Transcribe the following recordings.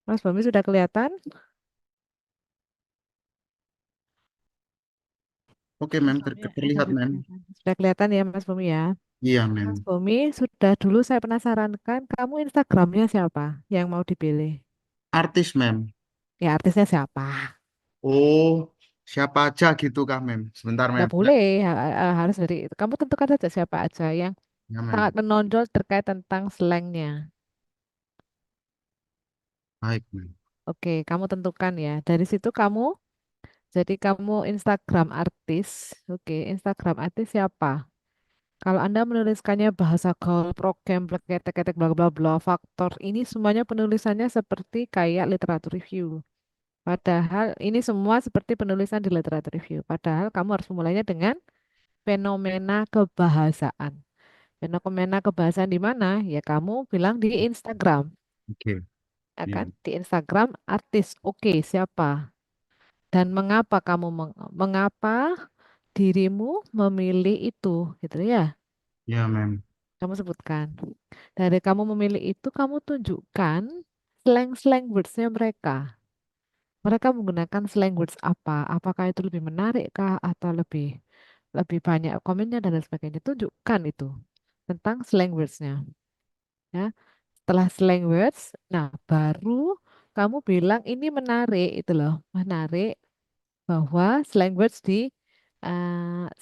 Mas Bomi sudah kelihatan? Oke, Mas mem, Bomi, terlihat, sudah mem. kelihatan. Sudah kelihatan ya Mas Bomi ya. Iya, Mas mem. Bomi sudah dulu saya penasaran kan kamu Instagramnya siapa yang mau dipilih? Artis, mem. Ya artisnya siapa? Oh, siapa aja gitu kah, mem? Sebentar, Nggak mem. Ya, boleh, harus dari itu. Kamu tentukan saja siapa aja yang ya, sangat mem. menonjol terkait tentang slangnya. Baik, mem. Oke, kamu tentukan ya. Dari situ kamu, jadi kamu Instagram artis. Oke, Instagram artis siapa? Kalau Anda menuliskannya bahasa gaul, program, ketek-ketek, bla bla bla, faktor, ini semuanya penulisannya seperti kayak literatur review. Padahal ini semua seperti penulisan di literatur review. Padahal kamu harus memulainya dengan fenomena kebahasaan. Fenomena kebahasaan di mana? Ya kamu bilang di Instagram. Oke. Ya Ya, kan? Di Instagram artis. Oke, siapa? Dan mengapa mengapa dirimu memilih itu? Gitu ya. ya, mem. Kamu sebutkan. Dari kamu memilih itu, kamu tunjukkan slang-slang words-nya mereka. Mereka menggunakan slang words apa? Apakah itu lebih menarik kah atau lebih lebih banyak komennya dan lain sebagainya. Tunjukkan itu tentang slang words-nya. Ya. Setelah slang words, nah baru kamu bilang ini menarik itu loh, menarik bahwa slang words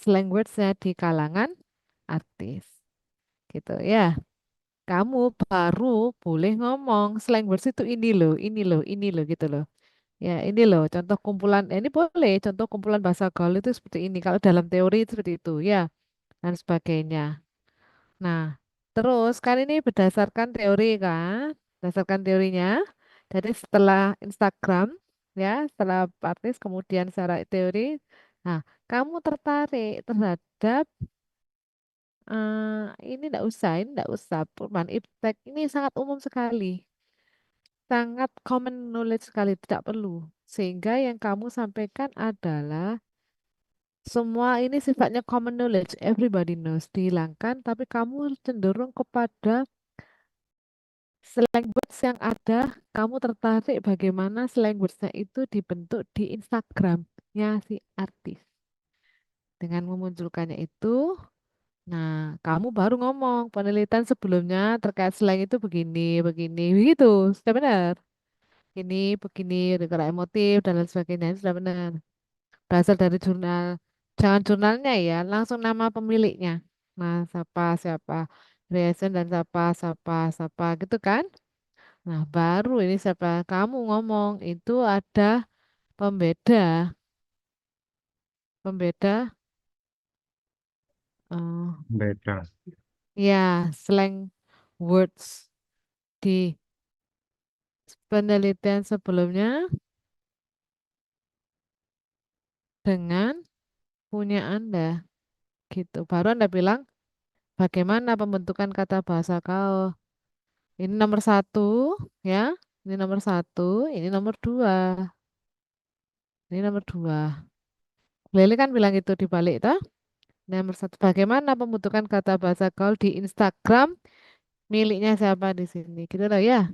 slang words-nya di kalangan artis gitu ya. Kamu baru boleh ngomong slang words itu ini loh, ini loh, ini loh gitu loh. Ya, ini loh contoh kumpulan, ini boleh contoh kumpulan bahasa gaul itu seperti ini. Kalau dalam teori itu seperti itu ya dan sebagainya. Nah, terus kan ini berdasarkan teori kan, berdasarkan teorinya. Jadi setelah Instagram ya, setelah artis kemudian secara teori, nah kamu tertarik terhadap ini enggak usah perubahan iptek ini sangat umum sekali, sangat common knowledge sekali, tidak perlu. Sehingga yang kamu sampaikan adalah semua ini sifatnya common knowledge, everybody knows, dihilangkan, tapi kamu cenderung kepada slang words yang ada, kamu tertarik bagaimana slang words-nya itu dibentuk di Instagramnya si artis. Dengan memunculkannya itu, nah kamu baru ngomong penelitian sebelumnya terkait slang itu begini, begini, begitu, sudah benar. Ini begini, karena emotif dan lain sebagainya, sudah benar. Berasal dari jurnal, jangan jurnalnya ya, langsung nama pemiliknya. Nah, siapa, siapa, Reason dan siapa, siapa, siapa, gitu kan? Nah, baru ini siapa kamu ngomong itu ada pembeda, pembeda, eh, Beda. ya slang words di penelitian sebelumnya dengan punya Anda, gitu. Baru Anda bilang bagaimana pembentukan kata bahasa kau. Ini nomor satu, ya. Ini nomor satu, ini nomor dua, ini nomor dua. Lili kan bilang itu di balik, toh? Nomor satu, bagaimana pembentukan kata bahasa gaul di Instagram miliknya siapa di sini gitu loh ya.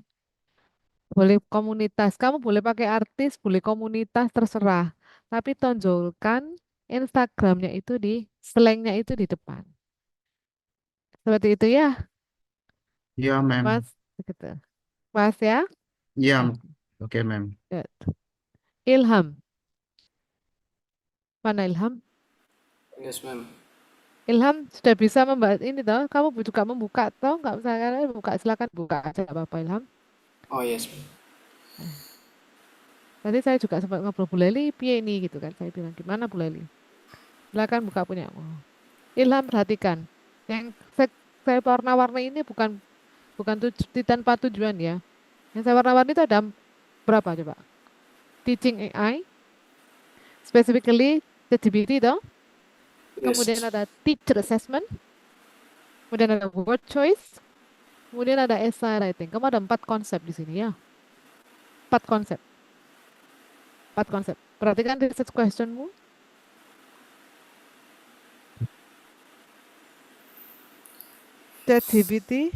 Boleh komunitas, kamu boleh pakai artis, boleh komunitas, terserah, tapi tonjolkan Instagramnya itu di slangnya itu di depan, seperti itu ya. Iya, Pas mem. gitu, pas ya. Iya. Nah, Oke, mem. good. Ilham, mana Ilham? Yes, ma'am. Ilham sudah bisa membahas ini toh, kamu juga membuka toh, nggak usah kalian buka, silakan buka aja nggak apa-apa Ilham. Oh, yes, ma'am. Nah, tadi saya juga sempat ngobrol Bu Leli, piye ini gitu kan, saya bilang gimana Bu Leli, silakan buka punya. Ilham perhatikan, yang saya warna-warni ini bukan tanpa tujuan ya. Yang saya warna-warni itu ada berapa coba? Teaching AI, specifically ChatGPT toh. Kemudian Yes. ada teacher assessment, kemudian ada word choice, kemudian ada essay writing. Kamu ada empat konsep di sini ya. Empat konsep, empat konsep. Perhatikan research questionmu. ChatGPT,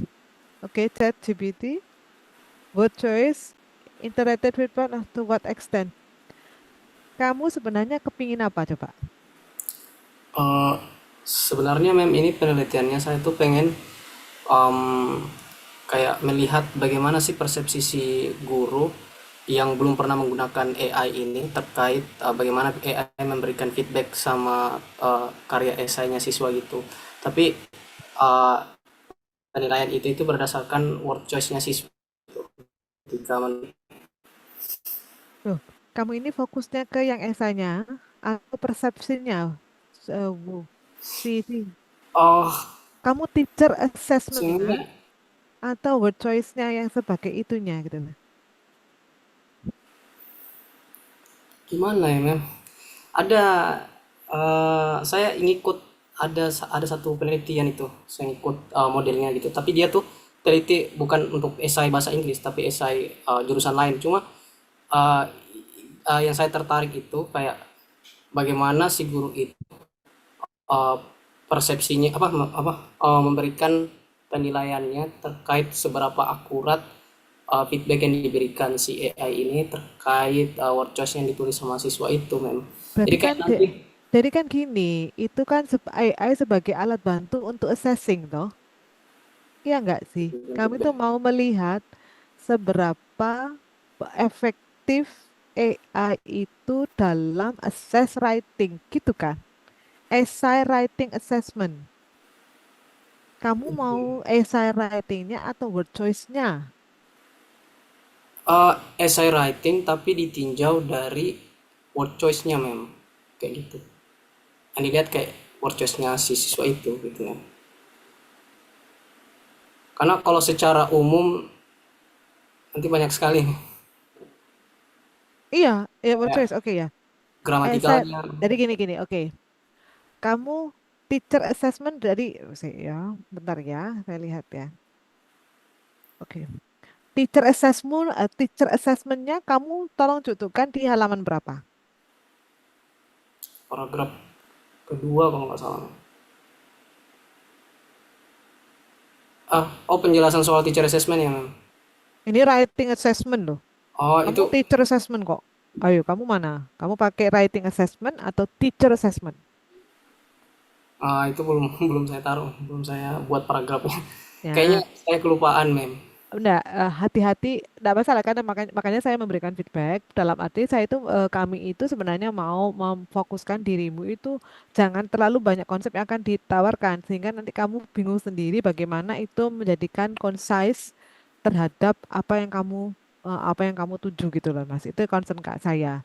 oke, ChatGPT, word choice, Integrated feedback to what extent? Kamu sebenarnya kepingin apa coba? Eh, Sebenarnya mem ini penelitiannya saya tuh pengen em, kayak melihat bagaimana sih persepsi si guru yang belum pernah menggunakan AI ini terkait bagaimana AI memberikan feedback sama karya esainya siswa gitu. Tapi eh, penilaian itu berdasarkan word choice-nya siswa ketika Loh, kamu ini fokusnya ke yang esanya atau persepsinya? Si. oh Kamu teacher assessment-nya sebenarnya atau word choice-nya yang sebagai itunya gitu loh. gimana ya mem, ada saya ngikut, ada satu penelitian itu saya ngikut modelnya gitu, tapi dia tuh teliti bukan untuk esai bahasa Inggris tapi esai jurusan lain. Cuma uh, yang saya tertarik itu kayak bagaimana si guru itu uh, persepsinya memberikan penilaiannya terkait seberapa akurat feedback yang diberikan si AI ini terkait word choice yang ditulis sama siswa itu memang. Berarti Jadi kan kayak nanti jadi kan gini, itu kan AI sebagai alat bantu untuk assessing toh. Iya nggak sih? Kami tuh mau melihat seberapa efektif AI itu dalam assess writing, gitu kan? Essay writing assessment. Kamu mau essay writingnya atau word choice-nya? essay writing tapi ditinjau dari word choice-nya memang kayak gitu. Yang dilihat kayak word choice-nya si siswa itu gitu ya. Karena kalau secara umum nanti banyak sekali Iya, ya word kayak choice, oke ya. Essay, gramatikalnya. jadi gini, oke. Kamu teacher assessment dari, ya, bentar ya, saya lihat ya. Oke. Teacher assessmentnya kamu tolong contohkan di halaman berapa? Paragraf kedua kalau nggak salah. Oh, penjelasan soal teacher assessment ya memang. Ini writing assessment loh. Oh Kamu itu teacher assessment kok. Ayo, kamu mana? Kamu pakai writing assessment atau teacher assessment? itu belum belum saya taruh, belum saya buat paragrafnya. Kayaknya Ya, saya kelupaan mem. enggak, hati-hati, enggak masalah karena makanya saya memberikan feedback dalam arti saya itu kami itu sebenarnya mau memfokuskan dirimu itu jangan terlalu banyak konsep yang akan ditawarkan sehingga nanti kamu bingung sendiri bagaimana itu menjadikan concise terhadap apa yang kamu tuju gitu loh Mas. Itu concern Kak saya.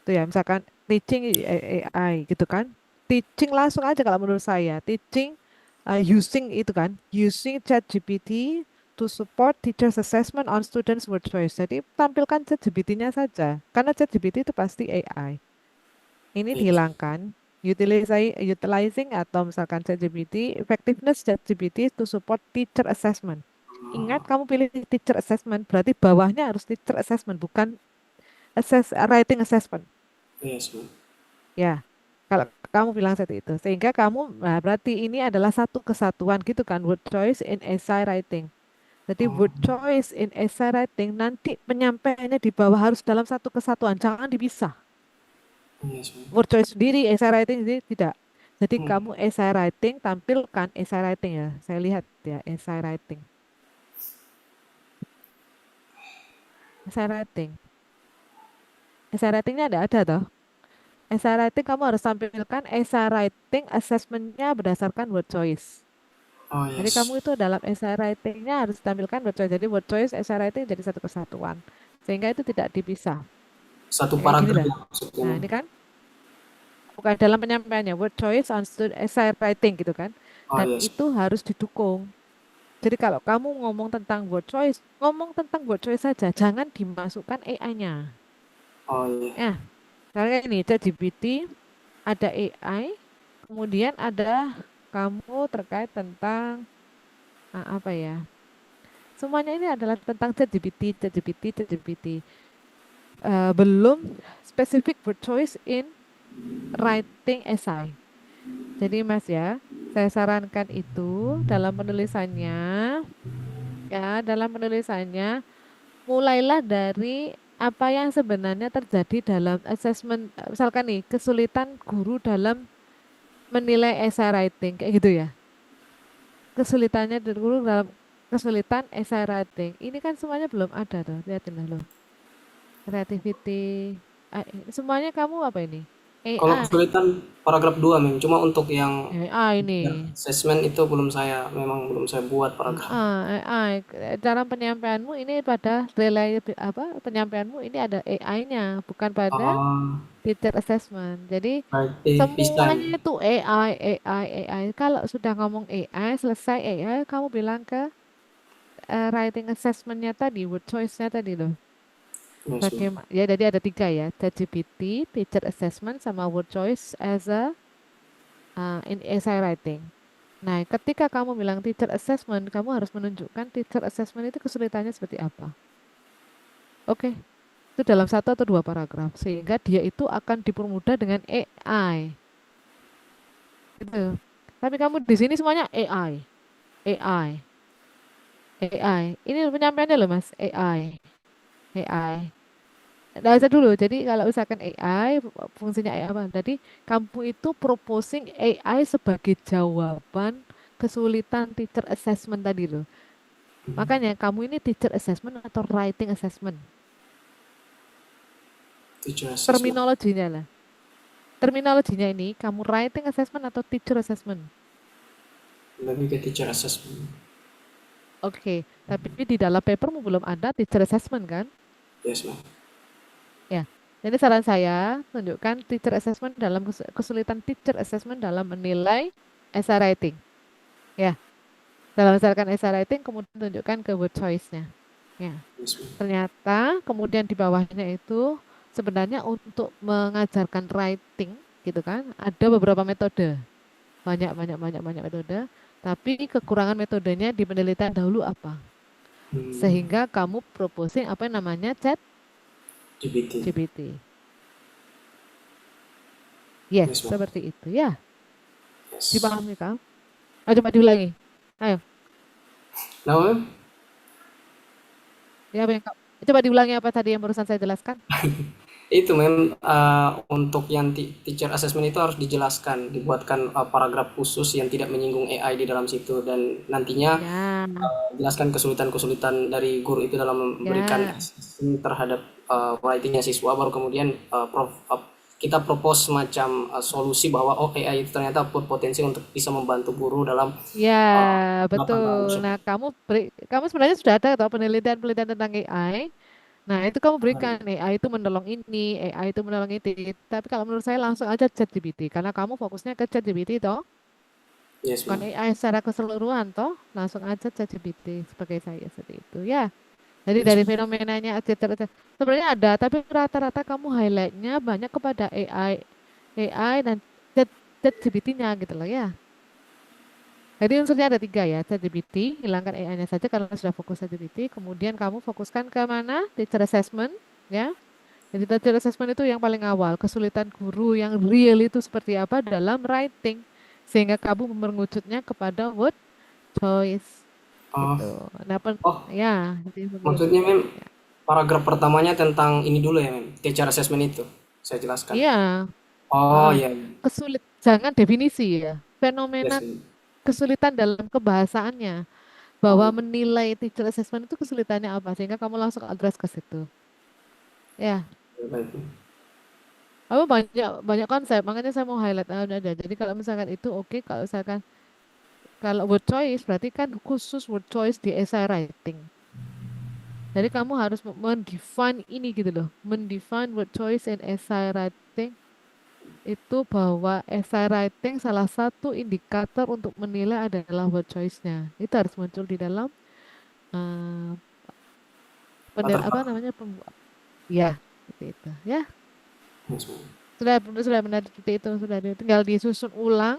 Itu ya misalkan teaching AI gitu kan. Teaching langsung aja kalau menurut saya. Teaching using ChatGPT to support teachers assessment on students word choice. Jadi tampilkan ChatGPT-nya saja. Karena ChatGPT itu pasti AI. Ini Yes. dihilangkan. Utilizing atau misalkan ChatGPT, effectiveness ChatGPT to support teacher assessment. Ingat kamu pilih teacher assessment, berarti bawahnya harus teacher assessment, bukan writing assessment. Yes mem. Ya, kalau kamu bilang seperti itu, sehingga kamu, nah, berarti ini adalah satu kesatuan gitu kan, word choice in essay writing. Jadi word Oh choice in essay writing nanti penyampaiannya di bawah harus dalam satu kesatuan, jangan dipisah. yes mem. Word choice sendiri, essay writing sendiri tidak. Jadi Hmm. kamu essay writing, tampilkan essay writing ya. Saya lihat ya, essay writing. Essay writing. Essay writingnya ada toh. Essay writing kamu harus tampilkan essay writing assessmentnya berdasarkan word choice. Oh Jadi kamu yes. itu dalam essay writing-nya harus tampilkan word choice. Jadi word choice, essay writing jadi satu kesatuan. Sehingga itu tidak dipisah. Satu Ya, kayak gini paragraf dah. ya maksudnya Nah mem. ini kan bukan dalam penyampaiannya word choice on essay writing gitu kan. Oh Dan yes. itu harus didukung. Jadi kalau kamu ngomong tentang word choice saja. Jangan dimasukkan AI-nya. Oh iya. Ya, kayak ini ChatGPT, ada AI, kemudian ada kamu terkait tentang apa ya? Semuanya ini adalah tentang ChatGPT. Belum specific word choice in writing essay. Jadi Mas ya, saya sarankan itu dalam penulisannya, ya dalam penulisannya mulailah dari apa yang sebenarnya terjadi dalam assessment. Misalkan nih, kesulitan guru dalam menilai essay writing, kayak gitu ya. Kesulitannya guru dalam kesulitan essay writing. Ini kan semuanya belum ada tuh, lihatin loh. Creativity, semuanya kamu apa ini? Kalau AI, kesulitan paragraf 2 Mem, cuma untuk yang AI ini. assessment itu belum saya buat paragraf. AI, cara penyampaianmu ini pada relay apa? Penyampaianmu ini ada AI-nya, bukan pada Oh, teacher assessment. Jadi berarti bisa semuanya nih. itu AI, AI, AI. Kalau sudah ngomong AI, selesai AI, kamu bilang ke writing assessment-nya tadi, word choice-nya tadi loh. Yes, Mem. Bagaimana? Ya, jadi ada tiga ya, ChatGPT, teacher assessment, sama word choice as a in essay writing. Nah, ketika kamu bilang teacher assessment, kamu harus menunjukkan teacher assessment itu kesulitannya seperti apa. Oke, itu dalam satu atau dua paragraf, sehingga dia itu akan dipermudah dengan AI. Gitu. Tapi kamu di sini semuanya AI, AI, AI. Ini penyampaiannya loh Mas, AI, AI. Nah, saya dulu. Jadi kalau misalkan AI, fungsinya AI apa? Jadi kamu itu proposing AI sebagai jawaban kesulitan teacher assessment tadi loh. Makanya kamu ini teacher assessment atau writing assessment. Teacher assessment. Terminologinya lah. Terminologinya ini kamu writing assessment atau teacher assessment. Lebih ke teacher assessment. Oke, tapi di dalam papermu belum ada teacher assessment kan? Yes, Mem. Ya. Jadi saran saya tunjukkan teacher assessment dalam kesulitan teacher assessment dalam menilai essay writing. Ya, dalam misalkan essay writing kemudian tunjukkan ke word choice-nya. Ya. Yes, Mem. Ternyata kemudian di bawahnya itu sebenarnya untuk mengajarkan writing gitu kan, ada beberapa metode. Banyak metode, tapi kekurangan metodenya di penelitian dahulu apa? Hmm, Sehingga kamu proposing apa yang namanya chat GPT. GPT. Yes, Yes, Mem. seperti itu ya. Yes. Dipahami Kak? Ayo coba diulangi. Ayo, Nah, Mem, ya apa yang coba diulangi apa tadi yang barusan saya jelaskan? itu Mem, untuk yang teacher assessment itu harus dijelaskan, dibuatkan paragraf khusus yang tidak menyinggung AI di dalam situ, dan nantinya Ya, jelaskan kesulitan-kesulitan dari guru itu dalam memberikan ya. assessment terhadap writingnya siswa, baru kemudian kita propose semacam solusi bahwa oh AI itu ternyata berpotensi untuk bisa membantu guru dalam Ya, penerapan betul. tersebut. Nah, kamu sebenarnya sudah ada atau penelitian-penelitian tentang AI. Nah, itu kamu berikan AI itu menolong ini, AI itu menolong itu. Tapi kalau menurut saya langsung aja ChatGPT karena kamu fokusnya ke ChatGPT toh, Yes, bukan ma'am. AI secara keseluruhan toh, langsung aja ChatGPT sebagai saya seperti itu. Ya, jadi Yes, dari ma'am. fenomenanya sebenarnya ada, tapi rata-rata kamu highlightnya banyak kepada AI dan ChatGPT-nya gitu loh ya. Jadi unsurnya ada tiga ya, ChatGPT, hilangkan AI-nya saja karena sudah fokus ChatGPT. Kemudian kamu fokuskan ke mana? Teacher assessment, ya. Jadi teacher assessment itu yang paling awal, kesulitan guru yang real itu seperti apa dalam writing, sehingga kamu mengerucutnya kepada word choice, Oh, gitu. Nah, oh, ya, jadi begitu. maksudnya mem Ya. paragraf pertamanya tentang ini dulu ya mem, teacher assessment itu saya jelaskan. Iya, Oh heeh. iya, Jangan definisi ya, fenomena yes mem. kesulitan dalam kebahasaannya. Bahwa Oh, menilai teacher assessment itu kesulitannya apa sehingga kamu langsung address ke situ ya baik mem. apa banyak banyak konsep makanya saya mau highlight aja jadi kalau misalkan itu oke kalau misalkan kalau word choice berarti kan khusus word choice di essay writing jadi kamu harus mendefine ini gitu loh mendefine word choice in essay writing itu bahwa essay writing salah satu indikator untuk menilai adalah word choice-nya itu harus muncul di dalam eh, Latar apa belakang. namanya ya seperti itu ya. Yes mem. Sudah benar seperti itu, tinggal disusun ulang,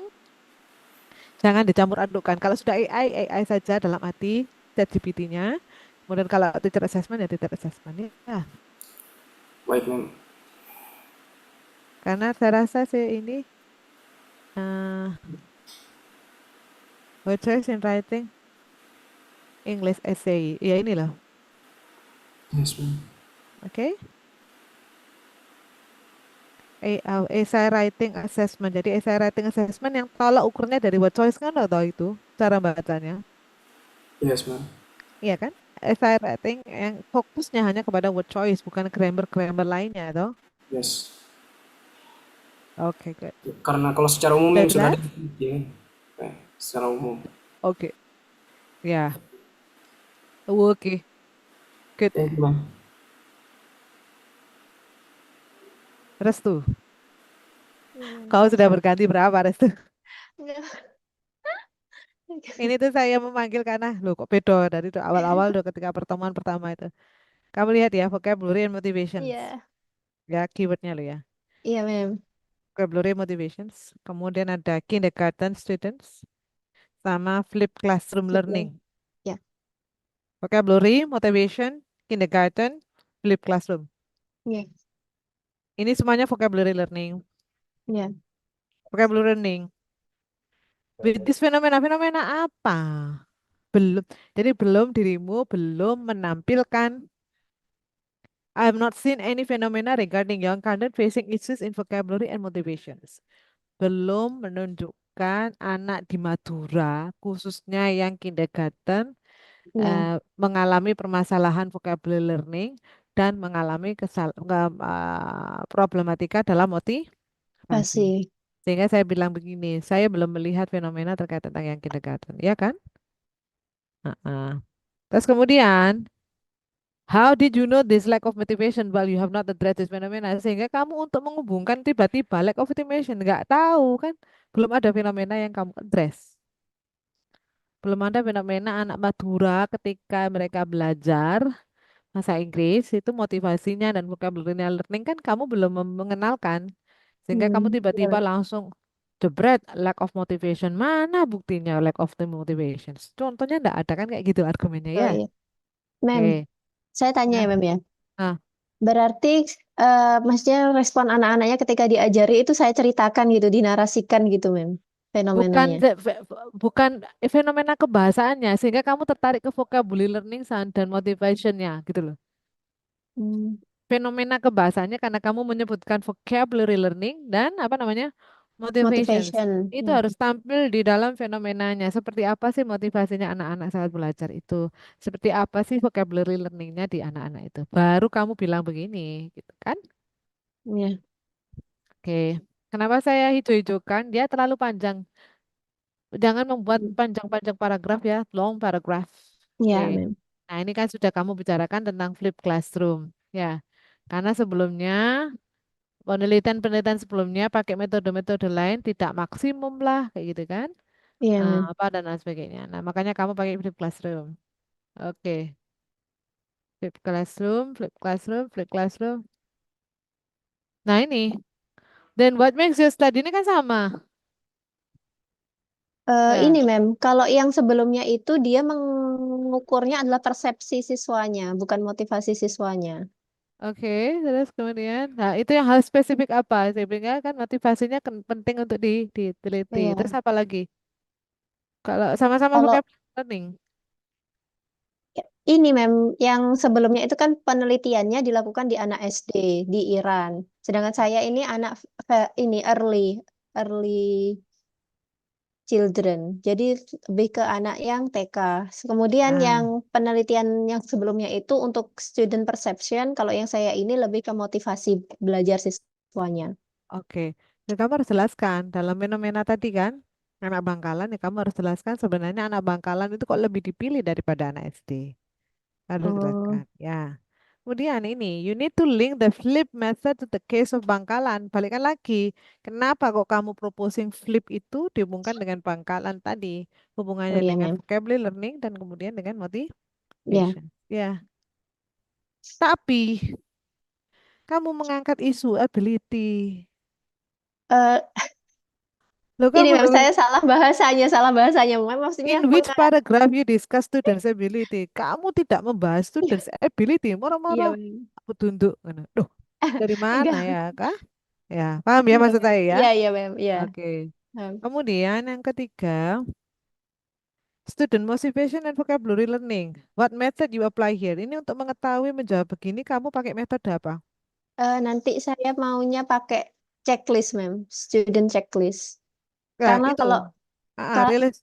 jangan dicampur adukkan. Kalau sudah AI saja dalam arti ChatGPT-nya. Kemudian kalau teacher assessment ya teacher assessment ya. Baik mem. Karena saya rasa sih ini uh, word choice in writing English essay. Ya ini loh. Yes, ma'am. Oke? Essay writing assessment. Jadi essay writing assessment yang tolak ukurnya dari word choice kan atau itu cara bacanya. Yes, ma'am. Iya kan? Essay writing yang fokusnya hanya kepada word choice, bukan grammar-grammar lainnya, toh? Yes. Oke, good. Karena kalau secara umum Udah yang sudah jelas? ada kan. Secara umum. Oke. Ya. Oke. Good. Thank you, ma'am. Restu. Hmm. Kau sudah berganti berapa, Restu? Enggak. Ini tuh saya memanggil karena lo kok beda dari tuh awal-awal tuh ketika pertemuan pertama itu. Kamu lihat ya vocabulary and motivations. Iya, Ya, keywordnya lo ya. iya, mem. Vocabulary motivations. Kemudian ada kindergarten students sama flip classroom Oke. learning. Ya, Vocabulary, motivation, kindergarten, flip classroom. iya, Ini semuanya vocabulary learning. iya. Vocabulary learning. With this fenomena-fenomena apa? Belum. Jadi dirimu belum menampilkan I have not seen any phenomena regarding young content facing issues in vocabulary and motivations. Belum menunjukkan anak di Madura, khususnya yang kindergarten, Iya, mengalami permasalahan vocabulary learning dan mengalami problematika dalam motivasi. pasti. Sehingga saya bilang begini, saya belum melihat fenomena terkait tentang yang kindergarten, ya kan? Heeh. Terus kemudian, how did you know this lack of motivation while you have not addressed this phenomena? Sehingga kamu untuk menghubungkan tiba-tiba lack of motivation, nggak tahu kan? Belum ada fenomena yang kamu address. Belum ada fenomena anak Madura ketika mereka belajar bahasa Inggris itu motivasinya dan vocabulary learning kan kamu belum mengenalkan sehingga kamu tiba-tiba Iya. langsung jebret lack of motivation mana buktinya lack of the motivation contohnya enggak ada kan kayak gitu argumennya Oh, ya iya. Mem, oke saya tanya ya ya, Mem ya. nah Berarti maksudnya respon anak-anaknya ketika diajari itu saya ceritakan gitu, dinarasikan gitu, Mem, bukan fenomenanya. bukan fenomena kebahasaannya sehingga kamu tertarik ke vocabulary learning dan motivationnya gitu loh Hmm, fenomena kebahasannya karena kamu menyebutkan vocabulary learning dan apa namanya motivations. motivation. Itu Ya. harus tampil di dalam fenomenanya. Seperti apa sih motivasinya anak-anak saat belajar itu? Seperti apa sih vocabulary learningnya di anak-anak itu? Baru kamu bilang begini, gitu kan? Ya. Oke. Kenapa saya hijau-hijaukan? Dia terlalu panjang. Jangan membuat panjang-panjang paragraf ya, long paragraph. Oke. Ya, Mem. Nah, ini kan sudah kamu bicarakan tentang flip classroom. Ya, karena sebelumnya penelitian-penelitian sebelumnya pakai metode-metode lain tidak maksimum lah kayak gitu kan Iya, Mem. apa dan lain sebagainya. Nah makanya kamu pakai flip classroom. Oke, flip classroom, flip classroom, flip classroom. Nah ini, then what makes you study ini kan sama. Ini, Ya, Mem, kalau yang sebelumnya itu dia mengukurnya adalah persepsi siswanya, bukan motivasi siswanya. oke. Terus kemudian, nah itu yang hal spesifik apa? Sehingga kan motivasinya kan penting untuk diteliti. Terus Iya. apa lagi? Kalau sama-sama Kalau vocabulary learning. ini, Mem, yang sebelumnya itu kan penelitiannya dilakukan di anak SD di Iran. Sedangkan saya ini anak ini early children. Jadi lebih ke anak yang TK. Kemudian yang Nah, penelitian yang sebelumnya itu untuk student perception, kalau yang saya ini lebih ke motivasi belajar siswanya. oke. Dan kamu harus jelaskan dalam fenomena tadi kan, anak bangkalan ya kamu harus jelaskan sebenarnya anak bangkalan itu kok lebih dipilih daripada anak SD. Harus Oh, jelaskan. Ya. Kemudian ini, you need to link the flip method to the case of bangkalan. Balikkan lagi, kenapa kok kamu proposing flip itu dihubungkan dengan bangkalan tadi? oh Hubungannya iya, dengan mem. vocabulary learning dan kemudian dengan Ya. motivation. Ya, tapi kamu mengangkat isu ability. Eh, Loh ini kamu mem, saya salah bahasanya. Mem, maksudnya in which paragraph you discuss students ability? Kamu tidak membahas students ability, iya, moro-moro mem. aku tunduk. Ngono. Duh, dari mana Enggak, ya, Kak? Ya, paham ya enggak, maksud mem. saya ya? Iya, iya, mem. Iya. Oke. Mem. Kemudian yang ketiga, Student motivation and vocabulary learning. What method you apply here? Ini untuk mengetahui menjawab begini, kamu pakai metode apa? Nanti saya maunya pakai checklist, Mem. Student checklist. Nah, Karena itu. kalau Rilis.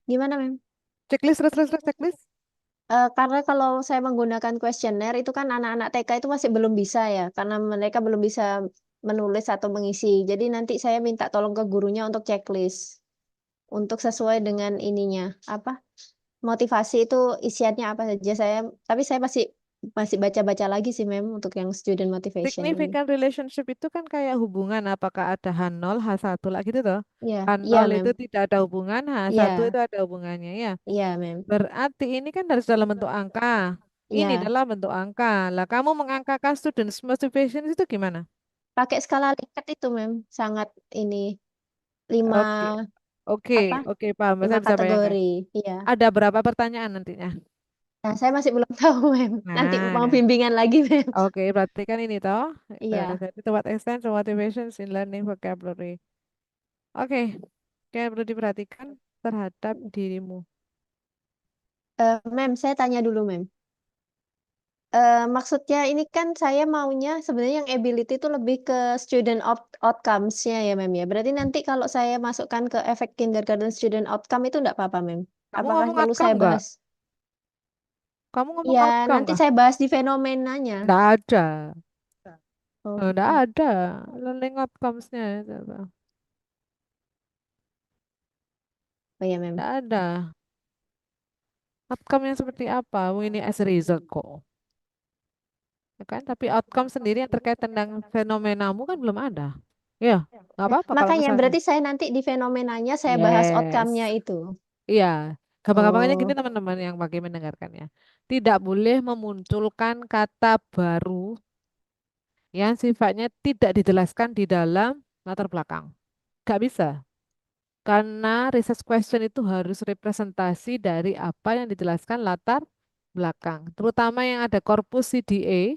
gimana, Mem? Checklist, checklist. Karena kalau saya menggunakan kuesioner itu kan anak-anak TK itu masih belum bisa ya, karena mereka belum bisa menulis atau mengisi. Jadi nanti saya minta tolong ke gurunya untuk checklist, untuk sesuai dengan ininya, apa motivasi itu isiannya apa saja. Tapi saya masih baca-baca lagi sih, Mem, untuk yang student motivation ini. Significant relationship itu kan kayak hubungan, apakah ada H0, H1 lah gitu toh. Iya, H0 Mem. itu tidak ada hubungan, H1 Iya, itu ada hubungannya ya. iya, Mem. Berarti ini kan harus dalam bentuk angka. Ini Iya, dalam bentuk angka. Lah kamu mengangkakan students motivation itu gimana? pakai skala Likert itu, Mem. Sangat ini lima Oke, oke, apa? oke, paham. Lima Saya bisa bayangkan. kategori. Iya. Ada berapa pertanyaan nantinya? Nah, saya masih belum tahu, Mem. Nanti mau Nah, bimbingan lagi, Mem. oke, berarti kan ini toh. Iya. Itu what extent motivations in learning vocabulary. Oke, kayak perlu diperhatikan terhadap dirimu. Mem, saya tanya dulu, Mem. Maksudnya ini kan saya maunya sebenarnya yang ability itu lebih ke student outcomes-nya ya, Mem ya. Berarti nanti kalau saya masukkan ke efek kindergarten student outcome itu enggak apa-apa, Mem? Kamu Apakah ngomong perlu outcome saya nggak? bahas? Kamu ngomong Ya, outcome nanti nggak? saya bahas di fenomenanya. Nggak ada. Oh, Nggak ada. Learning outcomes-nya. Coba. oh ya, Mem. Nggak ada. Outcome yang seperti apa? Ini as a result kok. Ya kan? Tapi outcome sendiri yang terkait tentang fenomenamu kan belum ada. Ya, nggak apa-apa kalau Makanya misalnya. berarti saya nanti di fenomenanya saya bahas outcome-nya Yes. itu. Iya. Gampang-gampangnya gini Oh, teman-teman yang bagi mendengarkannya. Tidak boleh memunculkan kata baru yang sifatnya tidak dijelaskan di dalam latar belakang. Gak bisa. Karena research question itu harus representasi dari apa yang dijelaskan latar belakang. Terutama yang ada korpus CDA,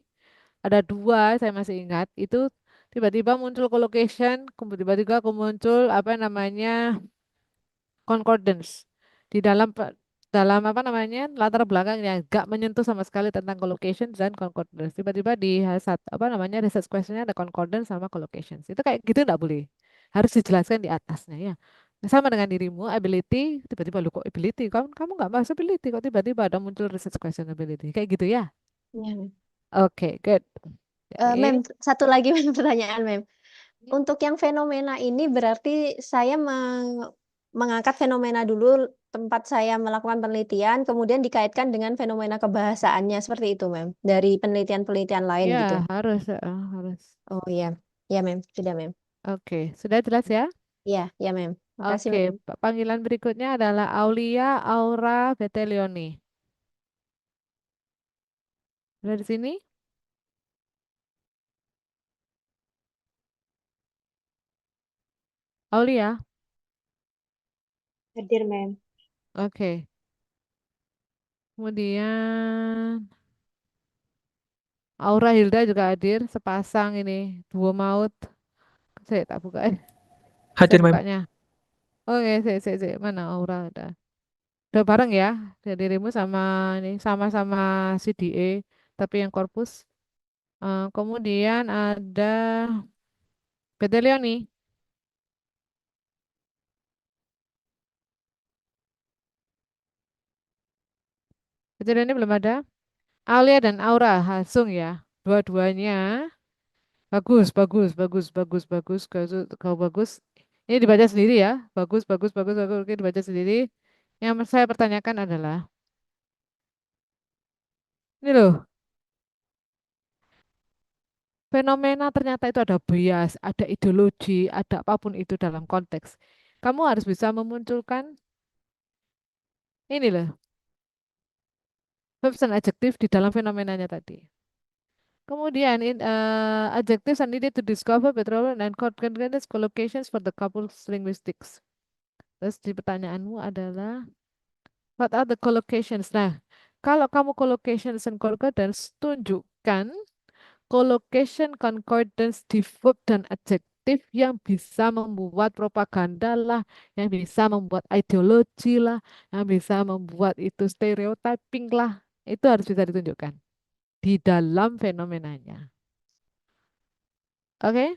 ada dua saya masih ingat, itu tiba-tiba muncul collocation, tiba-tiba muncul apa namanya concordance di dalam apa namanya latar belakang yang gak menyentuh sama sekali tentang collocation dan concordance. Tiba-tiba di apa namanya research questionnya ada concordance sama collocations. Itu kayak gitu nggak boleh. Harus dijelaskan di atasnya ya. Sama dengan dirimu, ability, tiba-tiba lu kok ability, kamu nggak bahas ability, kok tiba-tiba ada muncul research question ability, kayak gitu ya. ya, Mem. Oke, good. Mem, Jadi, satu lagi Mem, pertanyaan, Mem. Untuk yang fenomena ini berarti saya mengangkat fenomena dulu tempat saya melakukan penelitian, kemudian dikaitkan dengan fenomena kebahasaannya seperti itu, Mem. Dari penelitian-penelitian lain ya gitu. harus. Oh iya, ya, Mem. Sudah, Mem. Oke, sudah jelas ya? Iya, ya, Mem. Makasih, Oke, Mem. panggilan berikutnya adalah Aulia Aura Betelioni. Sudah di sini? Aulia? Hadir, Mem. Oke. Kemudian Aura Hilda juga hadir, sepasang ini, duo maut. Saya tak buka. Saya Hadir, Mem. bukanya. Oke, saya. Mana Aura udah bareng ya? Dari dirimu sama ini sama-sama CDA, tapi yang korpus. Kemudian ada Betelioni. Betelioni belum ada. Aulia dan Aura Hasung ya. Dua-duanya bagus. Kau bagus. Ini dibaca sendiri ya. Bagus. Oke, dibaca sendiri. Yang saya pertanyakan adalah, ini loh, fenomena ternyata itu ada bias, ada ideologi, ada apapun itu dalam konteks. Kamu harus bisa memunculkan ini loh, verbs dan adjektif di dalam fenomenanya tadi. Kemudian adjectives are needed to discover better and concordance collocations for the couple's linguistics. Terus di pertanyaanmu adalah, what are the collocations? Nah, kalau kamu collocations and concordance, tunjukkan collocation concordance di verb dan adjective negatif yang bisa membuat propaganda lah, yang bisa membuat ideologi lah, yang bisa membuat itu stereotyping lah. Itu harus bisa ditunjukkan di dalam fenomenanya. Oke,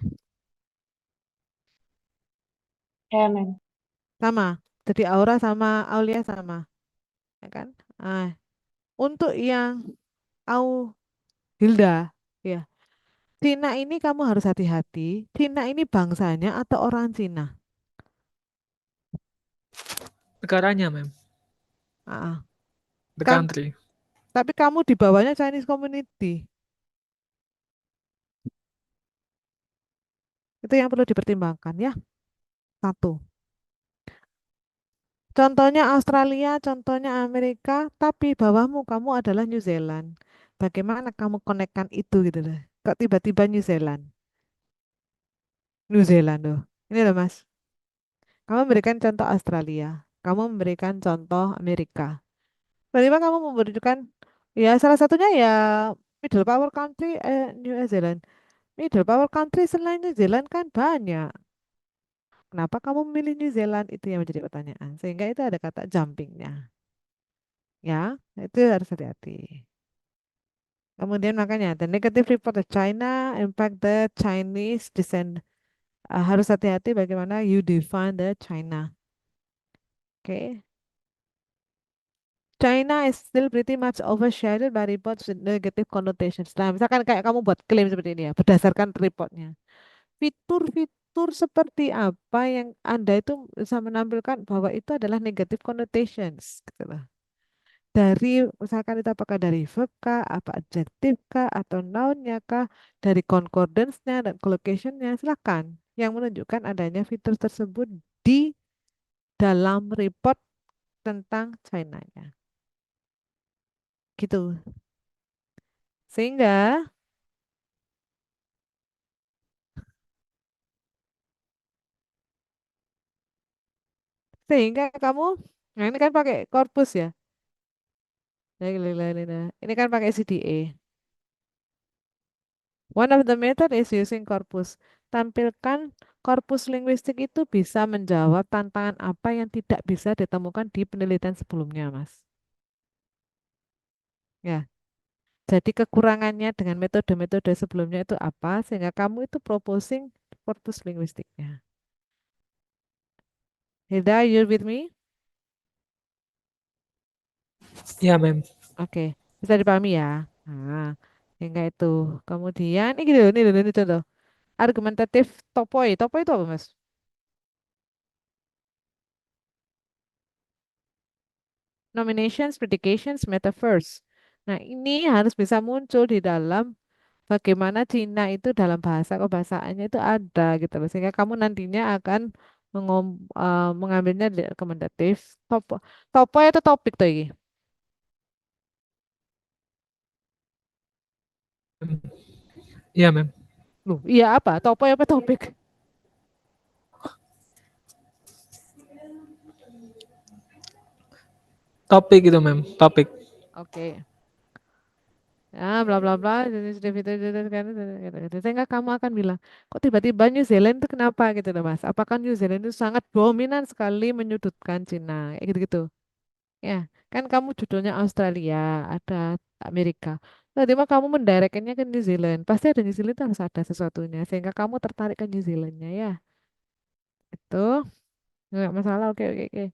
Ya, Mem. sama. Jadi Aura sama Aulia sama, ya kan? Ah, untuk yang Au Hilda, ya. Cina ini kamu harus hati-hati. Cina ini bangsanya atau orang Cina? Negaranya, mem. Ah, The Kam, country. tapi kamu di bawahnya Chinese community. Itu yang perlu dipertimbangkan ya. Satu. Contohnya Australia, contohnya Amerika, tapi bawahmu kamu adalah New Zealand. Bagaimana kamu konekkan itu gitu loh. Kok tiba-tiba New Zealand? New Zealand loh. Ini loh Mas. Kamu memberikan contoh Australia. Kamu memberikan contoh Amerika. Tiba-tiba kamu memberikan ya salah satunya ya middle power country New Zealand. Middle power country selain New Zealand kan banyak. Kenapa kamu memilih New Zealand? Itu yang menjadi pertanyaan. Sehingga itu ada kata jumpingnya. Ya, itu harus hati-hati. Kemudian makanya the negative report of China impact the Chinese descent. Harus hati-hati bagaimana you define the China. Oke. China is still pretty much overshadowed by reports with negative connotations. Nah, misalkan kayak kamu buat klaim seperti ini ya, berdasarkan reportnya. Fitur-fitur seperti apa yang Anda itu bisa menampilkan bahwa itu adalah negative connotations, gitu loh. Dari misalkan itu apakah dari verb kah, apa adjektif kah, atau noun-nya kah, dari concordance-nya dan collocation-nya, silakan. Yang menunjukkan adanya fitur tersebut di dalam report tentang China-nya. Gitu. Sehingga sehingga kamu, nah ini kan pakai korpus ya. Ini kan pakai CDA. One of the method is using corpus. Tampilkan korpus linguistik itu bisa menjawab tantangan apa yang tidak bisa ditemukan di penelitian sebelumnya, Mas. Ya, jadi kekurangannya dengan metode-metode sebelumnya itu apa, sehingga kamu itu proposing korpus linguistiknya. Hilda, you with me? Ya, mem. Oke, bisa dipahami ya. Nah, sehingga itu. Kemudian, ini contoh. Argumentatif topoi. Topoi itu apa, Mas? Nominations, predications, metaphors. Nah, ini harus bisa muncul di dalam bagaimana Cina itu dalam bahasa kebahasaannya itu ada gitu loh. Sehingga kamu nantinya akan mengambilnya di rekomentatif. Topo, topo itu topik tuh ini. Ya, mem. Loh, iya apa? Topo apa topik? Topik itu, mem. Topik. Oke. Ya, bla bla bla, sehingga kamu akan bilang, kok tiba-tiba New Zealand itu kenapa gitu loh Mas? Apakah New Zealand itu sangat dominan sekali menyudutkan Cina, kayak gitu-gitu? Ya, kan kamu judulnya Australia, ada Amerika. Tiba-tiba kamu mendirectnya ke New Zealand, pasti ada New Zealand harus ada sesuatunya, sehingga kamu tertarik ke New Zealandnya ya. Itu nggak masalah, oke oke oke.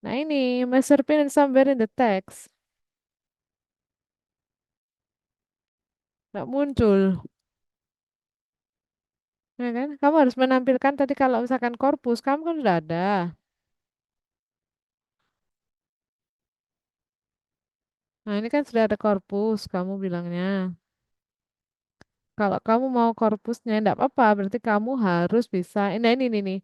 Nah ini, masterpin and somewhere in the text, nggak muncul. Ya kan? Kamu harus menampilkan tadi kalau misalkan korpus, kamu kan udah ada. Nah, ini kan sudah ada korpus, kamu bilangnya. Kalau kamu mau korpusnya, enggak apa-apa, berarti kamu harus bisa, nah ini nih.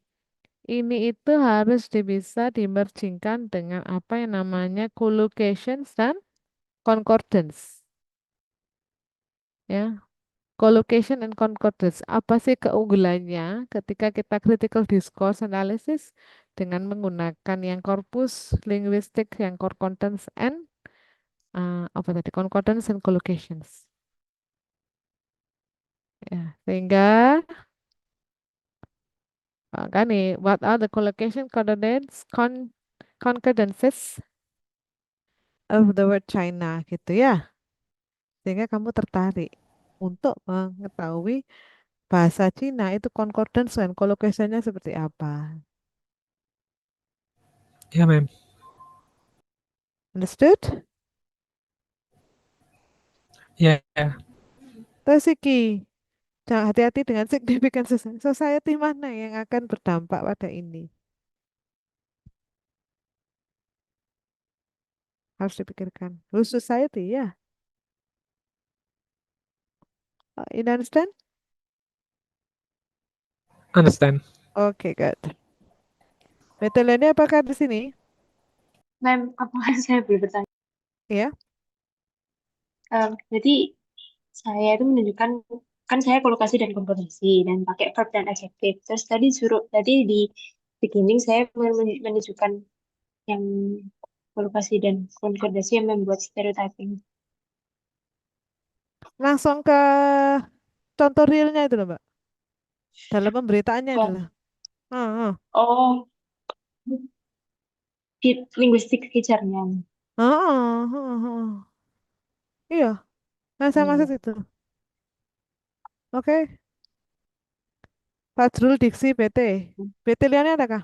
Ini itu harus bisa dimergingkan dengan apa yang namanya collocations dan concordance. Ya, collocation and concordance. Apa sih keunggulannya ketika kita critical discourse analysis dengan menggunakan yang corpus linguistik, yang concordance and apa tadi concordance and collocations. Ya, sehingga Kan nih, what are the collocation concordances of the word China gitu ya. Sehingga kamu tertarik untuk mengetahui bahasa Cina itu concordance dan collocationnya seperti apa. Yeah, ma'am. Understood? Yeah, yeah. Terus iki, jangan hati-hati dengan significant society mana yang akan berdampak pada ini. Harus dipikirkan. Whose society ya. You understand? Understand. Oke, good. Betulnya apakah di sini? Ma'am, apakah saya boleh bertanya? Ya. Jadi saya itu menunjukkan kan saya kolokasi dan komposisi dan pakai verb dan adjective. Terus tadi di beginning saya menunjukkan yang kolokasi dan konkordasi yang membuat stereotyping. Langsung ke contoh realnya itu loh, Mbak. Dalam pemberitaannya itu Oh, loh. Heeh. oh, linguistik feature-nya. Heeh, heeh, heeh. Iya, nah saya maksud Hmm. itu. Oke, Fajrul Diksi BT. BT liannya ada kah?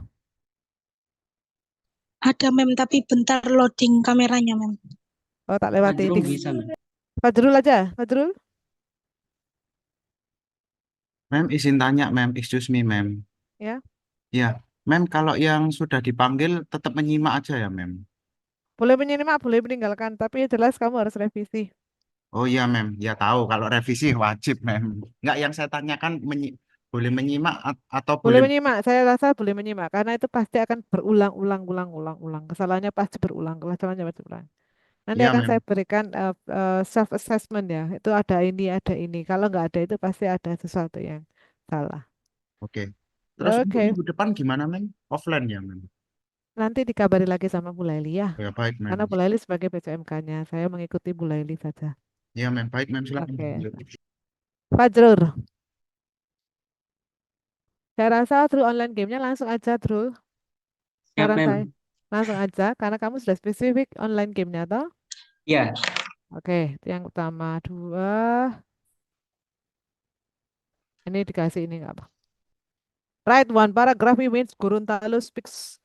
Ada mem, tapi bentar loading kameranya mem. Oh, tak lewati Fajrul Diksi. bisa, Mem. Fajrul aja, Fajrul. Mem, izin tanya, Mem. Excuse me, Mem. Ya, Ya, Mem, kalau yang sudah dipanggil tetap menyimak aja ya, Mem. boleh menyimak, boleh meninggalkan, tapi yang jelas kamu harus revisi. Oh iya, Mem. Ya tahu, kalau revisi wajib, Mem. Enggak, yang saya tanyakan boleh menyimak atau Boleh boleh... menyimak, saya rasa boleh menyimak karena itu pasti akan berulang-ulang. Kesalahannya pasti berulang, kesalahannya pasti berulang. Nanti Iya, akan saya Mem. berikan self assessment ya. Itu ada ini, ada ini. Kalau nggak ada itu pasti ada sesuatu yang salah. Oke. Terus untuk Oke, minggu depan gimana, Mem? Offline ya, Mem? nanti dikabari lagi sama Bu Laili ya. Ya, baik, Karena Mem. Bu Laili sebagai PCMK-nya, saya mengikuti Bu Laili saja. Ya, Mem. Baik, Mem. Silakan. Oke. Fajrul, saya rasa through online gamenya langsung aja, Drul. Siap, Saran saya, Mem. langsung aja karena kamu sudah spesifik online gamenya toh. Ya, Oke, itu yang utama. Dua, ini dikasih ini nggak apa. Write one paragraph in which Gorontalo speaks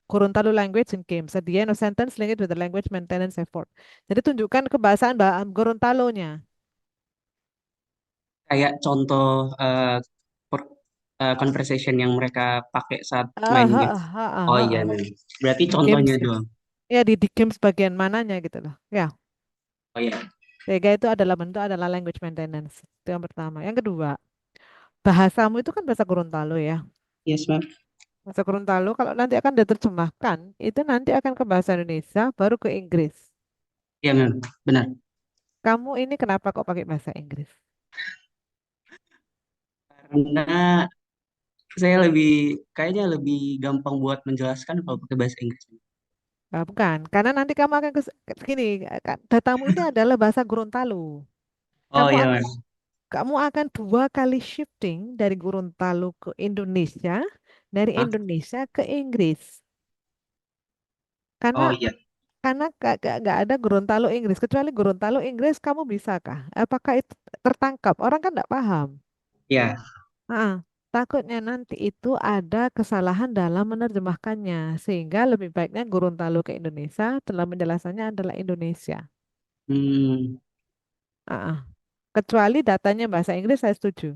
Gorontalo language in games. At the end of sentence, link it with the language maintenance effort. Jadi tunjukkan kebahasaan Gorontalo-nya. kayak contoh per- conversation yang mereka pakai saat Ah, main ha, games. ha, ha, Oh ha, iya, ha. Mem. Berarti Di games contohnya gitu. doang. Ya di games bagian mananya gitu loh. Ya, Oh iya. sehingga itu adalah bentuk adalah language maintenance. Itu yang pertama. Yang kedua, bahasamu itu kan bahasa Gorontalo ya. Yes, Mem. Bahasa Gorontalo kalau nanti akan diterjemahkan, itu nanti akan ke bahasa Indonesia, baru ke Inggris. Iya, Mem. Benar. Kamu ini kenapa kok pakai bahasa Inggris? Karena saya kayaknya lebih gampang buat menjelaskan kalau pakai bahasa Inggris. Bukan, karena nanti kamu akan gini, datamu ini adalah bahasa Gorontalo. Oh Kamu iya, ak- Mem. kamu akan dua kali shifting dari Gorontalo ke Indonesia, dari Hah? Indonesia ke Inggris. Karena Oh iya. karena gak ada Gorontalo Inggris, kecuali Gorontalo Inggris kamu bisakah? Apakah itu tertangkap? Orang kan tidak paham. Ya. Ah, takutnya nanti itu ada kesalahan dalam menerjemahkannya, sehingga lebih baiknya Gorontalo ke Indonesia, dalam penjelasannya adalah Indonesia. Hmm. Ah, kecuali datanya bahasa Inggris saya setuju.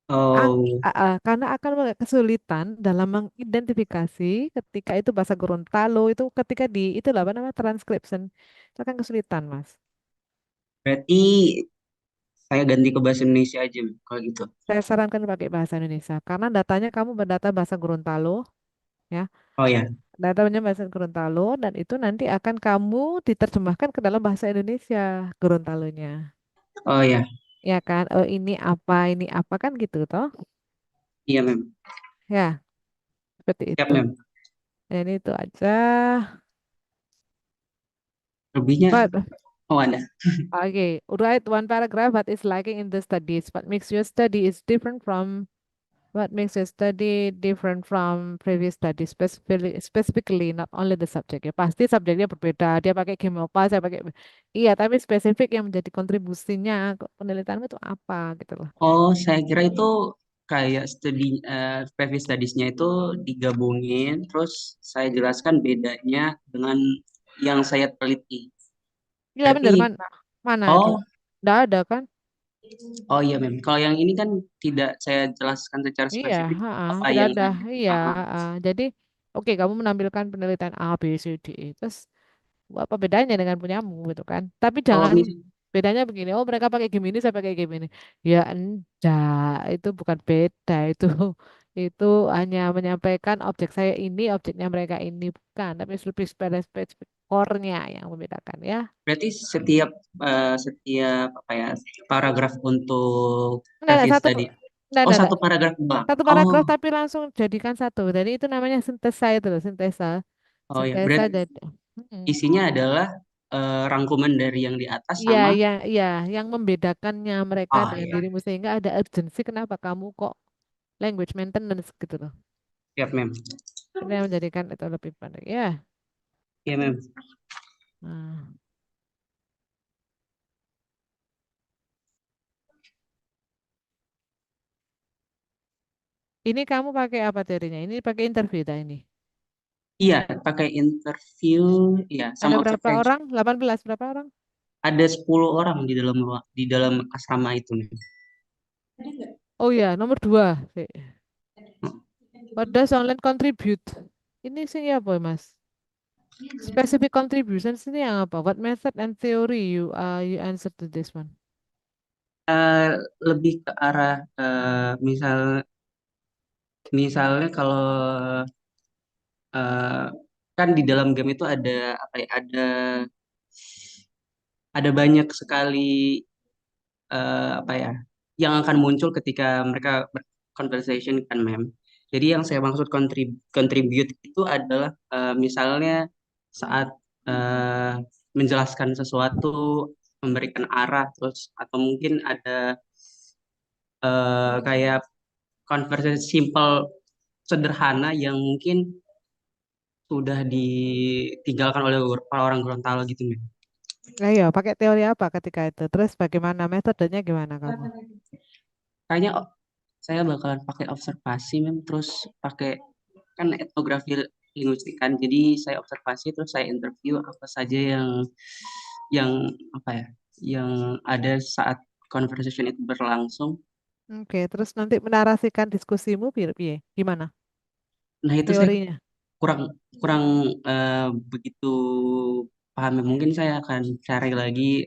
Oh Karena akan kesulitan dalam mengidentifikasi ketika itu bahasa Gorontalo itu ketika di itu apa namanya transcription itu akan kesulitan, Mas. berarti saya ganti ke bahasa Indonesia aja, Mem, kalau gitu. Saya sarankan pakai bahasa Indonesia karena datanya kamu berdata bahasa Gorontalo, ya. Oh ya. Datanya bahasa Gorontalo dan itu nanti akan kamu diterjemahkan ke dalam bahasa Indonesia Gorontalonya. Oh ya. Ya kan? Oh ini apa kan gitu toh? Iya, Mem. Ya, seperti Siap, itu. Mem. Dan itu aja. Lebihnya, But oh ada. okay, write one paragraph what is lacking in the studies. What makes your study is different from What makes your study different from previous study? Specifically, not only the subject ya. Pasti subjeknya berbeda. Dia pakai game apa, saya pakai. Iya, tapi spesifik yang menjadi kontribusinya ke penelitianmu itu apa gitu loh. Oh, saya kira itu kayak previous studies-nya itu digabungin, terus saya jelaskan bedanya dengan yang saya teliti. Iya Berarti, bener, mana? Mana itu? oh, Nggak ada kan? oh iya, mem. Kalau yang ini kan tidak saya jelaskan secara Iya, spesifik apa tidak yang ada. saya. Iya, Ah, ah. jadi oke, kamu menampilkan penelitian A, B, C, D, E. Terus apa bedanya dengan punyamu gitu kan? Tapi Oh, jangan bedanya begini. Oh, mereka pakai game ini, saya pakai game ini. Ya enggak, itu bukan beda itu. Itu hanya menyampaikan objek saya ini, objeknya mereka ini bukan, tapi lebih spesifik core-nya yang membedakan ya. berarti setiap apa ya paragraf untuk Nah, previous satu study. Oh, enggak. satu paragraf doang. Satu Oh, paragraf tapi langsung jadikan satu. Jadi itu namanya sintesa itu loh, sintesa. oh ya. Sintesa Berarti jadi. Mm-mm. isinya adalah rangkuman dari yang di atas Iya, sama. iya, iya, yang membedakannya mereka Ah dengan ya, dirimu sehingga ada urgensi kenapa kamu kok language maintenance gitu loh. siap mem. Itu yang menjadikan itu lebih penting. Ya. Ya mem. Nah. Ini kamu pakai apa teorinya? Ini pakai interview dah ini. Iya, pakai interview, ya, Ada sama berapa observation. orang? 18 berapa orang? Ada 10 orang di dalam asrama itu nih. Oh ya, nomor 2. What does online contribute? Ini sih apa, Mas? Specific contributions ini yang apa? What method and theory you answer to this one? Eh, Lebih ke arah misalnya kalau eh, kan di dalam game itu ada apa ya? Ada banyak sekali apa ya yang akan muncul ketika mereka conversation kan mem. Jadi yang saya maksud contribute itu adalah misalnya saat eh, menjelaskan sesuatu, memberikan arah terus atau mungkin ada kayak conversation simple sederhana yang mungkin sudah ditinggalkan oleh beberapa orang Gorontalo gitu mem. Nah, iya, pakai teori apa ketika itu? Terus bagaimana metodenya gimana kamu? Kayaknya saya bakalan pakai observasi mem terus pakai kan etnografi linguistik kan jadi saya observasi terus saya interview apa saja yang apa ya yang ada saat conversation itu berlangsung. Oke, terus nanti menarasikan diskusimu piye? Gimana Nah itu saya teorinya? kurang kurang eh, begitu paham. Mungkin saya akan cari lagi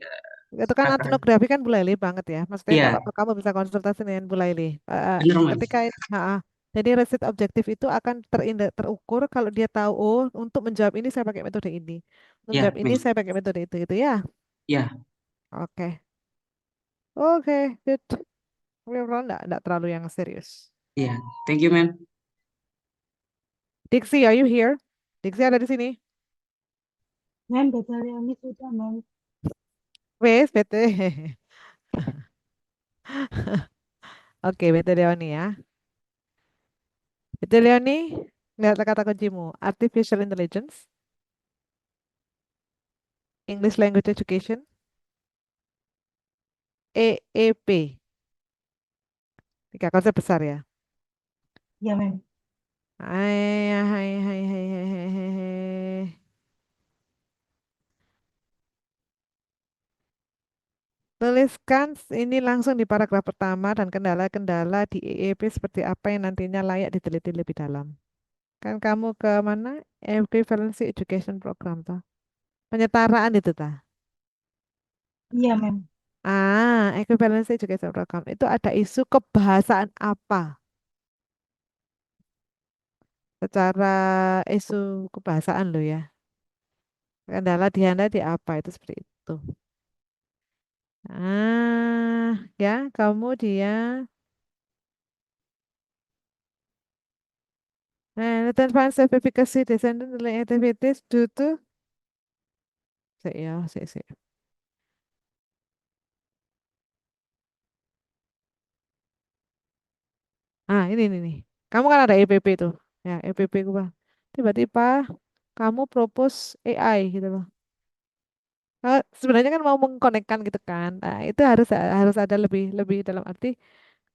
Itu kan pakar. etnografi kan Bulaili banget ya. Maksudnya nggak Iya, apa-apa kamu bisa konsultasi dengan Bulaili. bener mas. Ketika jadi riset objektif itu akan terukur kalau dia tahu oh untuk menjawab ini saya pakai metode ini. Untuk Iya menjawab ini mem. saya pakai metode itu gitu ya. Iya. Oke. Oke, good. Overall enggak terlalu yang serius. Iya, thank you mem. Dixie, are you here? Dixie ada di sini. Mem, Betaliani sudah, Mem. Wes, bete. Oke, bete Leoni ya. Bete Leoni, lihat kata kuncimu. Artificial Intelligence, English Language Education, EEP. Tiga konsep besar ya. Ya, Mem. Hai, hai, hai, hai, hai, hai, hai, hai. Tuliskan ini langsung di paragraf pertama dan kendala-kendala di EEP seperti apa yang nantinya layak diteliti lebih dalam. Kan kamu ke mana? Equivalency Education Program toh. Penyetaraan itu tah. Iya, Mem. Equivalency Education Program itu ada isu kebahasaan apa? Secara isu kebahasaan lo ya. Kendala di Anda di apa itu seperti itu. Ya, kemudian Latent find self-efficacy descendant related activities due to sik ya, sik. ini nih. Kamu kan ada EPP tuh. Ya, EPP gua. Tiba-tiba kamu propose AI gitu loh. Sebenarnya kan mau mengkonekkan gitu kan. Nah, itu harus harus ada lebih lebih dalam arti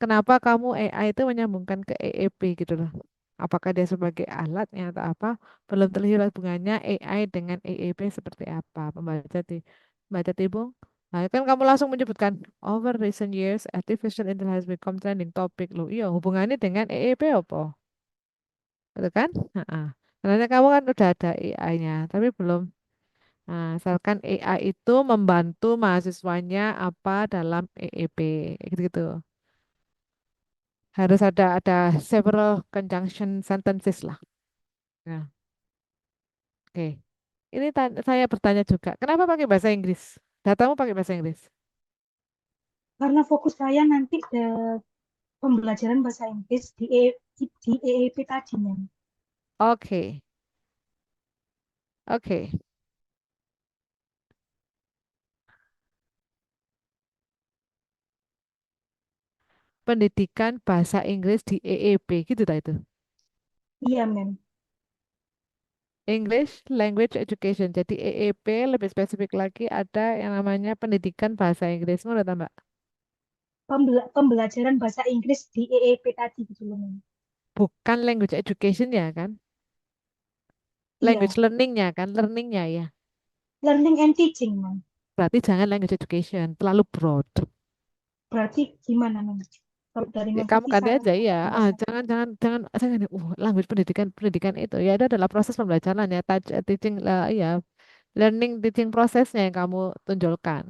kenapa kamu AI itu menyambungkan ke EEP gitu loh. Apakah dia sebagai alatnya atau apa? Belum terlihat hubungannya AI dengan EEP seperti apa. Pembaca tibung. Nah, kan kamu langsung menyebutkan over recent years artificial intelligence has become trending topic loh. Iya, hubungannya dengan EEP apa? Betul kan? Heeh. Karena kamu kan udah ada AI-nya, tapi belum. Nah, misalkan AI itu membantu mahasiswanya apa dalam EEP, gitu-gitu. Harus ada several conjunction sentences lah. Nah, oke. Ini saya bertanya juga, kenapa pakai bahasa Inggris? Datamu pakai bahasa Inggris. Karena fokus saya nanti ke pembelajaran bahasa Inggris di EEP tadi, Mem. Oke, oke. Pendidikan bahasa Inggris di EEP, gitu tak itu? Iya, Mem. English Language Education. Jadi EEP lebih spesifik lagi ada yang namanya pendidikan bahasa Inggris. Menurut Mbak? Pembelajaran bahasa Inggris di EEP tadi gitu loh, Mem. Bukan language education ya kan? Language Iya, learningnya kan? Learningnya ya. learning and teaching, Mem. Berarti jangan language education, terlalu broad. Berarti gimana, Mem? Kalau dari Ya, Mem kamu Vivi ganti saran aja ya. penjelasan. Jangan. Language pendidikan itu ya itu adalah proses pembelajaran ya, teaching lah ya, learning teaching prosesnya yang kamu tunjukkan.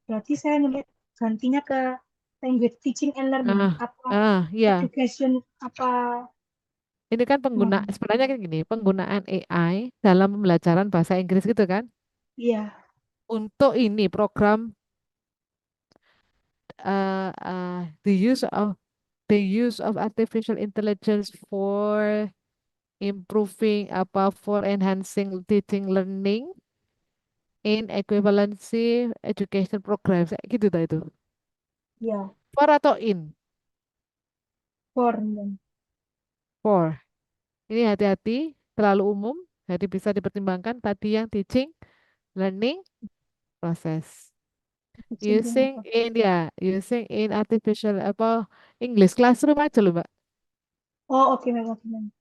Berarti saya nulis gantinya ke language teaching and learning. Ah, Apa ya. education, apa Ini kan gimana? sebenarnya kan gini, penggunaan AI dalam pembelajaran bahasa Inggris gitu kan. Iya, Untuk ini program the use of artificial intelligence for improving apa for enhancing teaching learning in equivalency education programs kayak gitu dah itu. iya, For atau in? for. Mem. For. Ini hati-hati terlalu umum, jadi bisa dipertimbangkan tadi yang teaching learning process. Teaching learning process. Using in artificial apa English classroom aja loh, Mbak. Oh, oke, Mem, oke, Mem.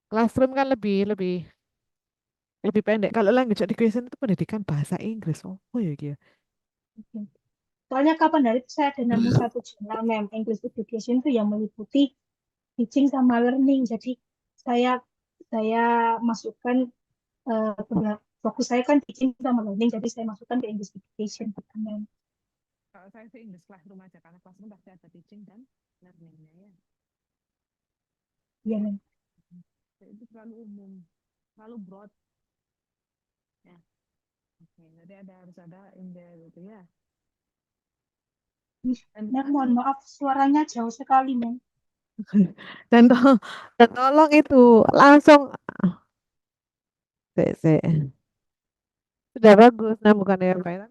Classroom kan lebih lebih lebih pendek. Kalau language education itu pendidikan bahasa Inggris. Oh ya gitu. Oke. Soalnya kapan dari itu saya ada nemu satu jurnal, Mem, English Education itu yang meliputi teaching sama learning. Jadi saya saya masukkan fokus saya kan teaching sama learning, jadi saya masukkan ke English Education pertama. Kalau saya sih English classroom aja karena classroom pasti ada teaching dan learningnya ya. Iya, Mem. Itu terlalu umum, terlalu broad ya. Oke, jadi harus ada in there gitu ya. Mem, mohon maaf, suaranya jauh sekali, Mem. Dan, dan tolong itu langsung sudah bagus. Nah, bukan ya Pak.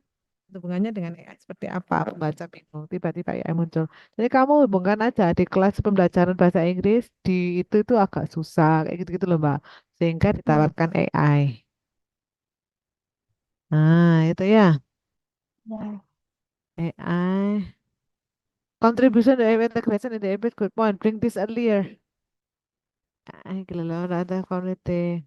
Hubungannya dengan AI seperti apa? Pembaca bingung, tiba-tiba AI muncul. Jadi kamu hubungkan aja di kelas pembelajaran bahasa Inggris di itu agak susah kayak gitu-gitu loh Mbak. Sehingga Ya, ditawarkan AI. Nah, itu ya. ya. AI. Contribution to AI integration in the EBIT good point. Bring this earlier. Ay, gila loh, ada community.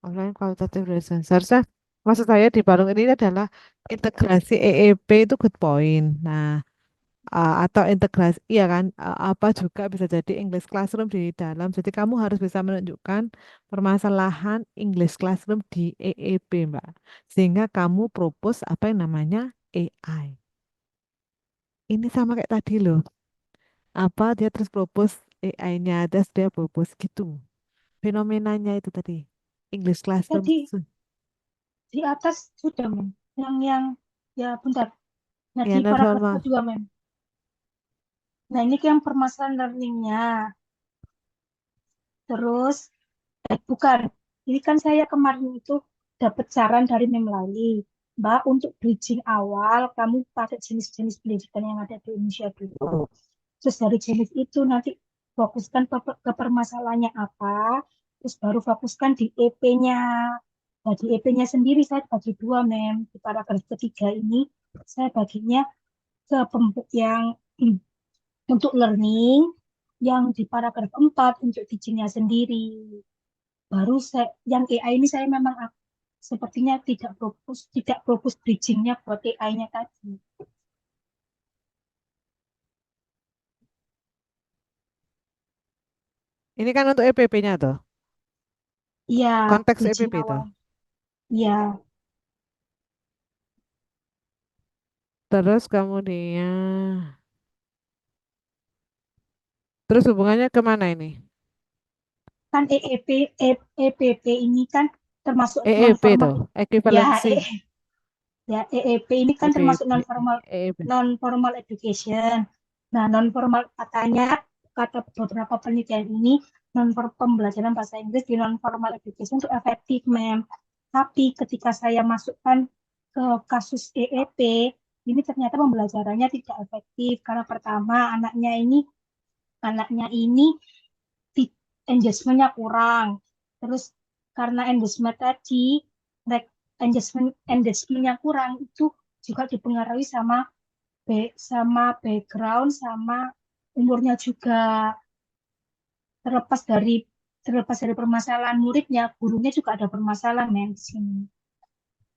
Online qualitative research. Seharusnya maksud saya di Barung ini adalah integrasi EEP itu good point. Nah, atau integrasi, iya kan, apa juga bisa jadi English Classroom di dalam. Jadi kamu harus bisa menunjukkan permasalahan English Classroom di EEP, Mbak. Sehingga kamu propose apa yang namanya AI. Ini sama kayak tadi loh. Apa dia terus propose AI-nya, terus dia propose gitu. Fenomenanya itu tadi. English Classroom. Tadi di atas sudah, Mem. Yang ya bentar. Nah, Ya, di paragraf normal. kedua, Mem. Nah, ini yang permasalahan learningnya. Terus, bukan. Ini kan saya kemarin itu dapat saran dari Mem Lali, Mbak, untuk bridging awal kamu pakai jenis-jenis pendidikan yang ada di Indonesia dulu. Terus dari jenis itu nanti fokuskan ke permasalahannya apa, terus baru fokuskan di EP-nya. Nah, di EP-nya sendiri saya bagi dua, Mem. Di paragraf ketiga ini saya baginya ke yang untuk learning, yang di paragraf 4 untuk teaching-nya sendiri. Baru saya, yang AI ini saya memang sepertinya tidak fokus bridging-nya buat AI-nya tadi. Ini kan untuk EPP-nya tuh. Iya, Konteks bridging EPP itu. awal. Iya, Terus kemudian, terus hubungannya kemana ini? kan EPP ini kan termasuk non EEP formal. tuh, Ya, equivalency. ya EEP ini kan termasuk EPP, EEP. non formal education. Nah, non formal kata beberapa penelitian ini pembelajaran bahasa Inggris di non formal education itu efektif, Mem. Tapi ketika saya masukkan ke kasus EEP, ini ternyata pembelajarannya tidak efektif karena pertama anaknya ini engagementnya kurang. Terus karena engagement tadi, engagementnya kurang itu juga dipengaruhi sama background sama umurnya juga. Terlepas dari terlepas dari permasalahan muridnya, gurunya juga ada permasalahan, men, di sini.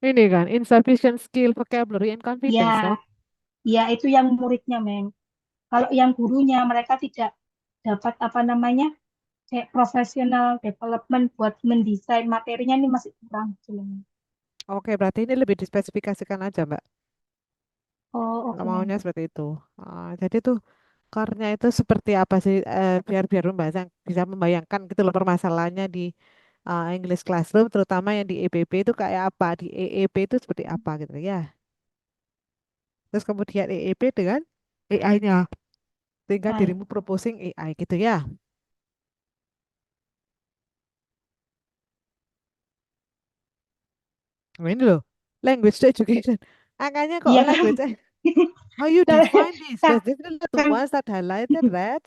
Ini kan insufficient skill, vocabulary, and confidence Ya, toh. ya itu yang muridnya, men. Kalau yang gurunya mereka tidak dapat apa namanya kayak professional development buat mendesain materinya ini masih kurang gitu loh. Oke, berarti ini lebih dispesifikasikan aja, Mbak. Oh, Kalau oke, men. maunya seperti itu. Jadi tuh core-nya itu seperti apa sih? Biar bisa membayangkan gitu loh permasalahannya di English Classroom, terutama yang di EPP itu kayak apa, di EEP itu seperti apa gitu ya. Terus kemudian EEP dengan AI-nya, sehingga Baik. dirimu proposing AI gitu ya. Nah, ini loh, language to education. Angkanya kok Iya kan? language. How you define this? Nah, Does this relate to kan ones that highlighted red?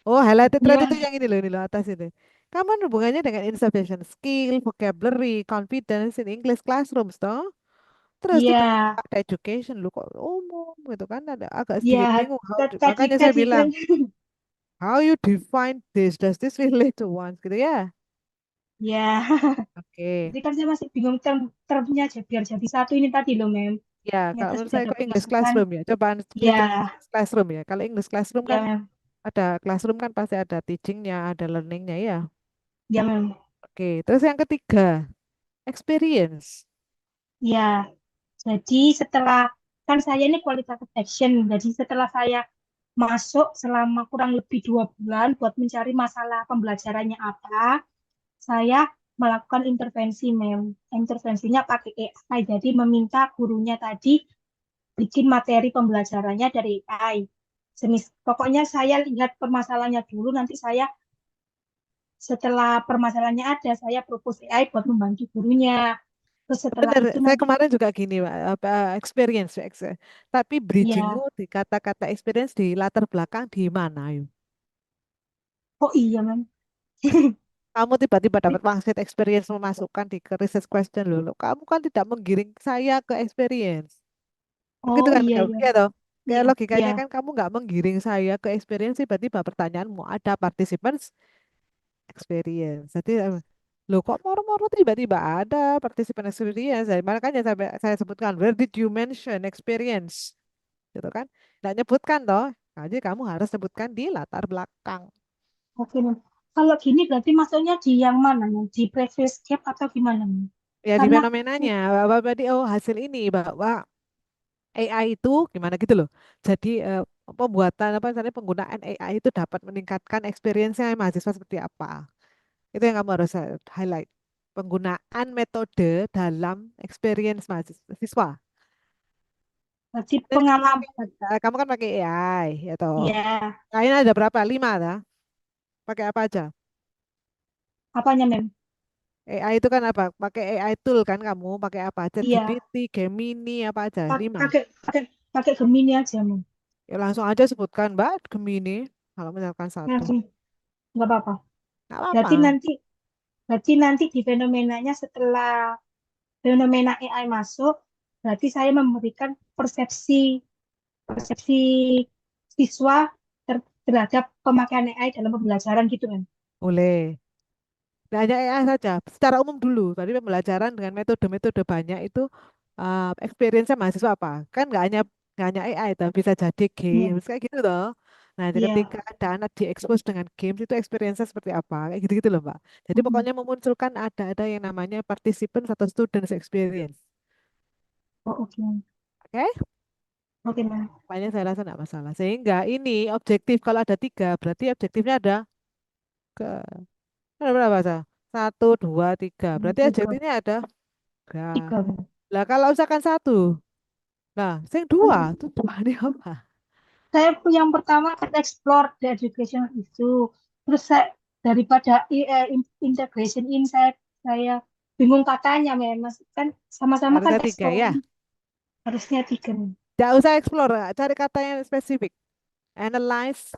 Oh, highlighted red itu gimana? yang ini loh atas itu. Kamu hubungannya dengan insufficient skill, vocabulary, confidence in English classrooms, toh? Terus Iya, tiba ada education, lu kok umum gitu kan? Ada agak iya. sedikit bingung. Tadi Makanya saya tadi kan, bilang, how you define this? Does this relate to ones gitu ya? ya. Oke. Jadi kan saya masih bingung termnya aja biar jadi satu ini tadi loh, Mem. Ya, kalau Ternyata menurut sudah saya ada kok English pemasukan. classroom ya. Cobaan Ya, klik English classroom ya. Kalau English classroom ya, kan Mem. ada classroom kan pasti ada teachingnya, ada learningnya ya. Ya, Mem. Oke, terus yang ketiga, experience. Ya. Jadi setelah kan saya ini qualitative action. Jadi setelah saya masuk selama kurang lebih 2 bulan buat mencari masalah pembelajarannya apa, saya melakukan intervensi, Mem. Intervensinya pakai AI. Jadi meminta gurunya tadi bikin materi pembelajarannya dari AI. Pokoknya saya lihat permasalahannya dulu, nanti saya setelah permasalahannya ada, saya propose AI buat membantu gurunya. Terus setelah Bener, itu saya nanti, kemarin juga gini, Pak, experience, tapi bridgingmu ya, di kata-kata experience di latar belakang di mana, yuk? oh iya, Mem. Kamu tiba-tiba dapat pangsit experience memasukkan di ke research question loh. Loh, kamu kan tidak menggiring saya ke experience. Oh Begitu kan, iya, Bel? iya, Iya toh? Kayak iya, iya, logikanya kan kamu nggak menggiring saya ke experience, tiba-tiba pertanyaanmu ada participants experience. Jadi, loh kok moro-moro tiba-tiba ada participant experience? Jadi, makanya saya sebutkan, where did you mention experience? Gitu kan? Nggak nyebutkan toh. Jadi kamu harus sebutkan di latar belakang. oke, Mem. Kalau gini berarti masuknya di yang mana, Mem? Di previous gap atau gimana, Mem? Ya di Karena, fenomenanya, bahwa tadi hasil ini bahwa AI itu gimana gitu loh. Jadi pembuatan apa misalnya penggunaan AI itu dapat meningkatkan experience-nya mahasiswa seperti apa. Itu yang kamu harus highlight. Penggunaan metode dalam experience mahasiswa. berarti Dan pengalaman, kamu kan pakai AI, ya toh. ya, Nah, ini ada berapa? 5 dah. Pakai apa aja? apanya, Mem? AI itu kan apa? Pakai AI tool kan kamu? Pakai apa? Iya, ChatGPT, Gemini, apa aja? 5. pakai pakai pakai Gemini aja, Mem. Ya langsung aja sebutkan, Mbak, Gemini. Kalau misalkan satu. Langsung nggak apa-apa. Nggak Berarti apa-apa. nanti berarti nanti di fenomenanya setelah fenomena AI masuk, berarti saya memberikan persepsi persepsi siswa terhadap pemakaian AI dalam pembelajaran gitu kan. Boleh. Nah, hanya AI saja. Secara umum dulu. Tadi pembelajaran dengan metode-metode banyak itu experience-nya mahasiswa apa? Kan nggak hanya AI, tapi bisa jadi Iya, games kayak gitu loh. Nah, jadi iya. ketika ada anak diekspos dengan games itu experience-nya seperti apa? Kayak gitu-gitu loh, Mbak. Jadi Mm-mm. pokoknya memunculkan ada yang namanya participants atau students experience. Oh, oke. Oke? Oke, Mem. Makanya saya rasa nggak masalah. Sehingga ini objektif kalau ada 3, berarti objektifnya ke ada berapa? Sa? 1, 2, 3. Berarti Tiga. objektifnya ada 3. Tiga, Mem. Lah kalau misalkan 1, nah sing 2, itu 2 ini apa? Saya yang pertama kan explore the educational issue. Terus saya daripada integration in saya bingung katanya, Mem. Mas kan sama-sama kan Harusnya 3 explore ya. harusnya tiga, Mem. Nggak usah explore, cari kata yang spesifik. Analyze,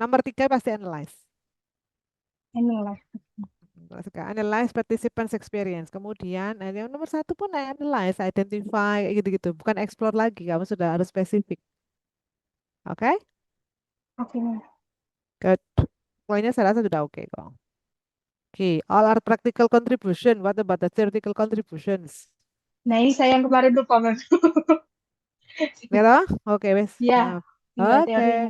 nomor 3 pasti analyze. Ini lah. Analyze participants experience. Kemudian yang nomor 1 pun analyze, identify, kayak gitu-gitu. Bukan explore lagi, kamu sudah harus spesifik. Oke? Oke, Mem. Good. Pokoknya saya rasa sudah oke kok. Oke, all are practical contribution. What about the theoretical contributions? Nah, ini saya yang kemarin lupa, Mem. Ya toh? Oke, wes. Ya, Maaf. tinggal Oke. teorinya.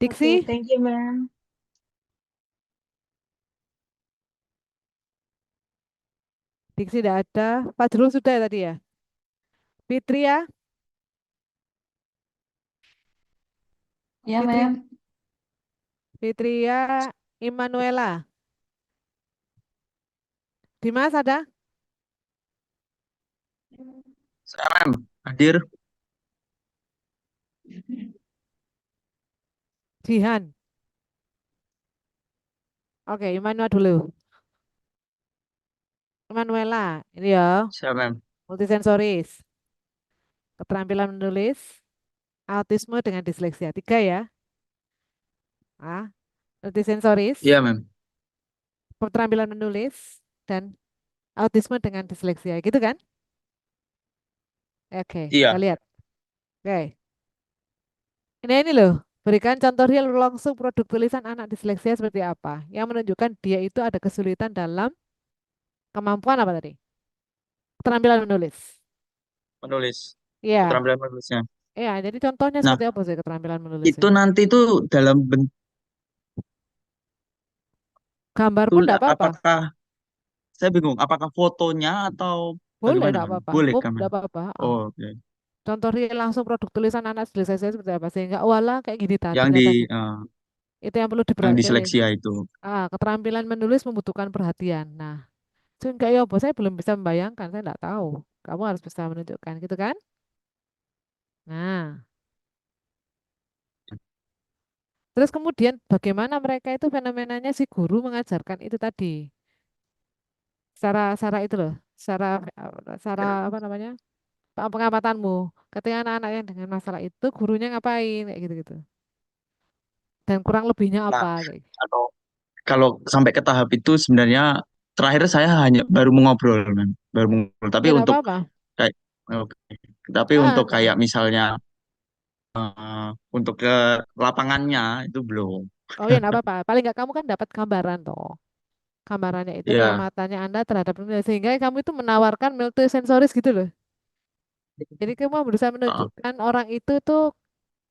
Oke, Diksi? thank you, Mem. Diksi tidak ada. Pak Jrul sudah ya tadi ya? Fitri ya? Ya, Fitri, Mem. Fitria Immanuela. Dimas ada? Saya, Mem, hadir. Jihan. Oke, Immanuel dulu. Immanuela. Ini ya. Saya, Mem. Multisensoris. Keterampilan menulis. Autisme dengan disleksia. 3 ya. Ah, multisensoris. Iya, Mem. Keterampilan menulis. Dan autisme dengan disleksia. Gitu kan? Oke, kita Iya. lihat. Oke. Ini loh. Berikan contoh real langsung produk tulisan anak disleksia seperti apa. Yang menunjukkan dia itu ada kesulitan dalam kemampuan apa tadi? Keterampilan menulis. Menulis. Iya, Keterampilan menulisnya. iya. Jadi contohnya Nah, seperti apa sih keterampilan menulisnya? itu nanti tuh dalam Gambar pun bentuk enggak apa-apa. apakah saya bingung, apakah fotonya atau Boleh, bagaimana, enggak Mem? apa-apa. Boleh kan, Mem? Enggak apa-apa. Oh, oke. Contoh real langsung produk tulisan anak disleksia seperti apa? Sehingga walah kayak gini ta Yang di ternyata gitu. Itu yang perlu yang diperhatikan. disleksia itu. Keterampilan menulis membutuhkan perhatian. Nah, sehingga ya apa? Saya belum bisa membayangkan. Saya enggak tahu. Kamu harus bisa menunjukkan gitu kan? Nah, terus kemudian bagaimana mereka itu fenomenanya si guru mengajarkan itu tadi. Secara itu loh. Secara secara apa namanya? Pengamatanmu. Ketika anak-anak yang dengan masalah itu gurunya ngapain kayak gitu-gitu. Dan kurang lebihnya Nah, apa kayak gitu. kalau kalau sampai ke tahap itu sebenarnya terakhir saya hanya baru mengobrol, Mem. Baru mengobrol. Tapi Ya enggak untuk apa-apa. kayak oke. Tapi untuk Nah. kayak misalnya untuk ke lapangannya itu belum. Oh ya enggak apa-apa. Paling enggak kamu kan dapat gambaran toh. Gambarannya itu Ya, pengamatannya Anda terhadap dunia sehingga kamu itu menawarkan multisensoris gitu loh. Jadi kamu berusaha uh, menunjukkan orang itu tuh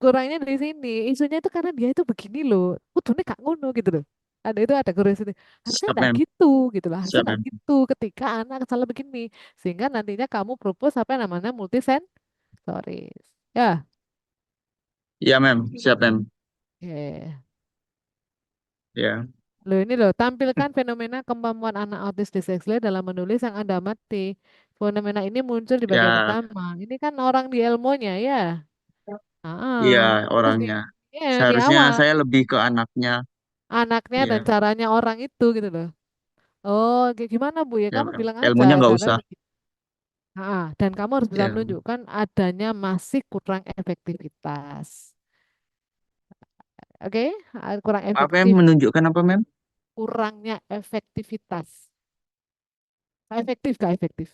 kurangnya dari sini. Isunya itu karena dia itu begini loh. Kudune gak ngono gitu loh. Ada guru itu. Harusnya siap, enggak Mem. gitu gitu loh. Harusnya Siap, enggak Mem. gitu ketika anak salah begini. Sehingga nantinya kamu propose apa yang namanya multisensoris. Ya. Iya, Mem. Siap, Mem. Ya. Ya. Loh ini loh, tampilkan fenomena kemampuan anak autis disleksia dalam menulis yang Anda amati. Fenomena ini muncul di bagian Ya, pertama. Ini kan orang di ilmunya ya. iya Terus orangnya. di Seharusnya awal saya lebih ke anaknya. anaknya dan Iya. caranya orang itu gitu loh. Oh, kayak gimana Bu ya? Ya, Kamu mem. bilang aja Ilmunya nggak caranya usah. begini. Dan kamu harus bisa Ya. menunjukkan adanya masih kurang efektivitas. Oke, kurang Apa yang efektif, menunjukkan apa, Mem? kurangnya efektivitas. Gak efektif, gak efektif.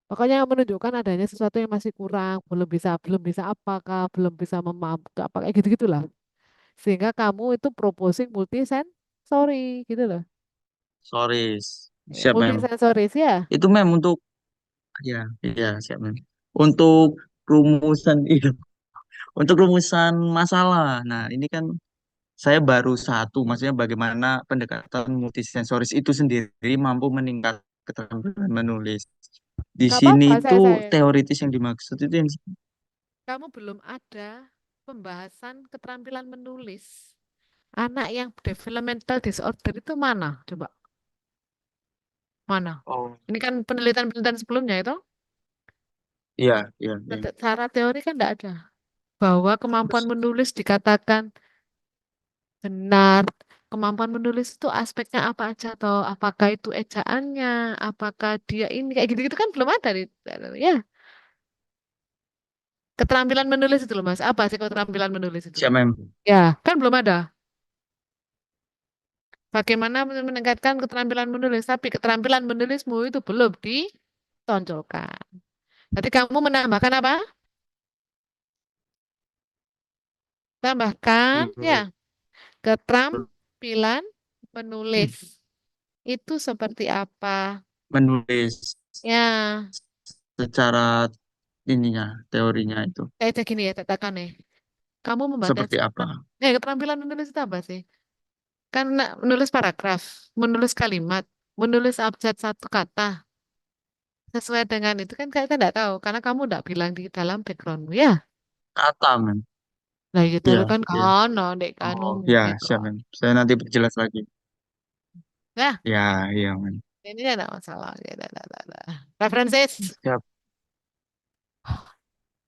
Pokoknya menunjukkan adanya sesuatu yang masih kurang, belum bisa apakah, belum bisa memampu, apa kayak gitu-gitulah. Sehingga kamu itu proposing multisensory gitu loh. Sorry. Ya, Siap, Mem. multisensoris ya. Itu, Mem, untuk ya, ya, siap, Mem. Untuk rumusan itu, untuk rumusan masalah. Nah, ini kan saya baru satu, maksudnya bagaimana pendekatan multisensoris itu sendiri mampu meningkatkan keterampilan menulis. Di Gak sini apa-apa itu saya. teoritis yang dimaksud itu yang Kamu belum ada pembahasan keterampilan menulis. Anak yang developmental disorder itu mana? Coba, mana? oh Ini kan penelitian-penelitian sebelumnya itu, iya iya iya. secara teori kan tidak ada. Bahwa kemampuan menulis dikatakan benar. Kemampuan menulis itu aspeknya apa aja atau apakah itu ejaannya, apakah dia ini kayak gitu-gitu kan belum ada ya. Keterampilan menulis itu loh Mas. Apa sih keterampilan menulis itu? Siap, Mem. Ya, kan belum ada. Bagaimana meningkatkan keterampilan menulis, tapi keterampilan menulismu itu belum ditonjolkan. Jadi kamu menambahkan apa? Tambahkan ya Hmm, keterampilan menulis. Itu seperti apa? menulis Ya, secara ininya teorinya itu kayak gini ya, katakan nih. Kamu membaca seperti apa? keterampilan menulis itu apa sih? Kan menulis paragraf, menulis kalimat, menulis abjad satu kata. Sesuai dengan itu kan kita tidak tahu karena kamu tidak bilang di dalam backgroundmu ya. Kata, Mem. Nah gitu Iya kan iya. kono dek Oh kanumu ya, gitu. siap, Mem. Saya nanti perjelas lagi. Nah, Ya iya, Mem. ini tidak masalah. Ya, dah. References. Siap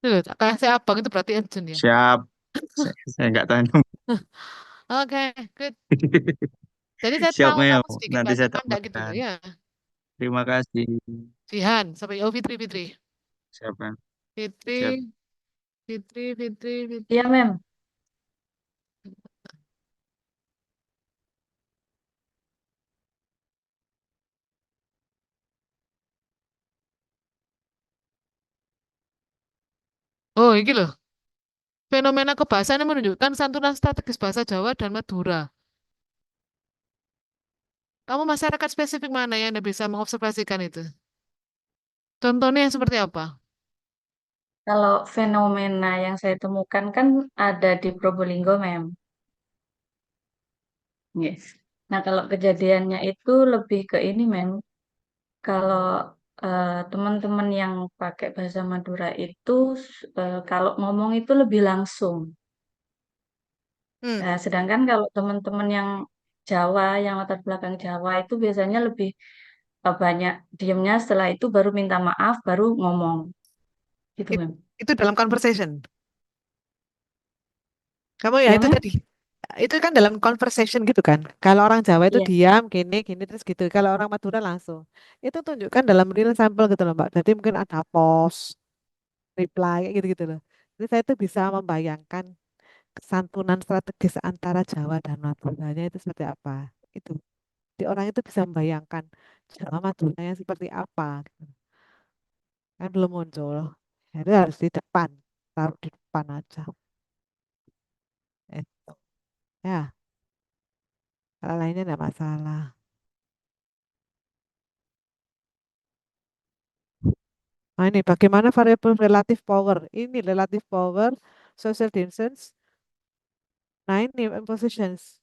Tuh, kasih abang itu berarti urgent ya. siap. Saya nggak tahu. Oke, good. Jadi saya Siap, tahu Mem. kamu sedikit Nanti bahasa saya Panda gitu loh tambahkan. ya. Terima kasih. Jihan sampai oh Fitri Fitri. Siap, Mem. Fitri, Siap. Iya, Fitri. Mem. Oh, ini loh. Fenomena kebahasaan yang menunjukkan santunan strategis bahasa Jawa dan Madura. Kamu masyarakat spesifik mana yang Anda bisa mengobservasikan itu? Contohnya yang seperti apa? Kalau fenomena yang saya temukan kan ada di Probolinggo, Mem. Yes. Nah, kalau kejadiannya itu lebih ke ini, Mem. Kalau teman-teman yang pakai bahasa Madura itu kalau ngomong itu lebih langsung. Hmm. Nah, sedangkan kalau teman-teman yang Jawa, yang latar belakang Jawa itu biasanya lebih banyak diamnya, setelah itu baru minta maaf, baru ngomong. Gitu, It- Mem. itu dalam conversation. Kamu ya Ya, itu Mem? tadi. Itu kan dalam conversation gitu kan. Kalau orang Jawa itu Iya. diam, gini, gini, terus gitu. Kalau orang Madura langsung. Itu tunjukkan dalam real sample gitu loh, Mbak. Jadi mungkin ada pause, reply, kayak gitu-gitu loh. Jadi saya itu bisa membayangkan kesantunan strategis antara Jawa dan Maduranya itu seperti apa. Itu. Di orang itu bisa membayangkan Jawa Maduranya seperti apa. Gitu. Kan belum muncul. Jadi harus di depan. Taruh di depan aja. Itu. Ya, kalau lainnya enggak masalah. Nah, ini bagaimana variabel relative power? Ini relative power, social distance. Nah, ini positions.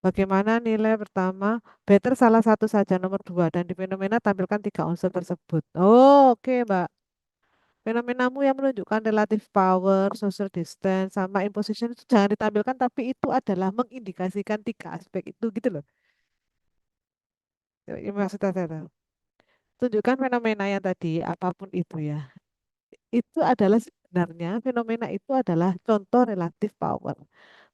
Bagaimana nilai pertama? Better salah satu saja nomor dua dan di fenomena tampilkan tiga unsur tersebut. Oh, oke, Mbak. Fenomenamu yang menunjukkan relative power, social distance, sama imposition itu jangan ditampilkan, tapi itu adalah mengindikasikan tiga aspek itu gitu loh. Ini maksudnya saya tahu. Tunjukkan fenomena yang tadi, apapun itu ya. Itu adalah sebenarnya fenomena itu adalah contoh relative power.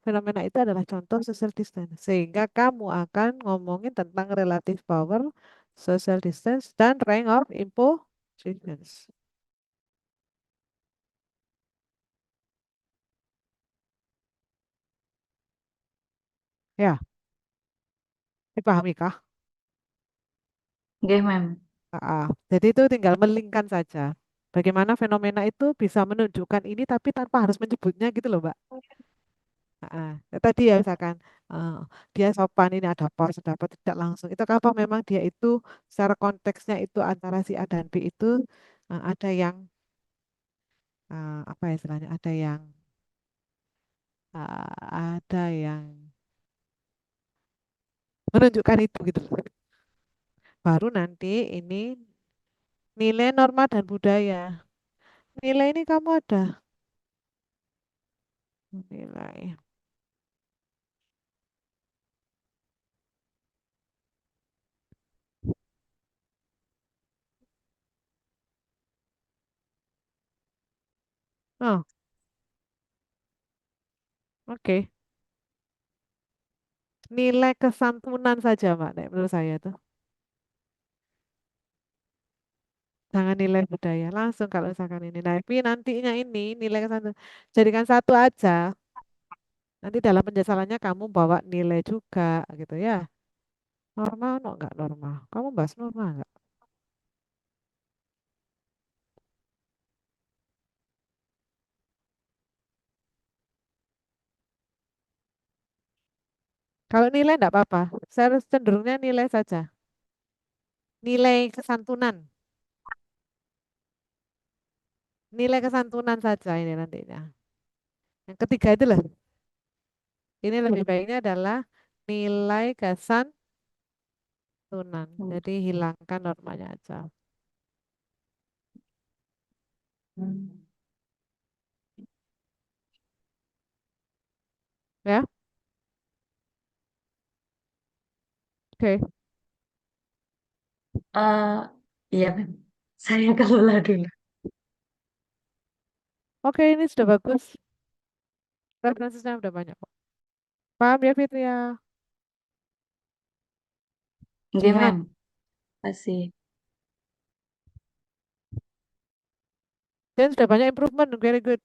fenomena itu adalah contoh social distance. Sehingga kamu akan ngomongin tentang relative power, social distance, dan rank of impositions. Ya, dipahami kah? Nggih, Mem. Jadi itu tinggal melingkan saja. Bagaimana fenomena itu bisa menunjukkan ini tapi tanpa harus menyebutnya gitu loh, Mbak. Tadi ya misalkan eh, dia sopan ini ada pos, ada apa tidak langsung. Itu apa memang dia itu secara konteksnya itu antara si A dan B itu ada yang apa ya istilahnya? Ada yang menunjukkan itu gitu loh. Baru nanti ini nilai norma dan budaya. Nilai ini kamu ada nilai. Oh, oke. Nilai kesantunan saja, Mbak, nek menurut saya tuh. Jangan nilai budaya langsung kalau misalkan ini. Nah, tapi nantinya ini nilai kesantunan jadikan satu aja. Nanti dalam penjelasannya kamu bawa nilai juga gitu ya. Normal no enggak normal? Kamu bahas normal enggak? Kalau nilai enggak apa-apa. Saya cenderungnya nilai saja. Nilai kesantunan. Nilai kesantunan saja ini nantinya. Yang ketiga itu loh. Ini lebih baiknya adalah nilai kesantunan. Jadi hilangkan normanya aja. Ya, oke. Eh, iya, Mem. Saya kelola dulu. Oke, ini sudah bagus. Referensinya udah banyak kok. Paham ya Fitria? Nggih, Jihan. Mem. Kasih. Dan sudah banyak improvement. Very good.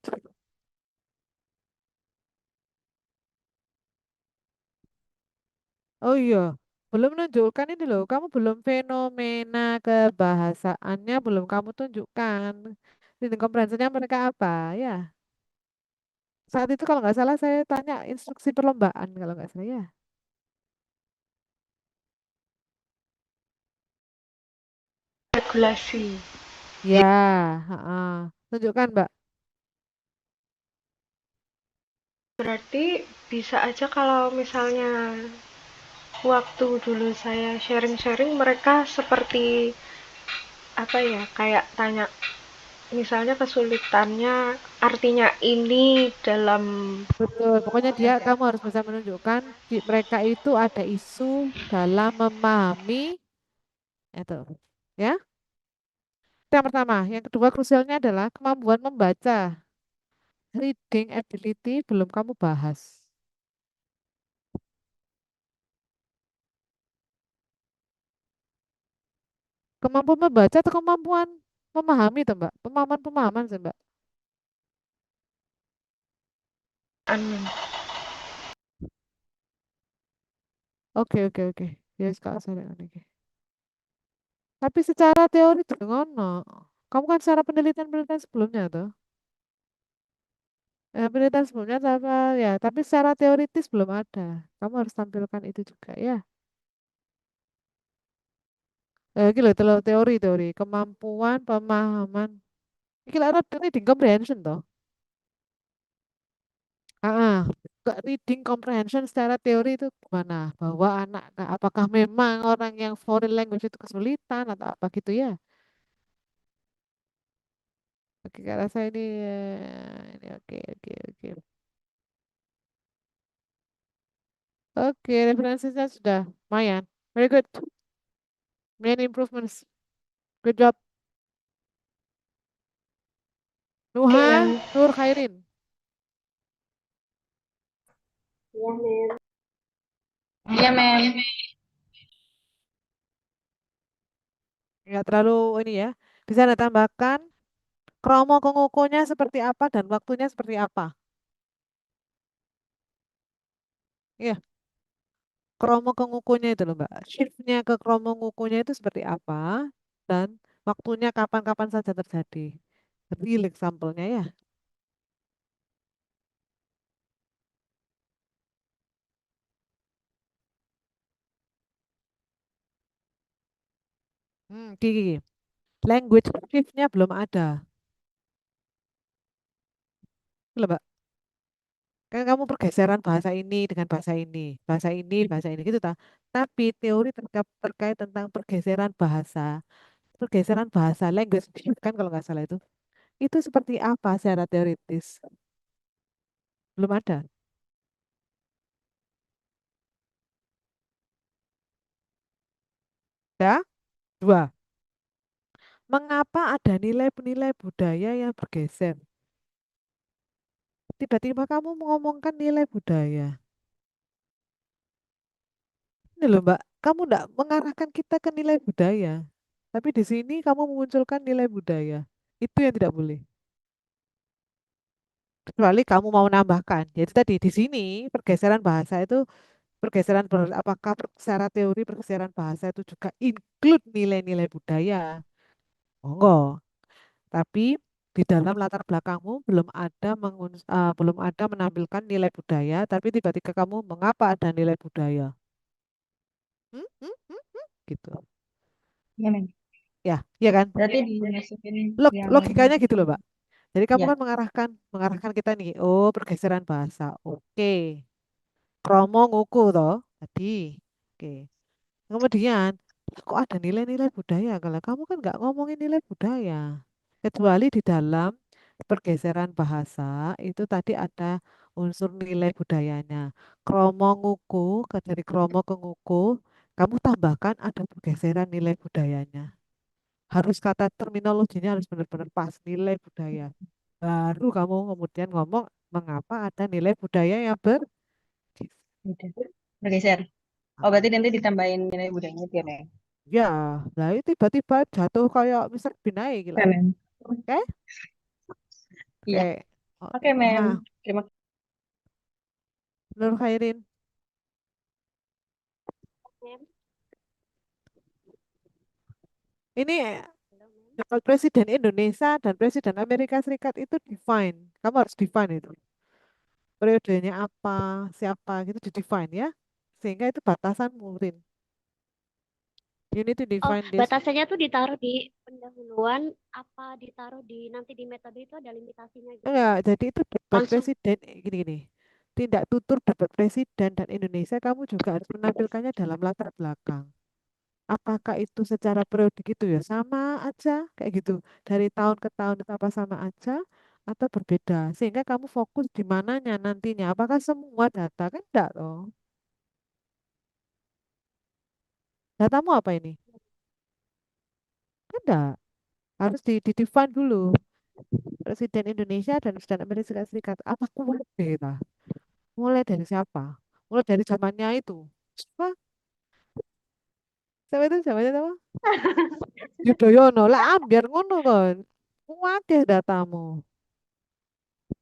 Oh iya, belum menunjukkan ini loh. Kamu belum fenomena kebahasaannya belum kamu tunjukkan. Reading comprehensionnya mereka apa? Ya, saat itu kalau nggak salah saya tanya instruksi perlombaan kalau nggak salah ya. Regulasi. Ya, heeh. Tunjukkan Mbak. Berarti bisa aja kalau misalnya waktu dulu saya sharing-sharing mereka seperti apa ya, kayak tanya misalnya kesulitannya artinya ini dalam Betul. Pokoknya kamu harus bisa menunjukkan mereka itu ada isu dalam memahami itu. Ya, itu yang pertama. Yang kedua krusialnya adalah kemampuan membaca. Reading ability belum kamu bahas. Kemampuan membaca atau kemampuan memahami tuh Mbak? Pemahaman-pemahaman sih Mbak. anu. Oke, oke, oke. Ya, Kak, saya oke. Tapi secara teori juga ngono. Kamu kan secara penelitian-penelitian sebelumnya tuh. Penelitian sebelumnya apa ya, tapi secara teoritis belum ada. Kamu harus tampilkan itu juga ya. Iki lho teori-teori, kemampuan pemahaman. Iki lho reading comprehension toh. Reading comprehension secara teori itu gimana? Bahwa anak, apakah memang orang yang foreign language itu kesulitan atau apa gitu ya? Oke, Kak rasa ini oke, oke, oke. Oke, referensinya sudah lumayan. Very good. Main improvements. Good job. Oke, Nuha Mem. Nur Khairin. Iya, Mem. Iya, Mem. Nggak terlalu ini ya. Bisa Anda tambahkan kromo kengukunya seperti apa dan waktunya seperti apa? Iya, kromo kengukunya itu loh Mbak. Shiftnya ke kromo ngukunya itu seperti apa dan waktunya kapan-kapan saja terjadi. Real example-nya ya. Gini. Language shift-nya belum ada. Loh, Mbak. Kan kamu pergeseran bahasa ini dengan bahasa ini gitu ta. Tapi teori terkait tentang pergeseran bahasa language shift kan kalau nggak salah itu seperti apa secara teoritis? Belum ada. Ya, dua. Mengapa ada nilai-nilai budaya yang bergeser? Tiba-tiba kamu mengomongkan nilai budaya. Ini loh Mbak, kamu enggak mengarahkan kita ke nilai budaya. Tapi di sini kamu memunculkan nilai budaya. Itu yang tidak boleh. Kecuali kamu mau menambahkan. Jadi tadi di sini pergeseran bahasa itu apakah secara teori pergeseran bahasa itu juga include nilai-nilai budaya? Monggo. Tapi di dalam latar belakangmu belum ada menampilkan nilai budaya, tapi tiba-tiba kamu mengapa ada nilai budaya? Gitu. Iya, Mem. Ya, iya kan? Berarti dimasukin yang Logikanya gitu loh, Mbak. Jadi kamu ya. kan mengarahkan kita nih, oh pergeseran bahasa. Oke. Kromo nguku toh tadi. Oke. Kemudian kok ada nilai-nilai budaya? Kalau kamu kan nggak ngomongin nilai budaya. Kecuali di dalam pergeseran bahasa itu tadi ada unsur nilai budayanya. Kromo nguku, dari kromo ke nguku, kamu tambahkan ada pergeseran nilai budayanya. Harus kata terminologinya harus benar-benar pas nilai budaya. Baru kamu kemudian ngomong mengapa ada nilai budaya yang Udah. Bergeser. Oh, bergeser. berarti nanti ditambahin nilai budayanya itu ya, Mem. Ya, lah itu tiba-tiba jatuh kayak Mister Binai gila. Oke, Mem. Oke, Iya. oke. Oke, Oh, Mem. nah, Terima Nur Khairin. Mem. Ini Halo, Mem. Presiden Indonesia dan Presiden Amerika Serikat itu define. Kamu harus define itu. Periodenya apa, siapa gitu di define ya. Sehingga itu batasan murin. You need to Oh, define this. batasannya tuh ditaruh di pendahuluan, apa ditaruh di nanti di metode itu ada limitasinya gitu? Enggak, jadi itu debat Langsung. presiden gini-gini. Tindak tutur debat presiden dan Indonesia kamu juga harus menampilkannya dalam latar belakang. Apakah itu secara periodik gitu ya sama aja kayak gitu dari tahun ke tahun itu apa sama aja atau berbeda sehingga kamu fokus di mananya nantinya apakah semua data kan enggak loh datamu apa ini kan enggak harus di define dulu Presiden Indonesia dan Presiden Amerika Serikat apa kuat kita mulai dari siapa mulai dari zamannya itu siapa siapa itu zamannya apa Yudhoyono lah biar ngono kan kuat ya datamu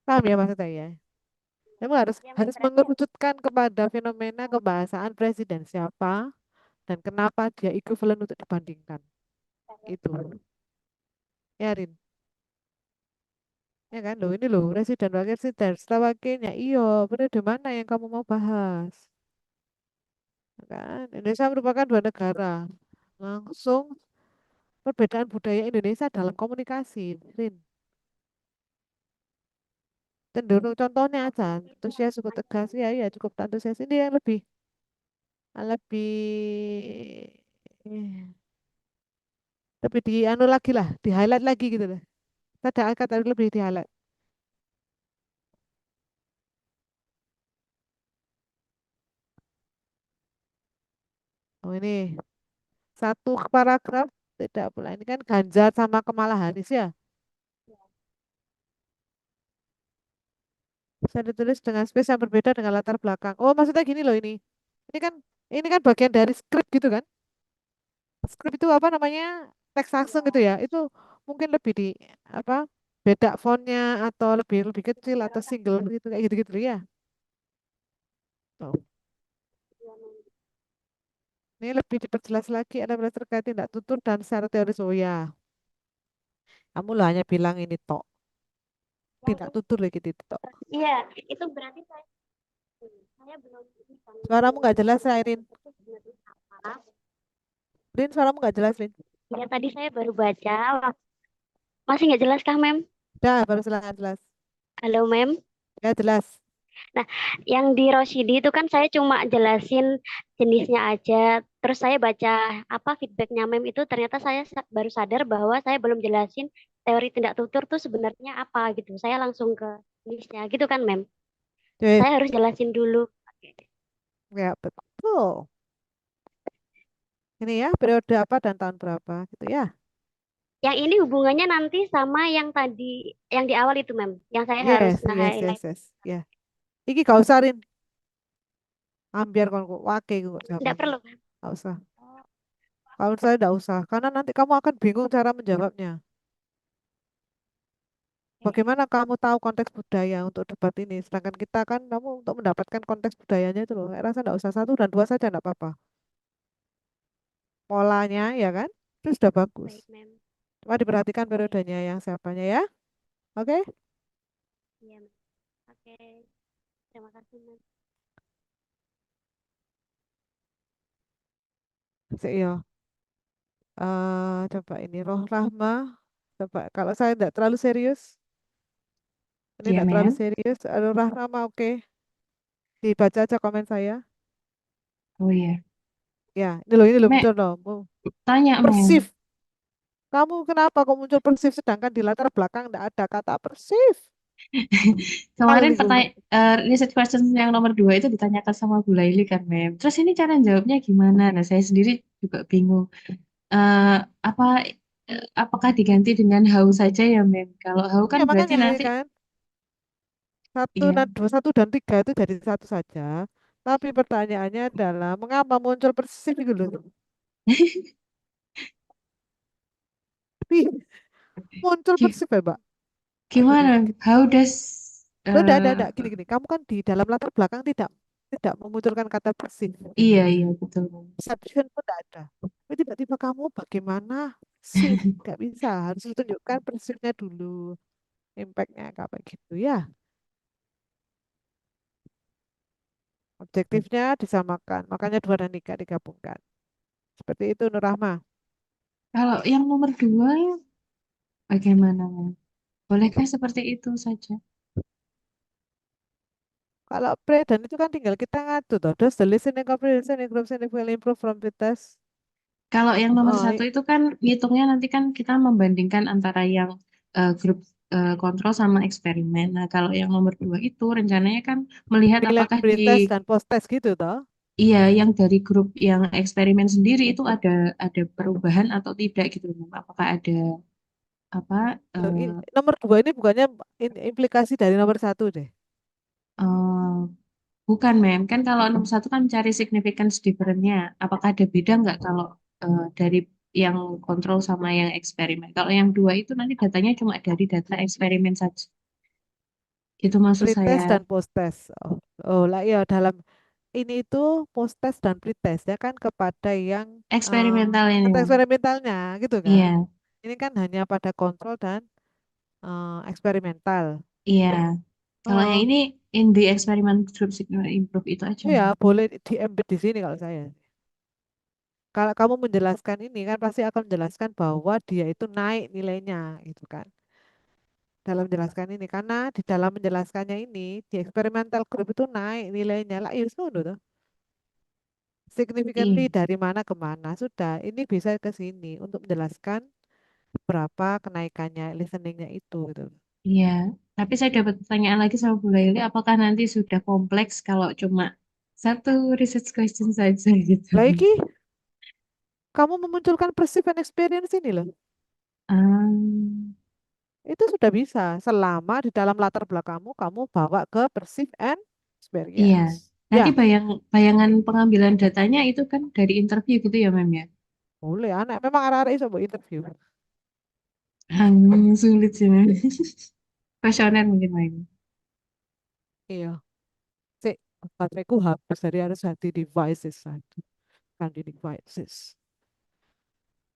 paham ya maksudnya ya kamu harus Ya, Mem, harus berarti mengerucutkan kepada fenomena kebahasaan presiden siapa dan kenapa dia equivalent untuk dibandingkan. Itu. Ya, Rin. Ya kan, loh ini loh, presiden wakil presiden, setelah wakilnya, iyo, periode mana yang kamu mau bahas? Ya kan, Indonesia merupakan dua negara. Langsung perbedaan budaya Indonesia dalam komunikasi, Rin. Cenderung contohnya aja, antusias cukup tegas, ya, ya cukup antusias ini yang lebih lebih di anu lagi lah, di highlight lagi gitu lah. Kata lebih di highlight. Oh ini satu paragraf tidak pula ini kan Ganjar sama Kamala Harris ya. Bisa ditulis dengan space yang berbeda dengan latar belakang. Oh, maksudnya gini loh ini. Ini kan bagian dari skrip gitu kan? Skrip itu apa namanya? Teks langsung gitu ya. Itu mungkin lebih di apa? Beda fontnya atau lebih lebih kecil atau single gitu kayak gitu-gitu ya. Tuh. Ini lebih diperjelas lagi ada terkait tindak tutur dan secara teoris. Oh ya, kamu lah hanya bilang ini tok. Tindak tutur lagi gitu tok. Iya, itu berarti saya belum ini kan Suaramu belum nggak jelas, tahu Airin. itu sebenarnya apa. Rin, suaramu nggak jelas, Rin. Ya tadi saya baru baca. Masih nggak jelas kah, Mem? Dah, baru jelas. Halo, Mem. Ya, jelas. Nah, yang di Roshidi itu kan saya cuma jelasin jenisnya aja. Terus saya baca apa feedbacknya Mem itu ternyata saya baru sadar bahwa saya belum jelasin teori tindak tutur tuh sebenarnya apa gitu. Saya langsung ke jenisnya gitu kan, Mem. Oke. Saya harus jelasin dulu. Oke. Ya, betul. Ini ya, periode apa dan tahun berapa gitu ya. Yang ini hubungannya nanti sama yang tadi, yang di awal itu, Mem. Yang saya harus Yes. nge-highlight. Ya. Iki gak usah, Rin. Ambiar kon kok wake kok Tidak jawaban. perlu, Mem. Gak usah. Kalau saya tidak usah, karena nanti kamu akan bingung cara menjawabnya. Bagaimana kamu tahu konteks budaya untuk debat ini? Sedangkan kita kan kamu untuk mendapatkan konteks budayanya itu loh. Saya rasa tidak usah 1 dan 2 saja tidak apa-apa. Polanya ya kan? Itu sudah bagus. Baik, Mem. Cuma diperhatikan periodenya yang siapanya ya. Oke? Iya, Mem. Oke. Terima kasih, Mem. Iya. Coba ini Roh Rahma. Coba kalau saya tidak terlalu serius. Ini Iya, tidak terlalu Mem. serius. Roh Rahma oke. Dibaca aja komen saya. Oh iya. Ya, ini loh Mek, muncul loh. tanya, Persif. Mem. Kamu kenapa kok muncul persif sedangkan di latar belakang tidak ada kata persif? Kemarin Itu. research question yang nomor 2 itu ditanyakan sama Bu Laili kan, Mem. Terus ini cara jawabnya gimana? Nah, saya sendiri juga bingung. Eh, apa apakah diganti dengan how saja ya, Mem? Kalau how kan Ya berarti makanya ini nanti kan iya. 1 dan 3 itu jadi satu saja. Tapi pertanyaannya adalah mengapa muncul persif itu loh? Muncul Gi- persif ya, Mbak? Aduh, Gimana? How does Loh, eh, enggak. Gini. Kamu kan di dalam latar belakang tidak memunculkan kata persif. iya betul, Mem. Substitution pun tidak ada. Tapi tiba-tiba kamu bagaimana persif? Nggak bisa. Harus ditunjukkan persifnya dulu. Impactnya kayak gitu ya. Objektifnya disamakan. Makanya 2 dan 3 digabungkan. Seperti itu, Nur Rahma. Kalau yang nomor 2 bagaimana, Mem? Bolehkah seperti itu saja? Kalau pre dan itu kan tinggal kita ngatur toh. Does the listening comprehension improve significantly improve from the test? Kalau yang nomor Oh, 1 itu kan ngitungnya nanti kan kita membandingkan antara yang grup kontrol sama eksperimen. Nah, kalau yang nomor 2 itu rencananya kan melihat nilai apakah di pre-test dan post-test gitu toh. iya yang dari grup yang eksperimen sendiri itu ada perubahan atau tidak gitu loh. Apakah ada apa Loh, eh, nomor 2 ini bukannya implikasi dari nomor 1 deh. eh, bukan, Mem. Kan kalau nomor 1 kan mencari significance difference-nya. Apakah ada beda nggak kalau dari yang kontrol sama yang eksperimen? Kalau yang 2 itu nanti datanya cuma dari data eksperimen saja. Itu maksud saya Pre-test dan post-test. Oh lah ya dalam ini itu post-test dan pre-test ya kan kepada yang eksperimental ini, kata Mem. eksperimentalnya gitu kan. Iya, Ini kan hanya pada kontrol dan eksperimental. iya. Kalau yang Oh, ini in the experiment group signal improve itu aja, ya Mem. boleh di-embed di sini kalau saya. Kalau kamu menjelaskan ini kan pasti akan menjelaskan bahwa dia itu naik nilainya gitu kan. Dalam menjelaskan ini karena di dalam menjelaskannya ini di experimental group itu naik nilainya lah ya sudah tuh. Iya, Significantly dari mana ke mana sudah ini bisa ke sini untuk menjelaskan berapa kenaikannya listeningnya itu gitu. iya. Tapi saya dapat pertanyaan lagi sama Bu Laili, apakah nanti sudah kompleks kalau cuma satu research question saja gitu? Lagi kamu memunculkan perceive and experience ini loh. Ah, Itu sudah bisa selama di dalam latar belakangmu kamu bawa ke perceive and Iya. experience. Nanti Ya, bayangan pengambilan datanya itu kan dari interview gitu ya, Mem ya. boleh anak memang arah-arah iso mbok interview. Sulit sih, Mem. Kuesioner mungkin, Mem. Iya. Sik, bateraiku habis dari harus hati devices tadi. Kan di devices.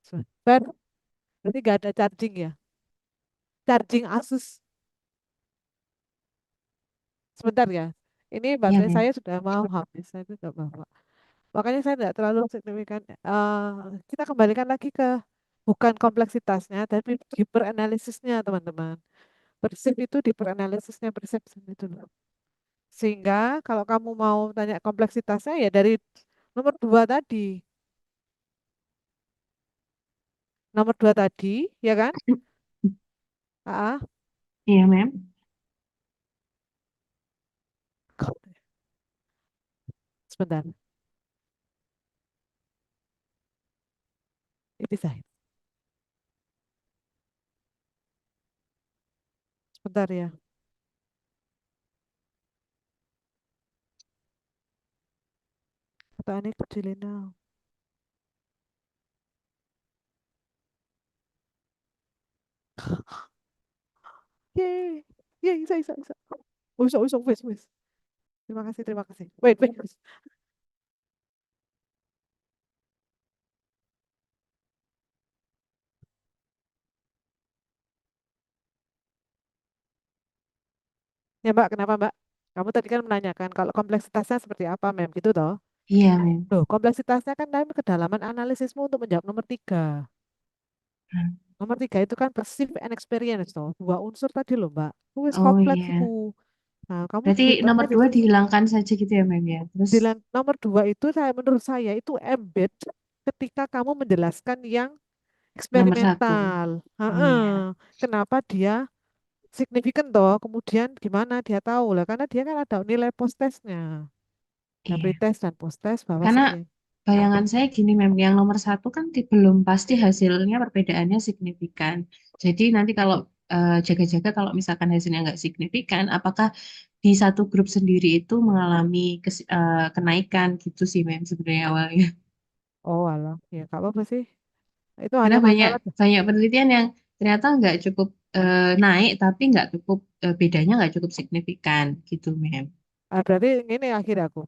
Sebentar, berarti gak ada charging ya? Charging Asus. Sebentar ya. Ini Iya, baterai Mem. saya sudah mau habis. Saya itu nggak bawa. Makanya saya tidak terlalu signifikan. Kita kembalikan lagi ke bukan kompleksitasnya, tapi hiperanalisisnya, teman-teman. Persep itu hiperanalisisnya persepsi itu loh. Sehingga kalau kamu mau tanya kompleksitasnya ya dari nomor dua tadi. Nomor dua tadi, ya kan? Ah, Iya, Mem. sebentar. Ini saya. Sebentar ya. Pertanyaannya kecilin dong. Yeay. Yeay, bisa. Oh, bisa, wis. Terima kasih. Wait. Ya Mbak, kenapa Mbak? Kamu tadi kan menanyakan kalau kompleksitasnya seperti apa, Mem, gitu toh? Iya, Mem. Loh, kompleksitasnya kan dalam kedalaman analisismu untuk menjawab nomor tiga. Nomor tiga itu kan perceive and experience toh. Dua unsur tadi loh Mbak. Wis Oh kompleks itu. iya. Nah, kamu Berarti nomor filternya di dua situ. dihilangkan saja gitu ya, Mem ya. Terus Nomor dua itu menurut saya itu embed ketika kamu menjelaskan yang nomor satu. eksperimental. Oh Heeh. iya. Kenapa dia signifikan toh? Kemudian gimana dia tahu lah? Karena dia kan ada nilai post testnya. Ada Iya. pretest dan post test bahwa Karena sekian. bayangan saya gini, Mem, yang nomor satu kan belum pasti hasilnya perbedaannya signifikan. Jadi nanti kalau jaga-jaga kalau misalkan hasilnya nggak signifikan, apakah di satu grup sendiri itu mengalami kenaikan gitu sih, Mem, sebenarnya awalnya. Oh alah, ya nggak apa-apa sih. Itu Karena hanya banyak masalah. banyak penelitian yang ternyata nggak cukup naik, tapi nggak cukup bedanya nggak cukup signifikan gitu, Mem. Berarti ini akhir aku.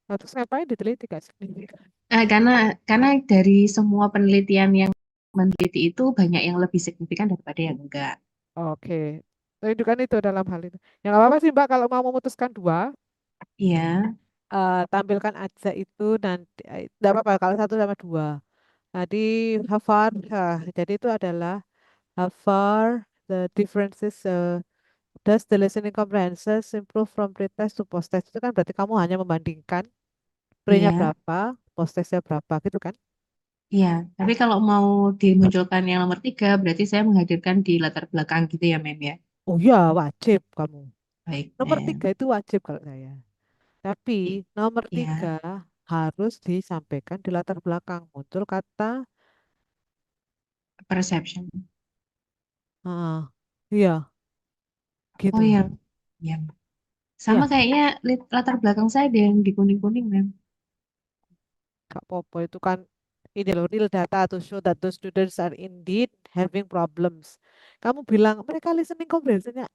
Terus ngapain diteliti gak signifikan? Karena dari semua penelitian yang meneliti itu banyak yang lebih signifikan daripada yang enggak. Oke. Tunjukkan itu dalam hal itu. Ya nggak apa-apa sih Mbak kalau mau memutuskan dua, Iya, tampilkan aja itu nanti. Nggak apa-apa kalau satu sama dua. Tadi how far, jadi itu adalah how far the differences does the listening comprehension improve from pretest to post test itu kan berarti kamu hanya membandingkan pre-nya iya, berapa, post testnya berapa gitu kan? iya. Tapi kalau mau dimunculkan yang nomor tiga, berarti saya menghadirkan di latar belakang gitu ya, Mem ya. Oh ya wajib kamu. Baik, Nomor tiga Mem. itu wajib kalau saya. Tapi nomor tiga Iya, harus disampaikan di latar belakang muncul kata perception. ah iya Oh gitu. iya, iya. Sama Ya, kayaknya latar belakang saya ada yang di kuning-kuning, Mem. Kak Popo itu kan ini loh real data to show that those students are indeed having problems. Kamu bilang mereka listening comprehensionnya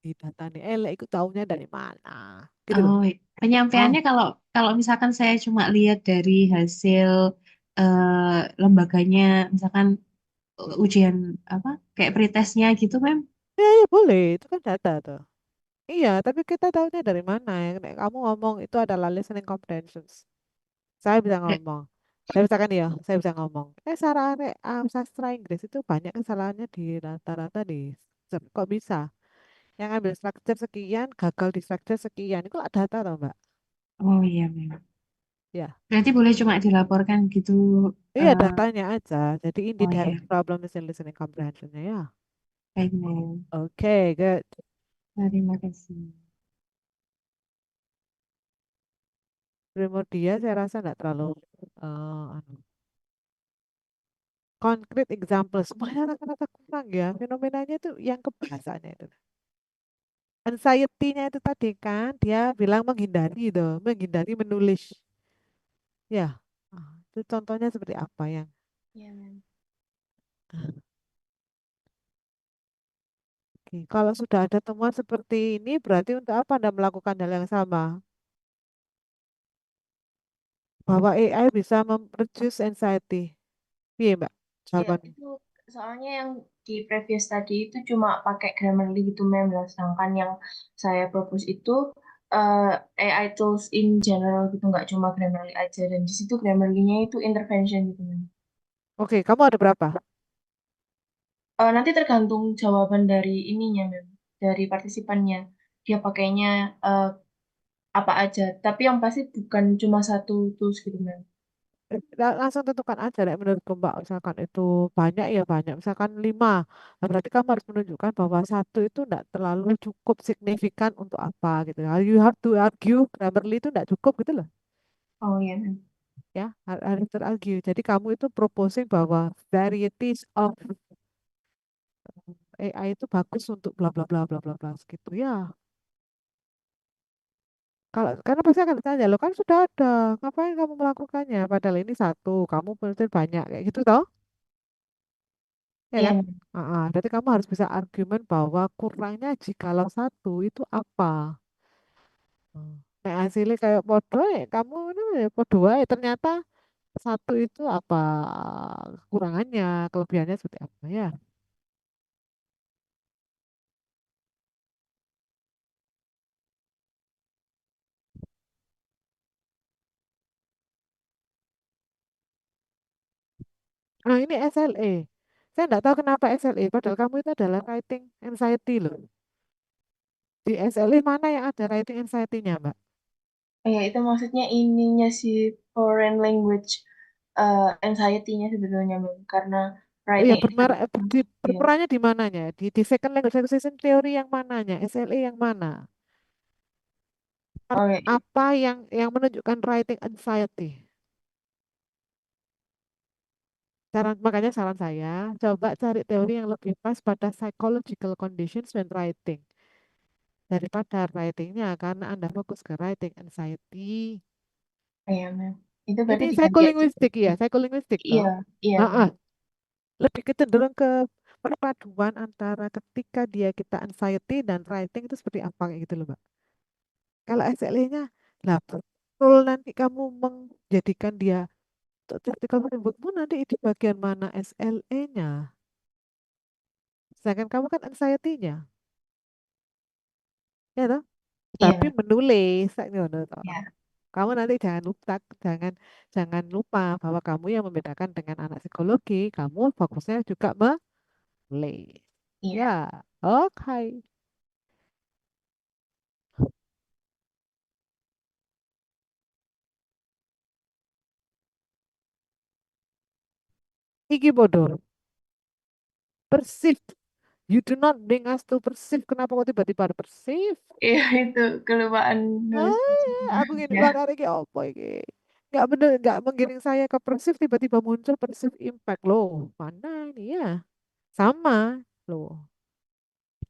di data nih, ikut taunya dari mana? Gitu loh. Oh, Ah, penyampaiannya kalau kalau misalkan saya cuma lihat dari hasil lembaganya, misalkan ujian apa kayak pretestnya gitu, Mem. ya boleh, itu kan data tuh. Iya, tapi kita tahunya dari mana ya? Nek kamu ngomong itu adalah listening comprehensions. Saya bisa Ber- ngomong. Saya bisa ngomong. Sarah sastra Inggris itu banyak kesalahannya di rata-rata di kok bisa? Yang ambil structure sekian, gagal di structure sekian. Itu ada data tau Mbak? Oh iya, Mem. Ya. Berarti boleh cuma dilaporkan gitu. Iya, eh, datanya aja. Jadi oh indeed iya, having problem is in listening comprehensionnya ya. baik, Mem. Oke, good. Terima kasih. Primordia saya rasa nggak terlalu anu. Concrete example. Semuanya rata-rata kurang ya. Fenomenanya itu yang kebahasaannya itu. Anxiety-nya itu tadi kan, dia bilang menghindari itu, menghindari menulis. Ya, itu contohnya seperti apa yang? Iya, Mem. Oke, kalau sudah ada temuan seperti ini, berarti untuk apa Anda melakukan hal yang sama? Bahwa AI bisa memproduce anxiety. Iya, Mbak. Iya, Jawaban. itu soalnya yang di previous tadi itu cuma pakai Grammarly gitu, Mem. Lah. Sedangkan yang saya propose itu AI tools in general gitu, nggak cuma Grammarly aja. Dan di situ Grammarly-nya itu intervention gitu, Mem. Oke, kamu ada berapa? Nanti tergantung jawaban dari ininya, Mem. Dari partisipannya. Dia pakainya eh, apa aja. Tapi yang pasti bukan cuma satu tools gitu, Mem. Langsung tentukan aja deh menurutku Mbak. Misalkan itu banyak ya banyak. Misalkan 5. Nah, berarti kamu harus menunjukkan bahwa satu itu tidak terlalu cukup signifikan untuk apa gitu. You have to argue Grammarly itu tidak cukup gitu loh. Oh iya, Mem. Ya, harus terargue. Jadi kamu itu proposing bahwa varieties of AI itu bagus untuk bla bla bla bla bla bla gitu ya. Kalau karena pasti akan ditanya, lo kan sudah ada, ngapain kamu melakukannya? Padahal ini satu, kamu penelitian banyak kayak gitu toh, ya Iya, kan? Mem. Berarti kamu harus bisa argumen bahwa kurangnya jikalau satu itu apa? Nah, hasilnya kayak podo ya, kamu podo ya ternyata satu itu apa kekurangannya, kelebihannya seperti apa ya? Nah, ini SLE. Saya nggak tahu kenapa SLE, padahal kamu itu adalah writing anxiety loh. Di SLE mana yang ada writing anxiety-nya, Mbak? Ya, itu maksudnya ininya si foreign language anxiety-nya sebetulnya, Mem. Karena Iya, writing anxiety. Iya. berperannya di mananya? Di second language acquisition theory yang mananya? SLE yang mana? Oh ya, Apa yang menunjukkan writing anxiety? Makanya saran saya, coba cari teori yang lebih pas pada psychological conditions when writing. Daripada writingnya, karena Anda fokus ke writing anxiety. iya, Mem. Itu Ini berarti diganti aja. psikolinguistik ya, psikolinguistik Iya, toh. iya, Ah, Mem. ah, lebih kecenderung ke perpaduan antara ketika dia kita anxiety dan writing itu seperti apa kayak gitu loh, Mbak. Kalau SLE-nya, lah betul nanti kamu menjadikan dia untuk critical frameworkmu nanti di bagian mana SLE-nya. Sedangkan kamu kan anxiety-nya, ya toh? Iya, Tapi Mem. menulis, kayak ngono toh. Iya, Kamu nanti jangan jangan lupa bahwa kamu yang membedakan dengan anak psikologi, kamu fokusnya juga menulis. Ya, iya. oke. Iki bodoh. Perceive. You do not bring us to perceive. Kenapa kok tiba-tiba ada perceive? Iya, itu kelupaan nulis. Aku gini, Ya, makanya kayak apa ini? Nggak bener, nggak menggiring saya ke perceive, tiba-tiba muncul perceive impact loh. Mana ini ya? Sama loh.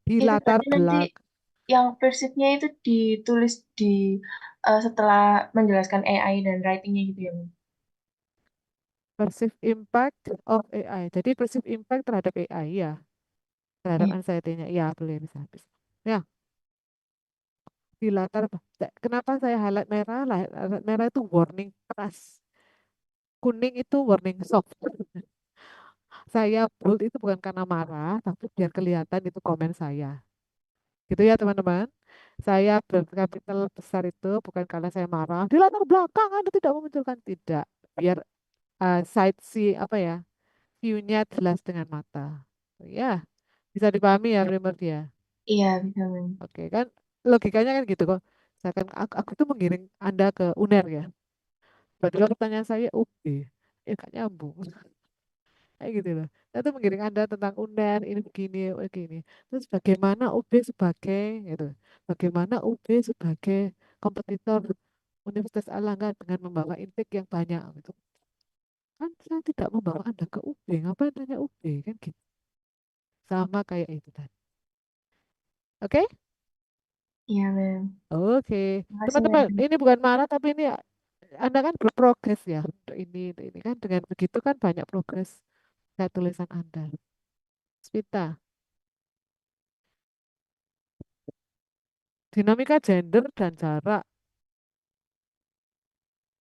Di itu latar berarti nanti belakang yang persisnya itu ditulis di setelah menjelaskan AI dan writingnya gitu ya, Mem. perceive impact of AI. Jadi perceive impact terhadap AI ya, terhadap Iya, anxiety-nya. Ya, boleh bisa, bisa. Ya, di latar kenapa saya highlight merah? Highlight merah itu warning keras. Kuning itu warning soft. Saya bold itu bukan karena marah, tapi biar kelihatan itu komen saya. Gitu ya teman-teman. Saya berkapital besar itu bukan karena saya marah. Di latar belakang Anda tidak memunculkan tidak. Biar side si apa ya, view-nya jelas dengan mata. Ya, bisa dipahami ya Primer dia. iya bisa, Mem. Oke kan logikanya kan gitu kok. Misalkan aku tuh menggiring Anda ke UNER ya. Padahal pertanyaan saya UB. Ya gak nyambung. Kayak gitu loh. Saya tuh menggiring Anda tentang UNER, ini begini, begini. Terus bagaimana UB sebagai gitu. Bagaimana UB sebagai kompetitor Universitas Erlangga dengan membawa intake yang banyak gitu. Kan saya tidak membawa Anda ke UB, ngapain tanya UB kan gitu. Sama kayak itu tadi. Oke? Iya, Mem. Oke. Makasih, Teman-teman, Mem. ini bukan marah tapi ini Anda kan berprogres ya untuk ini kan dengan begitu kan banyak progres kayak tulisan Anda. Spita, dinamika gender dan jarak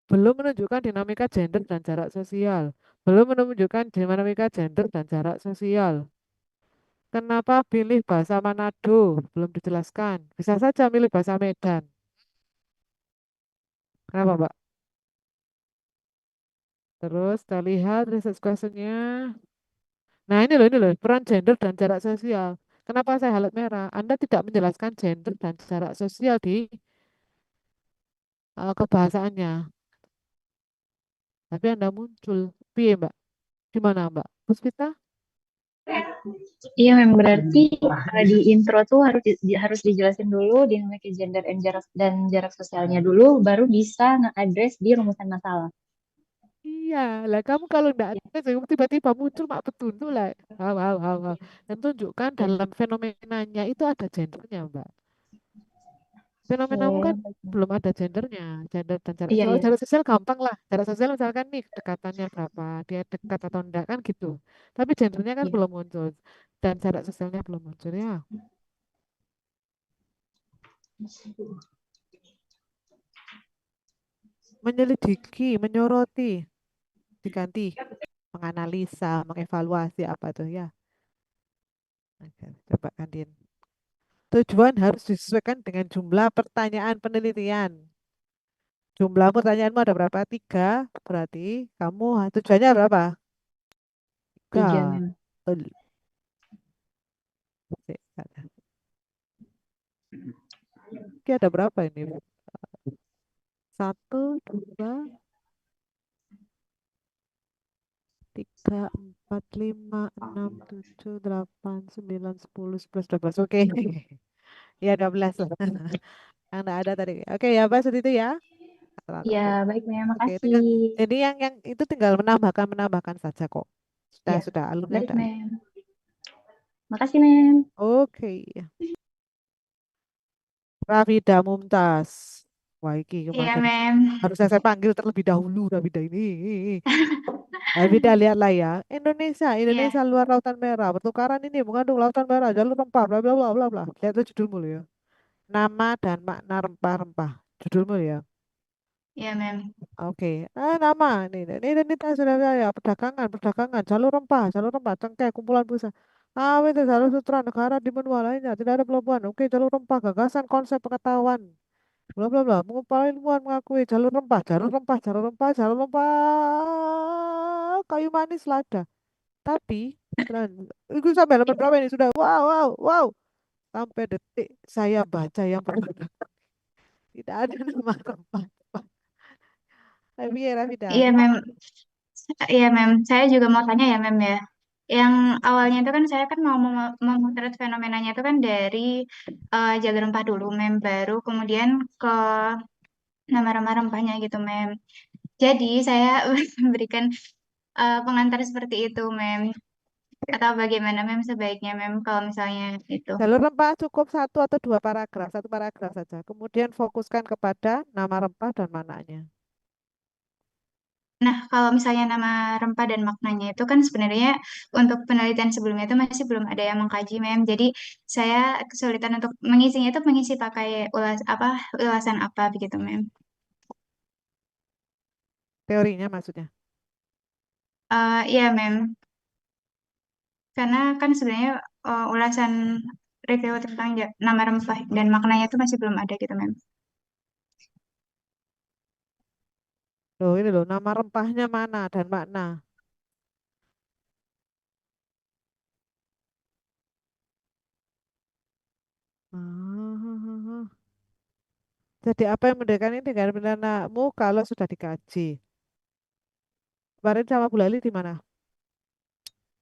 belum menunjukkan dinamika gender dan jarak sosial. Belum menunjukkan dinamika gender dan jarak sosial. Kenapa pilih bahasa Manado? Belum dijelaskan. Bisa saja milih bahasa Medan. Kenapa, Mbak? Terus kita lihat research question-nya. Nah, ini loh, peran gender dan jarak sosial. Kenapa saya highlight merah? Anda tidak menjelaskan gender dan jarak sosial di kebahasaannya. Tapi Anda muncul. Piye, Mbak? Gimana, Mbak? Puspita? Iya, memang berarti di intro tuh harus dijelasin dulu dinamika gender dan jarak sosialnya dulu, baru bisa nge-address di rumusan masalah. Iya, lah kamu kalau enggak ada tiba-tiba muncul mak betul lah. Wow. Dan tunjukkan Ya, dalam fenomenanya itu ada gendernya, Mbak. Fenomenamu oke. kan belum ada gendernya, gender dan jarak Iya, sosial. iya, Jarak sosial gampang lah. Jarak sosial misalkan nih kedekatannya berapa, dia dekat atau enggak kan gitu. Tapi gendernya kan iya. belum muncul dan jarak sosialnya belum muncul ya. Menyelidiki, menyoroti, diganti, menganalisa, mengevaluasi apa tuh ya. Oke, coba gantiin. Tujuan harus disesuaikan dengan jumlah pertanyaan penelitian. Jumlah pertanyaanmu ada berapa? Tiga. Berarti kamu tujuannya berapa? Tiga, Tiga. memang. Betul. Oke, oke, ada berapa ini? Satu, dua, tiga, empat, lima, enam, tujuh, delapan, sembilan, sepuluh, sebelas, 12. Oke. Ya, 12 lah. Yang enggak ada tadi. Oke, ya, Pak, seperti itu ya. Salah Iya, nunggu. baik, Mem. Oke, Makasih. jadi yang itu tinggal menambahkan saja kok. Iya, Sudah alurnya baik, ada. Mem. Makasih, Mem. Oke. Rafida Mumtaz. Wah, iki Iya, kemarin Mem. harusnya saya panggil terlebih dahulu Rafida ini. Rafida lihatlah ya. Indonesia Iya. luar lautan merah. Pertukaran ini mengandung lautan merah, jalur rempah, bla bla bla bla bla. Lihat tuh judulmu loh ya. Nama dan makna rempah-rempah. Judulmu ya. Iya, Mem. Oke, nama ini identitas sudah saya perdagangan, jalur rempah, cengkeh, kumpulan busa. Itu jalur sutra negara di benua lainnya, tidak ada pelabuhan. Oke, jalur rempah, gagasan, konsep pengetahuan, bla bla bla. Mengumpal ilmuwan mengakui jalur rempah, kayu manis lada. Tapi, itu sampai halaman berapa ini sudah? Wow. Sampai detik saya baca yang pertama, tidak ada nama rempah. Tapi ya, Rafida. Iya, Mem. Iya, Mem. Saya juga mau tanya ya, Mem ya. Yang awalnya itu kan saya kan mau memotret fenomenanya itu kan dari jalur rempah dulu, Mem. Baru kemudian ke nama rempah-rempahnya gitu, Mem. Jadi saya berikan pengantar seperti itu, Mem. Atau bagaimana, Mem, sebaiknya, Mem, kalau misalnya itu. Jalur rempah cukup satu atau dua paragraf, satu paragraf saja. Kemudian fokuskan kepada nama rempah dan mananya. Nah, kalau misalnya nama rempah dan maknanya itu kan sebenarnya untuk penelitian sebelumnya itu masih belum ada yang mengkaji, Mem. Jadi saya kesulitan untuk mengisinya itu mengisi pakai ulasan apa begitu, Mem. Teorinya maksudnya. Iya, Mem. Karena kan sebenarnya ulasan review tentang nama rempah dan maknanya itu masih belum ada gitu, Mem. Loh, ini loh, nama rempahnya mana dan makna. Ah, Jadi apa yang membedakan ini dengan pidanamu kalau sudah dikaji? Kemarin sama Bu Lali di mana?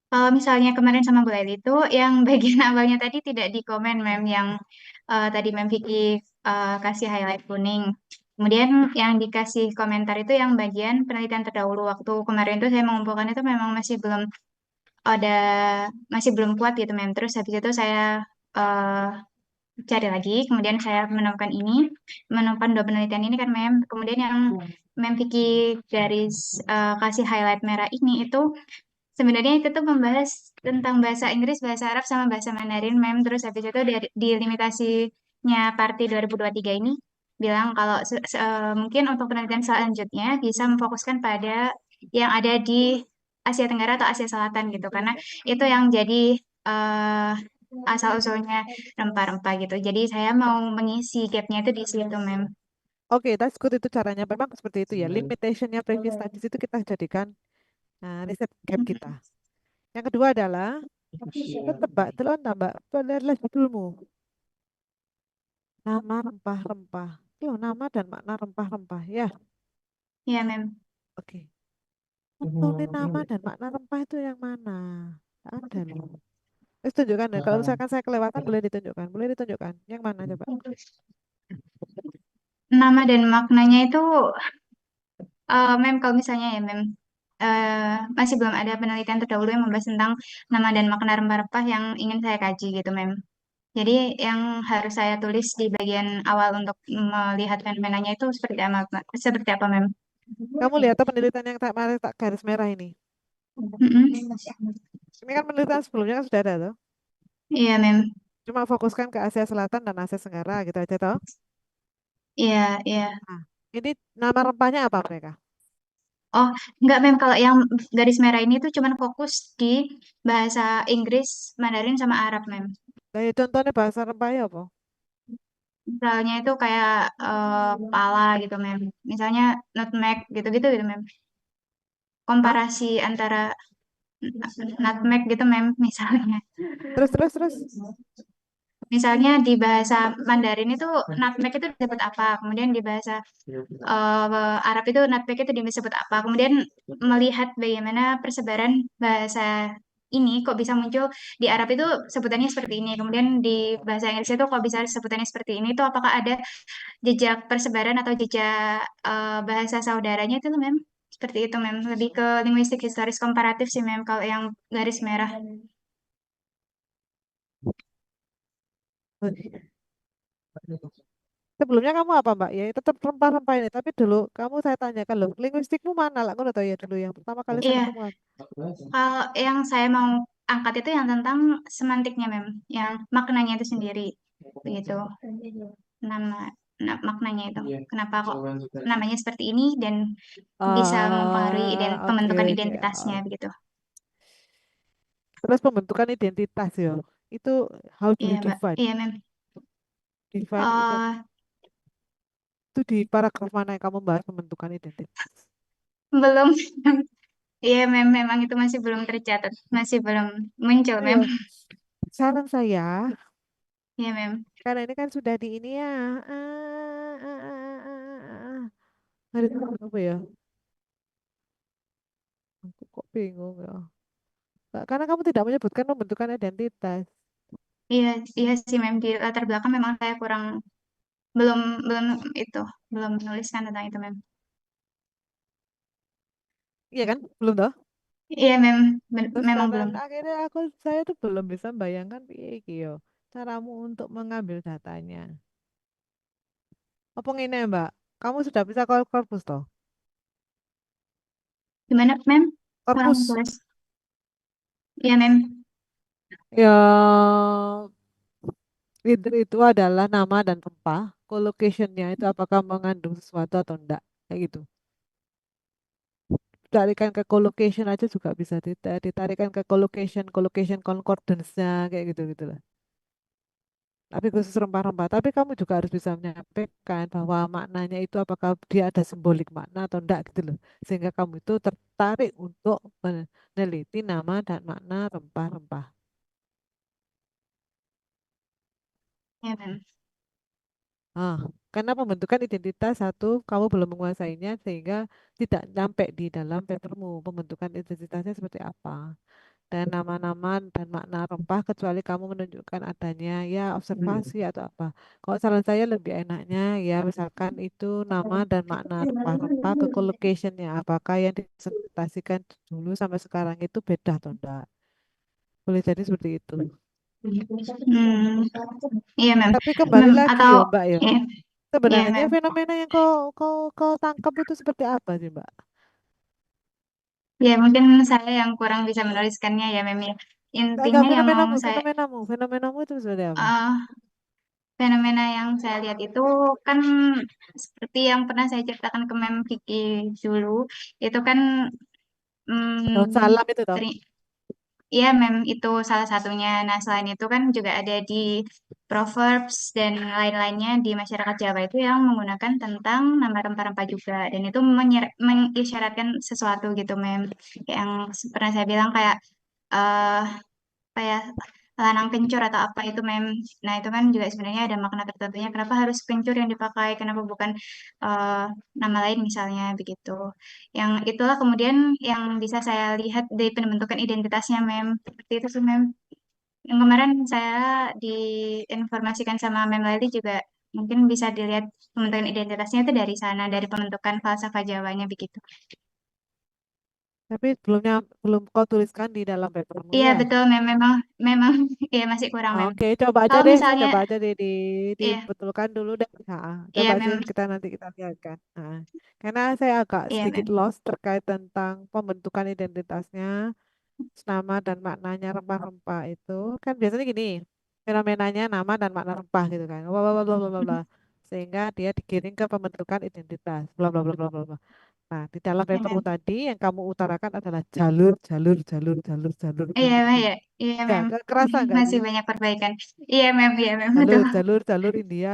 Kalau misalnya kemarin sama Bu Leli itu yang bagian awalnya tadi tidak di komen, Mem, yang tadi Mem Vicky kasih highlight kuning. Kemudian yang dikasih komentar itu yang bagian penelitian terdahulu. Waktu kemarin itu saya mengumpulkan itu memang ada masih belum kuat gitu, Mem. Terus habis itu saya eh, cari lagi, kemudian saya menemukan dua penelitian ini kan, Mem. Kemudian yang Mem Vicky garis kasih highlight merah ini itu sebenarnya itu tuh membahas tentang bahasa Inggris, bahasa Arab, sama bahasa Mandarin, Mem. Terus habis itu di limitasinya Parti 2023 ini bilang kalau mungkin untuk penelitian selanjutnya bisa memfokuskan pada yang ada di Asia Tenggara atau Asia Selatan gitu, karena itu yang jadi eh, asal-usulnya rempah-rempah gitu. Jadi saya mau mengisi gapnya itu di situ, Mem. Oke, that's good itu caranya. Memang seperti itu ya. Limitationnya previous studies itu kita jadikan riset gap kita. Yang kedua adalah tebak telon tambah adalah judulmu. Nama rempah-rempah. Loh, nama dan makna rempah-rempah. Ya, Iya, Mem. oke. Tentuin nama dan makna rempah itu yang mana? Ada loh. Tunjukkan deh. Kalau misalkan saya kelewatan boleh ditunjukkan. Boleh ditunjukkan. Yang mana coba? Nama dan maknanya itu Mem, kalau misalnya ya, Mem, masih belum ada penelitian terdahulu yang membahas tentang nama dan makna rempah-rempah yang ingin saya kaji gitu, Mem. Jadi yang harus saya tulis di bagian awal untuk melihat fenomenanya itu seperti apa, Mem? Kamu lihat tuh penelitian yang tak garis merah ini. Mm-mm. Ini kan penelitian sebelumnya kan sudah ada tuh. Iya, Mem. Cuma fokuskan ke Asia Selatan dan Asia Tenggara gitu aja toh. Iya, iya. Nah, ini nama rempahnya apa mereka? Oh, enggak, Mem. Kalau yang garis merah ini tuh cuman fokus di bahasa Inggris, Mandarin, sama Arab, Mem. Kayak contohnya bahasa rempahnya apa? Misalnya itu kayak pala gitu, Mem. Misalnya nutmeg gitu-gitu gitu, Mem. Hah? Komparasi antara nutmeg gitu, Mem, misalnya. Terus. Misalnya di bahasa Mandarin itu nutmeg itu disebut apa, kemudian di bahasa Arab itu nutmeg itu disebut apa, kemudian melihat bagaimana persebaran bahasa ini kok bisa muncul di Arab itu sebutannya seperti ini, kemudian di bahasa Inggris itu kok bisa sebutannya seperti ini, itu apakah ada jejak persebaran atau jejak bahasa saudaranya itu, Mem? Seperti itu, Mem. Lebih ke linguistik historis komparatif sih, Mem, kalau yang garis merah. Sebelumnya kamu apa Mbak? Ya tetap rempah-rempah ini. Tapi dulu kamu saya tanyakan loh, linguistikmu mana lah? Aku udah tahu ya dulu yang pertama kali saya Iya, ketemu. kalau yang saya mau angkat itu yang tentang semantiknya, Mem, yang maknanya itu sendiri, begitu. Nama, maknanya itu, kenapa kok namanya seperti ini dan bisa mempengaruhi Oke, pembentukan oke. identitasnya, begitu. Terus pembentukan identitas ya. Itu how do Iya, you Mbak. define? Iya, Mem. Define Eh, itu di paragraf mana yang kamu bahas pembentukan identitas? belum. Iya, Mem, memang itu masih belum tercatat, masih belum muncul, Mem. Ayo, saran saya, Iya, Mem. karena ini kan sudah di ini ya. Ah, ah, ah, ah, ah. Hari itu apa ya? Aku kok bingung ya. Karena kamu tidak menyebutkan pembentukan identitas. Iya, iya sih, Mem. Di latar belakang memang saya kurang belum belum itu belum menuliskan tentang itu, Mem. Iya kan? Belum toh? Iya, Terus memang sampai belum. akhirnya saya tuh belum bisa membayangkan piye iki yo caramu untuk mengambil datanya. Apa ngene Mbak? Kamu sudah bisa korpus toh? Gimana, Mem? Kurang Korpus. jelas. Iya, Mem. Ya, itu adalah nama dan tempat. Collocation-nya itu apakah mengandung sesuatu atau enggak. Kayak gitu. Tarikan ke collocation aja juga bisa ditarikan ke collocation concordance-nya kayak gitu gitu lah. Tapi khusus rempah-rempah. Tapi kamu juga harus bisa menyampaikan bahwa maknanya itu apakah dia ada simbolik makna atau enggak gitu loh. Sehingga kamu itu tertarik untuk meneliti nama dan makna rempah-rempah. Iya, Mem. Ah, karena pembentukan identitas satu, kamu belum menguasainya sehingga tidak sampai di dalam papermu. Pembentukan identitasnya seperti apa. dan nama-nama dan makna rempah kecuali kamu menunjukkan adanya ya observasi atau apa. Kalau saran saya lebih enaknya ya misalkan itu nama dan makna rempah-rempah ke locationnya. Apakah yang dipresentasikan dulu sampai sekarang itu beda atau enggak? Boleh jadi seperti itu. Hmm, iya, Mem. Tapi kembali lagi Atau ya Mbak ya. iya, iya, Sebenarnya Mem. fenomena yang kau tangkap itu seperti apa sih Mbak? Ya, mungkin saya yang kurang bisa menuliskannya ya, Mem ya. Enggak Intinya yang mau fenomenamu, saya fenomenamu itu seperti apa? eh, fenomena yang saya lihat itu kan seperti yang pernah saya ceritakan ke Mem Kiki dulu, itu kan Daun hmm, salam itu toh. iya, Mem, itu salah satunya. Nah, selain itu kan juga ada di Proverbs dan lain-lainnya di masyarakat Jawa itu yang menggunakan tentang nama rempah-rempah juga. Dan itu mengisyaratkan sesuatu gitu, Mem. Yang pernah saya bilang kayak eh apa ya, lanang kencur atau apa itu, Mem. Nah, itu kan juga sebenarnya ada makna tertentunya. Kenapa harus kencur yang dipakai? Kenapa bukan eh, nama lain misalnya begitu. Yang itulah kemudian yang bisa saya lihat dari pembentukan identitasnya, Mem. Seperti itu sih, Mem. Yang kemarin saya diinformasikan sama Mem Lali juga mungkin bisa dilihat pembentukan identitasnya itu dari sana, dari pembentukan falsafah Jawanya begitu. Tapi belum kau tuliskan di dalam papermu Iya, ya. betul, Mem. Memang, memang, iya masih kurang, Mem. Oke, Kalau misalnya, coba aja deh iya, dibetulkan dulu deh. Nah, coba iya, aja Mem. nanti kita lihatkan. Nah, karena saya agak Iya, sedikit Mem. lost terkait tentang pembentukan identitasnya, nama dan maknanya rempah-rempah itu. Kan biasanya gini, fenomenanya nama dan makna rempah gitu kan. Bla bla bla bla bla bla. Sehingga dia digiring ke pembentukan identitas. Bla bla bla bla bla bla. Nah, di dalam Iya, papermu Mem. tadi yang kamu utarakan adalah jalur, jalur, jalur, jalur, jalur, Iya, jalur. Mem, iya, iya, Ya, Mem. kerasa nggak Masih sih? banyak perbaikan. Iya, Mem, betul. Jalur, jalur, jalur India,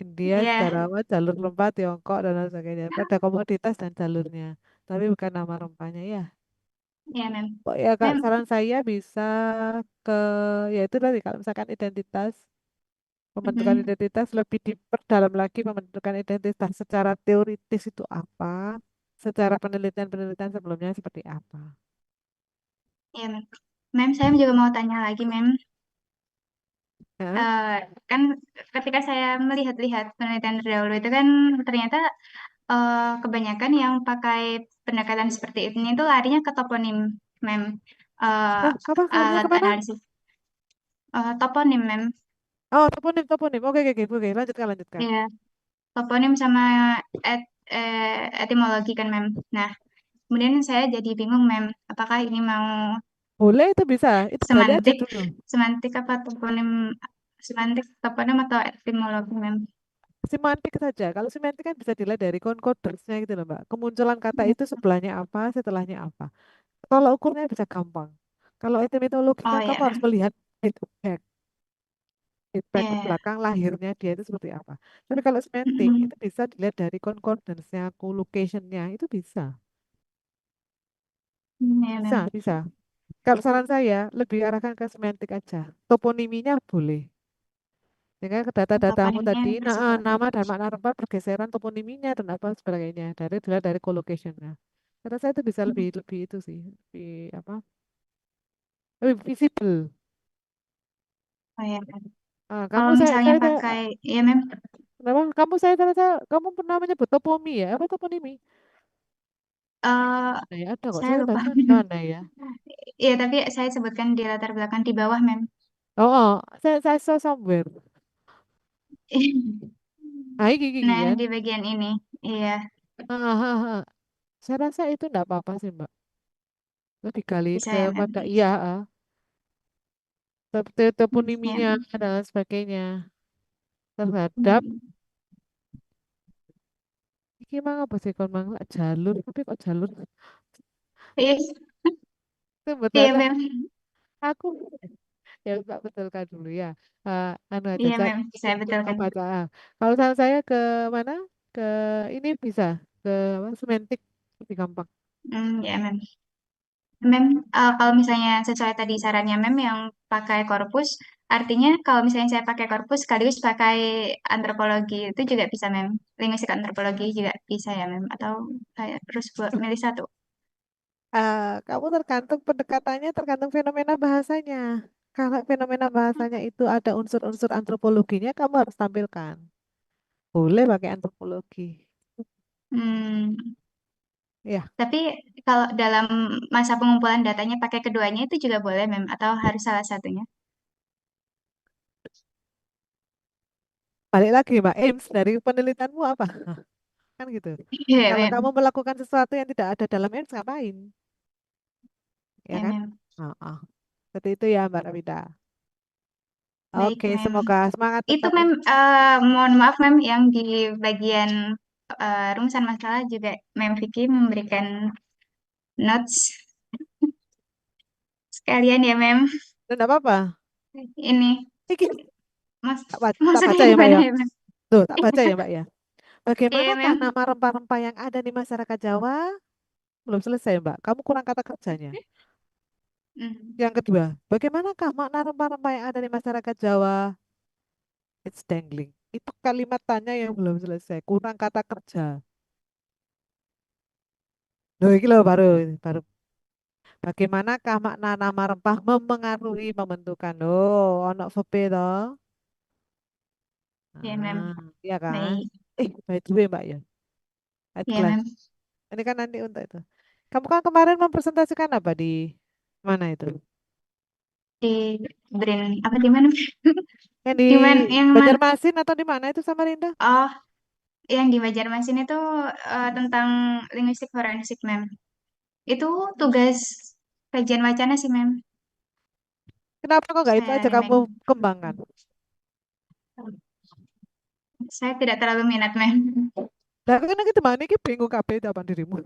India Iya, secara apa? Jalur lembah Tiongkok dan lain sebagainya. Pada komoditas dan jalurnya, tapi bukan nama rempahnya ya. iya, Mem. Kok ya Kak, Mem, saran saya bisa ke, ya itu tadi kalau misalkan pembentukan mm-mm. identitas lebih diperdalam lagi pembentukan identitas secara teoritis itu apa, secara penelitian-penelitian sebelumnya seperti apa. Iya, Mem. Mem, saya juga mau tanya lagi, Mem. Ya. Eh, kan ketika saya melihat-lihat penelitian terdahulu itu kan ternyata kebanyakan yang pakai pendekatan seperti ini itu larinya ke toponim, Mem. Eh, Nah, apa larinya Alat kemana? analisis toponim, Mem. Oh, toponim, toponim. Oke, oke, oke, oke. Lanjutkan, lanjutkan. Ya, toponim sama et, etimologi kan, Mem. Nah, kemudian saya jadi bingung, Mem. Apakah ini mau Boleh itu bisa, itu gali aja semantik, dulu. semantik apa toponim, semantik toponim atau etimologi, Mem? Semantik saja. Kalau semantik kan bisa dilihat dari concordersnya gitu loh, Mbak. Kemunculan kata itu sebelahnya apa, setelahnya apa. Kalau ukurnya bisa gampang. Kalau etimologi Oh kan ya, kamu harus Mem. melihat feedback, feedback ke Ya, belakang lahirnya dia itu seperti apa. Tapi kalau semantik itu bisa dilihat dari concordance-nya, collocation-nya, itu bisa. ya, Bisa, Mem. bisa. Kalau saran saya, lebih arahkan ke semantik aja. Toponiminya boleh. Sehingga ke data-datamu Toponimnya tadi, nah, masih kurang. nama dan makna tempat pergeseran toponiminya dan apa sebagainya dilihat dari collocation-nya. Karena saya itu bisa lebih lebih itu sih, lebih apa? Lebih visible. Oh ya, Mem. Ah, kamu Kalau misalnya saya pakai, ya, Mem. kenapa? Kamu pernah menyebut topomi ya? Apa toponimi? eh Nah, ya ada kok. saya Saya lupa. baca di mana ya? Iya, tapi saya sebutkan di latar belakang di bawah, Mem. Oh, saya saw somewhere. Ah, ini Nah, kan. di bagian ini, iya, Saya rasa itu enggak apa-apa sih, Mbak. Lebih kali bisa ya, Mem. kepada iya, Ya. toponiminya dan lain sebagainya terhadap Hmm. iki mang apa sih kon mang Lak jalur tapi kok jalur Iya, iya, sebenarnya Mem. aku ya tak betulkan dulu ya. Anu aja Iya, saya Mem. Saya coba betulkan. baca. Kalau saran saya ke mana, ke ini bisa ke apa, semantik lebih gampang. Ya, Mem. Mem, kalau misalnya sesuai tadi sarannya Mem yang pakai korpus, artinya kalau misalnya saya pakai korpus sekaligus pakai antropologi itu juga bisa, Mem. Linguistik antropologi juga bisa ya, Mem. Atau saya terus buat milih satu. Kamu tergantung pendekatannya, tergantung fenomena bahasanya. Kalau fenomena bahasanya itu ada unsur-unsur antropologinya, kamu harus tampilkan. Boleh pakai antropologi. Hmm, Ya, tapi kalau dalam masa pengumpulan datanya pakai keduanya itu juga boleh, Mem, atau harus salah satunya? balik lagi Mbak Ims, dari penelitianmu apa? Kan gitu. Iya, Kalau kamu Mem. melakukan sesuatu yang tidak ada dalam Ims, ngapain? Ya Iya, kan? Mem. Oh. Seperti itu ya Mbak Rafida. Baik, Oke, Mem. semoga semangat Itu, tetap. Mem, mohon maaf, Mem, yang di bagian rumusan masalah juga Mem Vicky memberikan notes sekalian ya, Mem. Dan apa apa? Ini, Iki, mas, tak maksudnya baca ya Mbak gimana ya. ya, Mem? Tuh, tak baca ya Mbak ya. Iya, Bagaimanakah Mem. nama rempah-rempah yang ada di masyarakat Jawa? Belum selesai Mbak. Kamu kurang kata kerjanya. Hmm. Yang kedua, bagaimanakah makna rempah-rempah yang ada di masyarakat Jawa? It's dangling. Itu kalimat tanya yang belum selesai. Kurang kata kerja. Loh, ini loh baru. Bagaimanakah makna nama rempah memengaruhi pembentukan? Oh, ono verb toh. Iya, Mem. Iya kan? Baik. By the way Mbak ya. At Iya, Mem. glance. Ini kan nanti untuk itu. Kamu kan kemarin mempresentasikan apa di mana itu? Di Brain, apa di mana? Yang di Di mana? Yang mana? Banjarmasin atau di mana itu Samarinda? Oh, yang di Banjarmasin itu tentang linguistik forensik, Mem. Itu tugas kajian wacana sih, Mem. Kenapa kok nggak itu Saya aja kamu remain. kembangkan? Saya tidak terlalu minat, Mem. Lah kan kita mana ini bingung kabeh itu apa dirimu.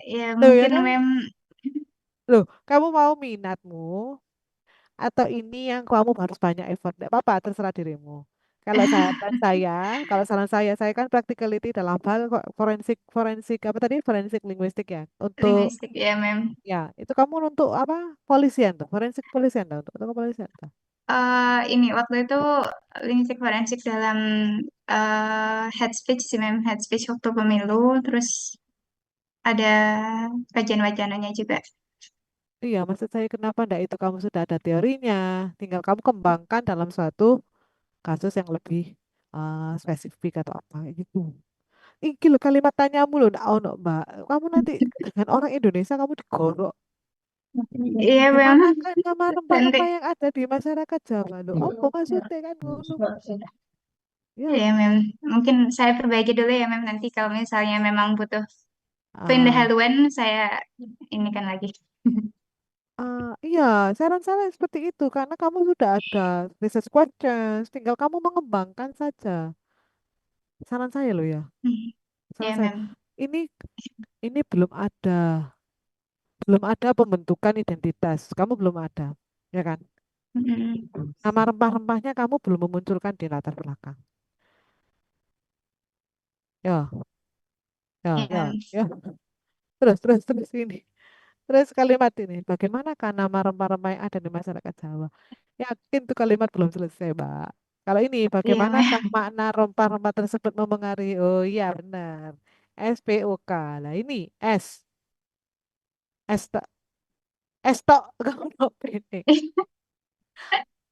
Ya Loh ya mungkin, kan? Mem. Loh, kamu mau minatmu atau ini yang kamu harus banyak effort? Tidak apa-apa, terserah dirimu. Kalau saran saya kan practicality dalam hal forensik forensik apa tadi forensik linguistik ya. Untuk Linguistik, ya, Mem. ya itu kamu untuk apa polisian tuh forensik polisian tuh untuk kepolisian tuh. Ini waktu itu linguistik forensik dalam head speech sih, Mem. Head speech waktu pemilu, terus ada kajian wacananya juga. Iya, maksud saya kenapa ndak itu kamu sudah ada teorinya, tinggal kamu kembangkan dalam suatu kasus yang lebih spesifik atau apa kayak gitu. Iki lo kalimat tanyamu lo ndak ono Mbak. Kamu nanti dengan orang Indonesia kamu digorok. Iya, Mem. Gimana kan nama Nanti. rempah-rempah yang ada di masyarakat Jawa lo? Apa maksudnya kan ngono? Iya, Ya, Mem. Mungkin saya perbaiki dulu ya, Mem. Nanti kalau misalnya memang butuh ah, pendahuluan, saya ini kan lagi. iya, saran saya seperti itu karena kamu sudah ada research questions, tinggal kamu mengembangkan saja. Saran saya loh ya, saran Ya, saya. Mem. Ini ini belum ada pembentukan identitas. Kamu belum ada, ya kan? Mm-mm. Nama rempah-rempahnya kamu belum memunculkan di latar belakang. Ya, ya, Ya, ya, Mem. ya. Terus ini. Terus kalimat ini, bagaimanakah nama rempah-rempah yang ada di masyarakat Jawa? Yakin tuh kalimat belum selesai, Mbak. Kalau ini, Iya, bagaimanakah Mem. makna rempah-rempah tersebut memengaruhi? Oh iya, benar. SPOK. Lah ini S. S tok. S tok. Kamu mau ini.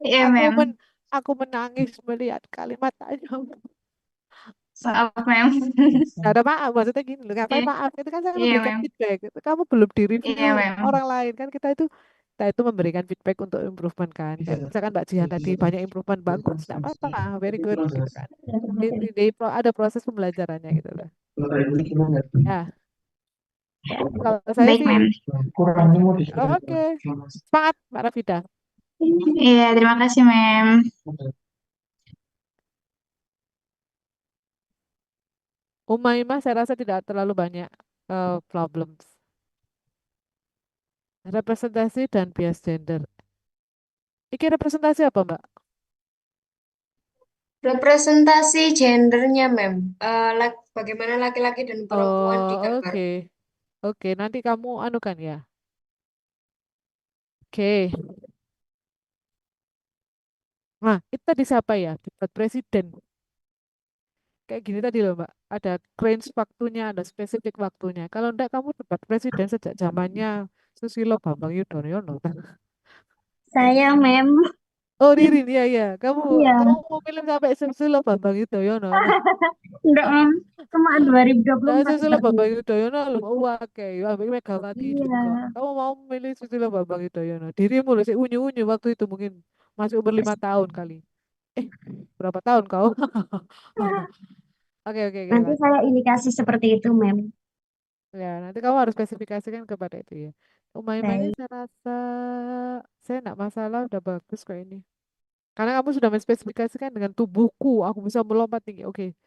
Iya, Aku Mem. men aku menangis melihat kalimat tanya. Maaf, Mem. Gak ada maaf, maksudnya gini loh, ngapain Iya, maaf? Itu kan saya iya, memberikan Mem. feedback. Itu kamu belum di-review Iya, Mem. orang lain kan kita itu memberikan feedback untuk improvement kan. Kayak misalkan Mbak Jihan tadi banyak improvement bagus, tidak apa-apa, very good gitu kan. Ada proses pembelajarannya gitu loh. Ya, ya kalau saya Baik, sih Mem. oke. Semangat Mbak Rafida. Iya, terima kasih, Mem. Umaymah saya rasa tidak terlalu banyak problems. Representasi dan bias gender. Iki representasi apa Mbak? Representasi gendernya, Mem. Bagaimana laki-laki dan perempuan Oh, digambar. oke. Oke, nanti kamu anukan ya. Oke. Nah, itu tadi siapa ya? Debat presiden. kayak gini tadi loh Mbak. Ada range waktunya, ada spesifik waktunya. Kalau enggak kamu debat presiden sejak zamannya Susilo Bambang Yudhoyono. Saya, Mem. Oh Ririn, iya iya. Kamu Iya. kamu mau film sampai Susilo Bambang Yudhoyono. Enggak, Mem. Cuma Nah, 2024 Susilo berarti. Bambang Yudhoyono lu oke, ambek Megawati Iya. juga. Kamu mau milih Susilo Bambang Yudhoyono? Dirimu loh, si unyu-unyu waktu itu mungkin masih umur 5 tahun kali. Eh, berapa tahun kau? Oke oke oke Nanti lanjut. saya indikasi seperti itu, Mem. Ya, nanti kamu harus spesifikasikan kepada itu ya. Umaima ini Baik. saya rasa saya enggak masalah, udah bagus kok ini. Karena kamu sudah menspesifikasikan dengan tubuhku, aku bisa melompat tinggi. Oke,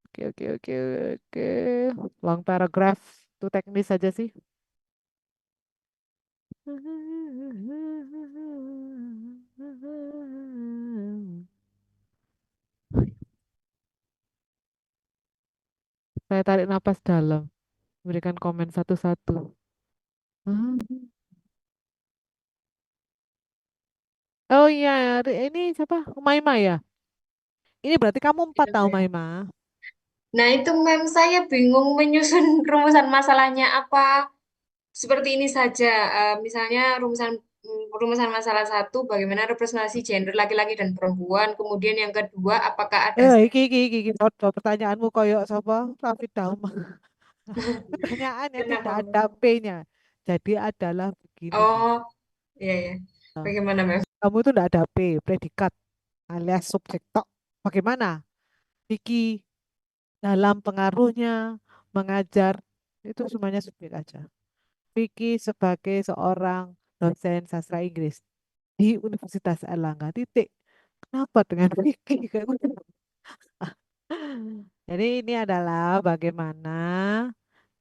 oke, oke, oke, oke. Long paragraph itu teknis saja sih. Saya tarik napas dalam, berikan komen satu-satu. Oh iya, ini siapa? Umaima ya? Ini berarti kamu empat Iya, tahu Mem. Maima. Nah, itu Mem, saya bingung menyusun rumusan masalahnya apa. Seperti ini saja, misalnya rumusan masalah satu, bagaimana representasi gender laki-laki dan perempuan. Kemudian yang kedua, apakah ada Iki. Toto, pertanyaanmu koyok sapa? Raffi Dauma. Pertanyaannya kenapa, tidak ada Mem? P-nya. Jadi adalah begini. Oh, iya ya. Bagaimana, Mem? Kamu itu tidak ada P, predikat alias subjek tok. Bagaimana? Vicky dalam pengaruhnya mengajar itu semuanya subjek aja. Vicky sebagai seorang dosen sastra Inggris di Universitas Erlangga. Titik. Kenapa dengan Vicky? Kayak gitu. Jadi ini adalah bagaimana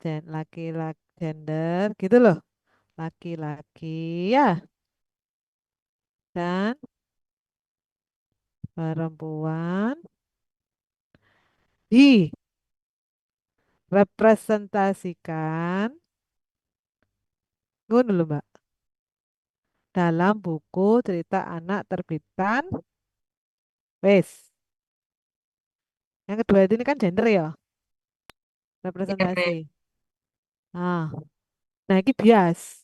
laki-laki gender gitu loh. Laki-laki ya dan perempuan direpresentasikan ngono lho Mbak dalam buku cerita anak terbitan wes. Yang kedua ini kan gender ya, Iya, Mem. representasi. Ah, nah ini bias.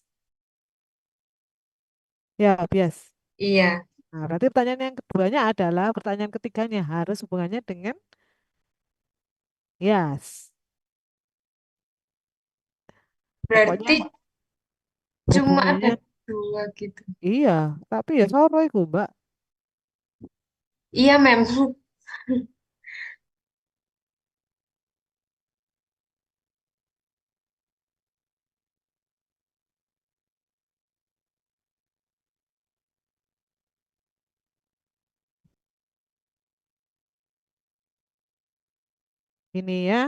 Ya, bias. Iya. Nah, berarti pertanyaan yang keduanya adalah pertanyaan ketiganya harus hubungannya dengan yes. Pokoknya Berarti cuma ada hubungannya dua gitu. iya, tapi ya soro iku, Mbak. Iya, Mem. Ini ya,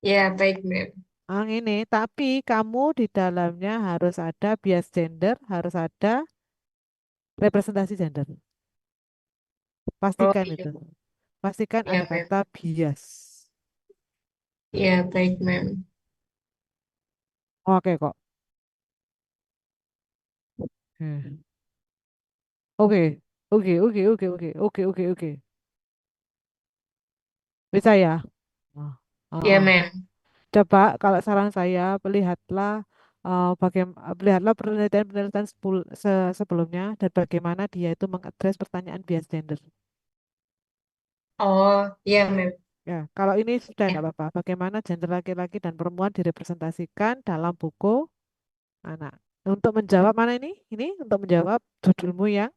Ya, baik, Mem. ini. Tapi kamu di dalamnya harus ada bias gender, harus ada representasi gender. Oh, Pastikan iya. itu. Pastikan Iya, ada Mem. kata bias. Iya, baik, Mem. Oke kok. Hmm. Oke, oke. Bisa ya? Oh, oh, Iya, oh. Mem. Coba kalau saran saya, lihatlah penelitian-penelitian sebelumnya dan bagaimana dia itu mengadres pertanyaan bias gender. Oh, iya, Mem. Ya, kalau ini sudah Ya. tidak apa-apa. Bagaimana gender laki-laki dan perempuan direpresentasikan dalam buku anak. Untuk menjawab mana ini? Ini untuk menjawab judulmu yang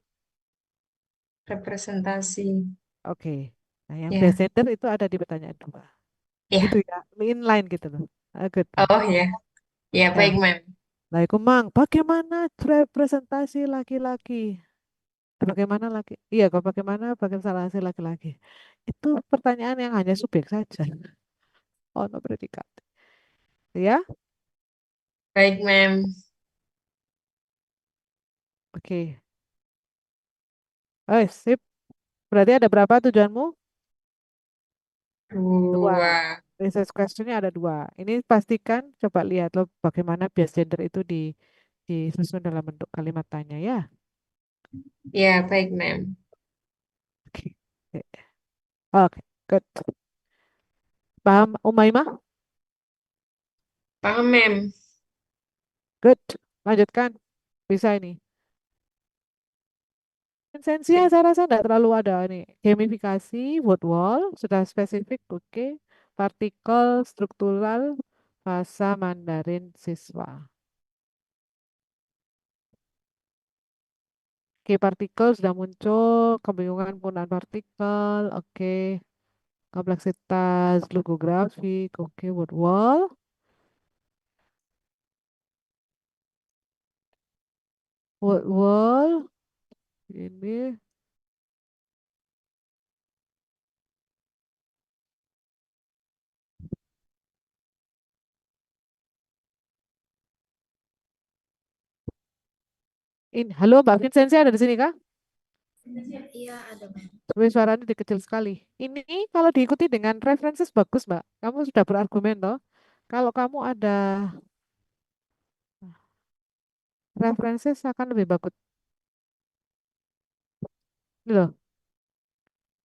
Representasi. oke. Nah, yang bias Ya. gender itu ada di pertanyaan dua. Gitu Ya. ya, inline gitu loh. Good. Oh, ya. Ya, Ya, baik, Mem. lah iku mang, bagaimana representasi laki-laki? Bagaimana laki? Iya, kok bagaimana representasi laki-laki? Itu pertanyaan yang hanya subjek saja. Oh, no predikat. Ya, Baik, Mem. oke. Sip. Berarti ada berapa tujuanmu? Dua. Dua. Research questionnya ada dua. Ini pastikan, coba lihat loh bagaimana bias gender itu disusun dalam bentuk kalimat tanya ya. Ya, baik, Mem. Oke. Oke, good. Paham, Umaymah? Paham, Mem. Good. Lanjutkan. Bisa ini. Esensial saya rasa tidak terlalu ada nih. Gamifikasi, word wall, sudah spesifik, oke. Partikel, struktural, bahasa Mandarin siswa. Oke, partikel sudah muncul, kebingungan penggunaan partikel, oke. Kompleksitas logografik, oke. Word wall, word wall, ini. Halo Mbak Vincenzi ada di sini kah? Iya, ada, Mem. Tapi suaranya kecil sekali. Ini kalau diikuti dengan references bagus, Mbak. Kamu sudah berargumen toh. Kalau kamu ada references akan lebih bagus. Ini loh,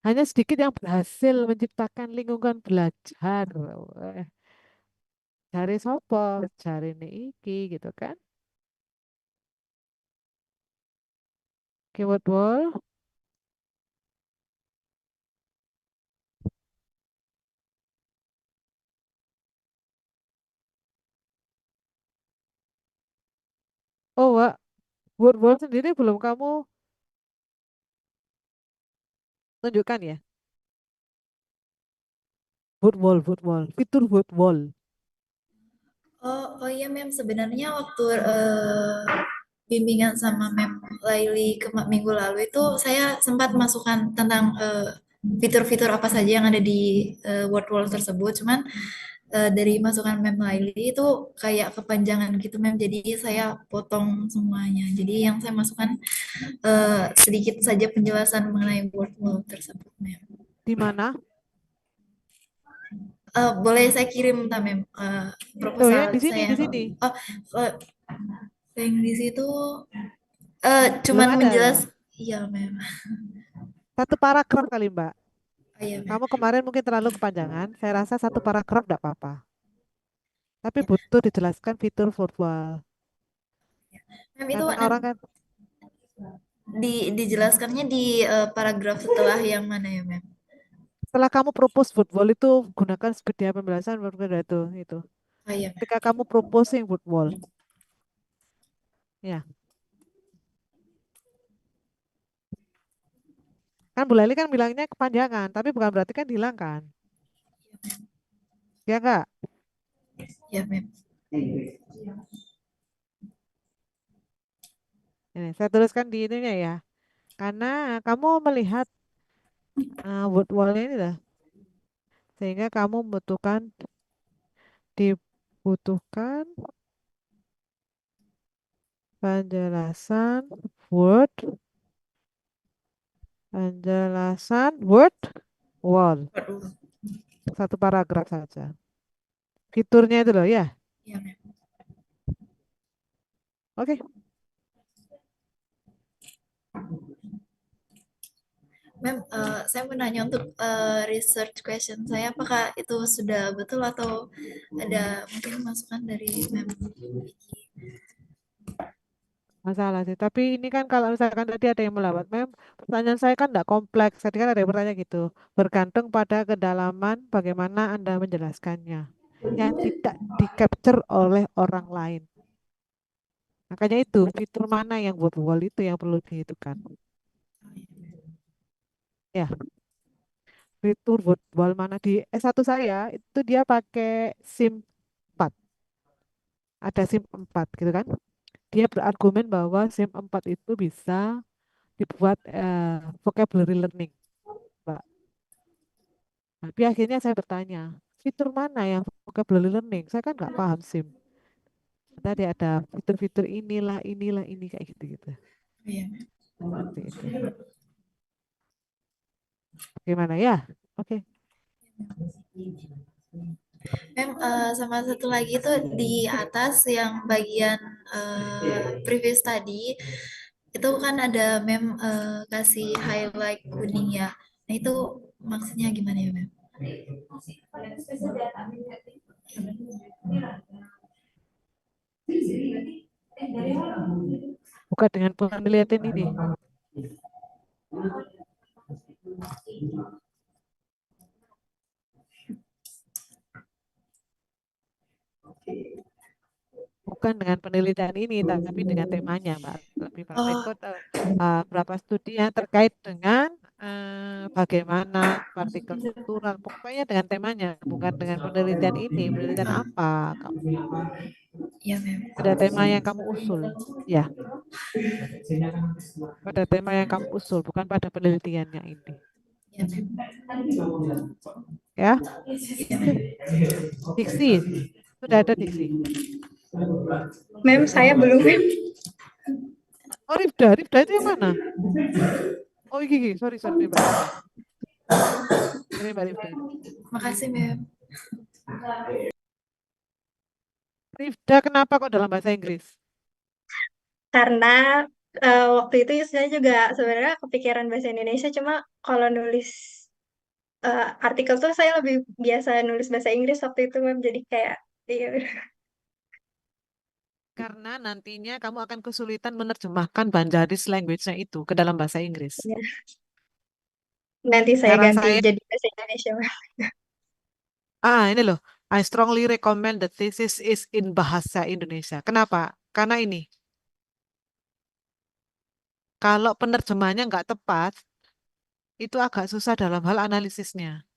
hanya sedikit yang berhasil menciptakan lingkungan belajar. Eh, Cari sopo, cari iki gitu kan. Keyword wall. Oh, Wak, word wall sendiri belum kamu tunjukkan ya? Word wall, fitur word wall. Oh iya, Mem. Sebenarnya waktu bimbingan sama Mem Laili minggu lalu itu saya sempat masukkan tentang fitur-fitur apa saja yang ada di word wall tersebut. Cuman dari masukan Mem Laili itu kayak kepanjangan gitu, Mem. Jadi saya potong semuanya. Jadi yang saya masukkan sedikit saja penjelasan mengenai word wall tersebut, Mem. Di mana? Boleh saya kirim, Mem, Oh ya, proposal di sini, saya. di sini. Oh, yang di situ Belum cuman ada menjelas, loh. iya, Mem. Satu paragraf kali, Mbak. Oh, iya, Mem. Kamu kemarin mungkin terlalu kepanjangan. Saya rasa satu paragraf tidak apa-apa. Tapi butuh dijelaskan fitur virtual. Mem, itu Karena orang kan dijelaskannya di paragraf setelah yang mana ya, Mem? setelah kamu propose football itu gunakan sekedar pembahasan berbeda itu. Oh iya, Mem. Ketika kamu proposing football, ya kan Bu Leli kan bilangnya kepanjangan, tapi bukan berarti kan dihilangkan, ya enggak? Ya, Mem. Ini saya tuliskan di ininya ya, karena kamu melihat word wall-nya ini lah, sehingga kamu dibutuhkan penjelasan word, word wall, satu paragraf saja. Fiturnya itu loh ya. Iya, Mem. Oke. Mem, saya mau nanya untuk research question saya, apakah itu sudah betul atau ada mungkin masukan dari Mem? Masalah sih. Tapi ini kan kalau misalkan tadi ada yang melawat, pertanyaan saya kan tidak kompleks. Tadi kan ada yang bertanya gitu. Bergantung pada kedalaman bagaimana Anda menjelaskannya. Yang tidak di-capture oleh orang lain. Makanya itu, fitur mana yang buat wall itu yang perlu dihitungkan. Ya, fitur buat wall mana di S1 saya, itu dia pakai SIM 4. Ada SIM 4 gitu kan. Dia berargumen bahwa SIM 4 itu bisa dibuat vocabulary learning, Mbak. Tapi akhirnya saya bertanya, fitur mana yang vocabulary learning? Saya kan nggak paham SIM. Tadi ada fitur-fitur inilah, ini kayak gitu-gitu. Iya. Seperti itu. Gimana ya? Oke. Mem, sama satu lagi itu di atas yang bagian previous tadi, itu kan ada Mem kasih highlight kuning ya. Nah itu Maksudnya gimana ya, Mem? Bukan dengan penelitian ini. Bukan dengan penelitian ini, tapi dengan temanya, Mbak. Lebih Oh, ikut berapa studi yang terkait dengan bagaimana partikel struktural. Pokoknya dengan temanya, bukan dengan penelitian ini. Penelitian apa? ya, Mem. Ada tema yang kamu usul. Ya, pada tema yang kamu usul, bukan pada penelitiannya ini. Ya, Mem. Ya, Ya, Mem. diksi. Sudah ada diksi. Mem, saya belum, Mem. Oh, Rifda. Rifda itu yang mana? Oh, gigi. Sorry, Mbak Rifda. Ini Mbak Rifda. Makasih, Mem. Rifda, kenapa kok dalam bahasa Inggris? Karena waktu itu saya juga sebenarnya kepikiran bahasa Indonesia, cuma kalau nulis artikel tuh saya lebih biasa nulis bahasa Inggris waktu itu, Mem. Jadi kayak, iya. Karena nantinya kamu akan kesulitan menerjemahkan Banjaris language-nya itu ke dalam bahasa Inggris. Ya. Nanti saya Saran ganti saya, jadi bahasa Indonesia, Mem. ini loh, I strongly recommend the thesis is in bahasa Indonesia. Kenapa? Karena ini, kalau penerjemahannya nggak tepat, itu agak susah dalam hal analisisnya.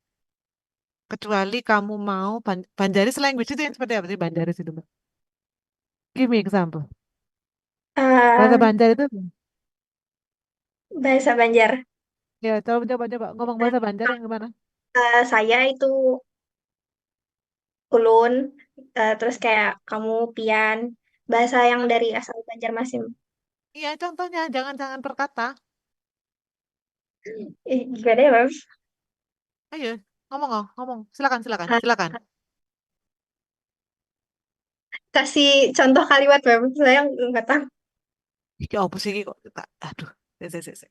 Kecuali kamu mau Banjaris language itu yang seperti apa sih Banjaris itu, Mbak? Give me example. Bahasa Eh, Banjar itu, bahasa Banjar. ya coba ngomong bahasa Banjar yang gimana? Saya itu ulun, terus kayak kamu pian, bahasa yang dari asal Banjarmasin. Iya, contohnya jangan perkata. Gimana ya, Mem? Ayo, ngomong. Silakan. Eh, kasih contoh kalimat, Mem. Saya nggak tahu. Ya apa sih kok? Aduh, saya.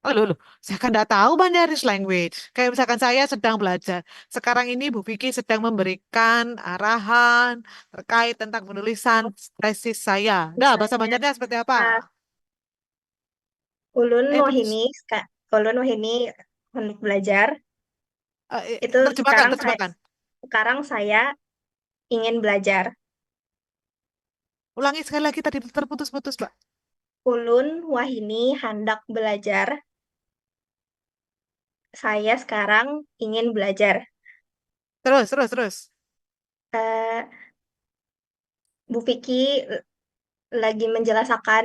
Loh, saya kan nggak tahu Banjaris language. Kayak misalkan saya sedang belajar. Sekarang ini Bu Vicky sedang memberikan arahan terkait tentang penulisan tesis saya. Nah, bahasa Misalnya, Banjarnya seperti apa? eh, ulun Ayo wahini, ulun wahini untuk belajar. Itu terjemahkan. sekarang saya ingin belajar. Ulangi sekali lagi tadi terputus-putus, Mbak. Ulun wahini hendak belajar. Saya sekarang ingin belajar. Terus. Eh, Bu Vicky lagi menjelaskan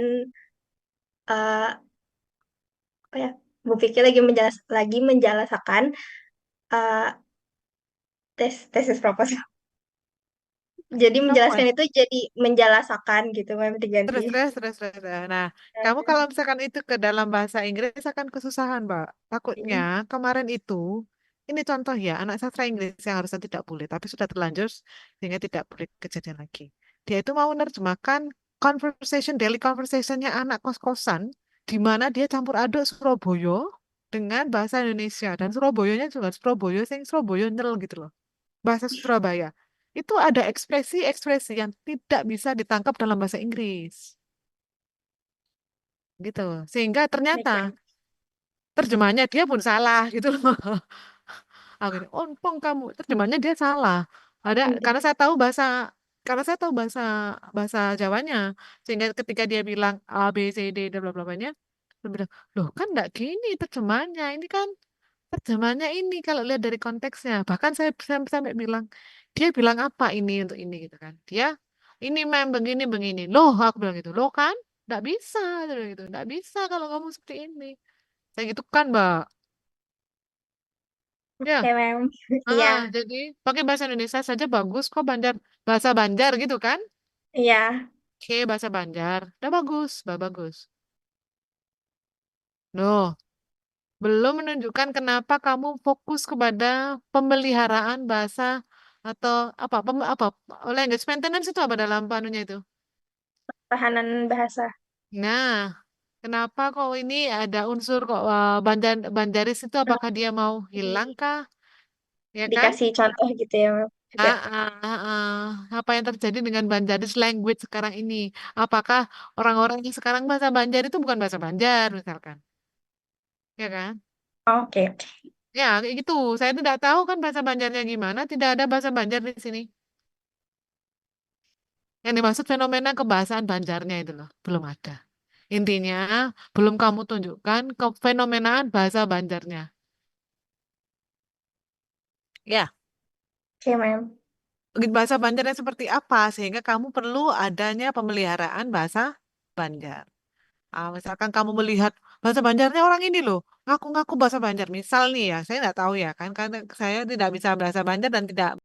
eh, apa ya? Bu Vicky lagi menjelaskan eh, tesis proposal. Jadi Kamu menjelaskan itu jadi menjelasakan gitu, Mem, diganti. terus. Nah, kamu kalau misalkan itu ke dalam bahasa Inggris akan kesusahan, Mbak. Takutnya kemarin itu, ini contoh ya, anak sastra Inggris yang harusnya tidak boleh, tapi sudah terlanjur sehingga tidak boleh kejadian lagi. Dia itu mau menerjemahkan daily conversationnya anak kos-kosan, di mana dia campur aduk Surabaya dengan bahasa Indonesia. Dan Surabayanya juga Surabaya nyel gitu loh. Bahasa Surabaya. Itu ada ekspresi-ekspresi yang tidak bisa ditangkap dalam bahasa Inggris. Gitu. Sehingga ternyata terjemahannya dia pun salah gitu loh. Aku ini, ompong kamu, terjemahannya dia salah. Karena saya tahu bahasa Jawanya. Sehingga ketika dia bilang A, B, C, D, dan bla bla blanya, dia bilang, loh kan enggak gini terjemahannya. Ini kan terjemahannya ini kalau lihat dari konteksnya. Bahkan saya sampai bilang, dia bilang apa ini untuk ini gitu kan. Dia ini mem begini. Loh, aku bilang gitu. Loh kan? Enggak bisa dia bilang gitu. Enggak bisa kalau ngomong seperti ini. Saya gitu kan, Mbak. Ya. Oke, Mem. Iya, Jadi pakai bahasa Indonesia saja bagus kok bahasa Banjar gitu kan? iya. Oke, bahasa Banjar. Udah bagus. Loh, belum menunjukkan kenapa kamu fokus kepada pemeliharaan bahasa atau apa language maintenance itu apa dalam panunya itu. Tahanan bahasa. Nah, Kenapa kok ini ada unsur kok Banjaris itu apakah dia mau hilang kah? Ya kan? Dikasih contoh gitu ya, Mem. Juga. Apa yang terjadi dengan Banjaris language sekarang ini? Apakah orang-orang yang sekarang bahasa Banjar itu bukan bahasa Banjar misalkan? Ya kan? Oke, oke. Ya, kayak gitu. Saya tidak tahu kan bahasa Banjarnya gimana. Tidak ada bahasa Banjar di sini. Yang dimaksud fenomena kebahasaan Banjarnya itu loh, belum ada. Intinya, belum kamu tunjukkan kefenomenaan bahasa Banjarnya. Ya, Oke, Mem. bahasa Banjarnya seperti apa sehingga kamu perlu adanya pemeliharaan bahasa Banjar. Misalkan kamu melihat bahasa Banjarnya orang ini loh, ngaku-ngaku bahasa Banjar. Misal nih ya, saya nggak tahu ya kan, karena saya tidak bisa bahasa Banjar dan tidak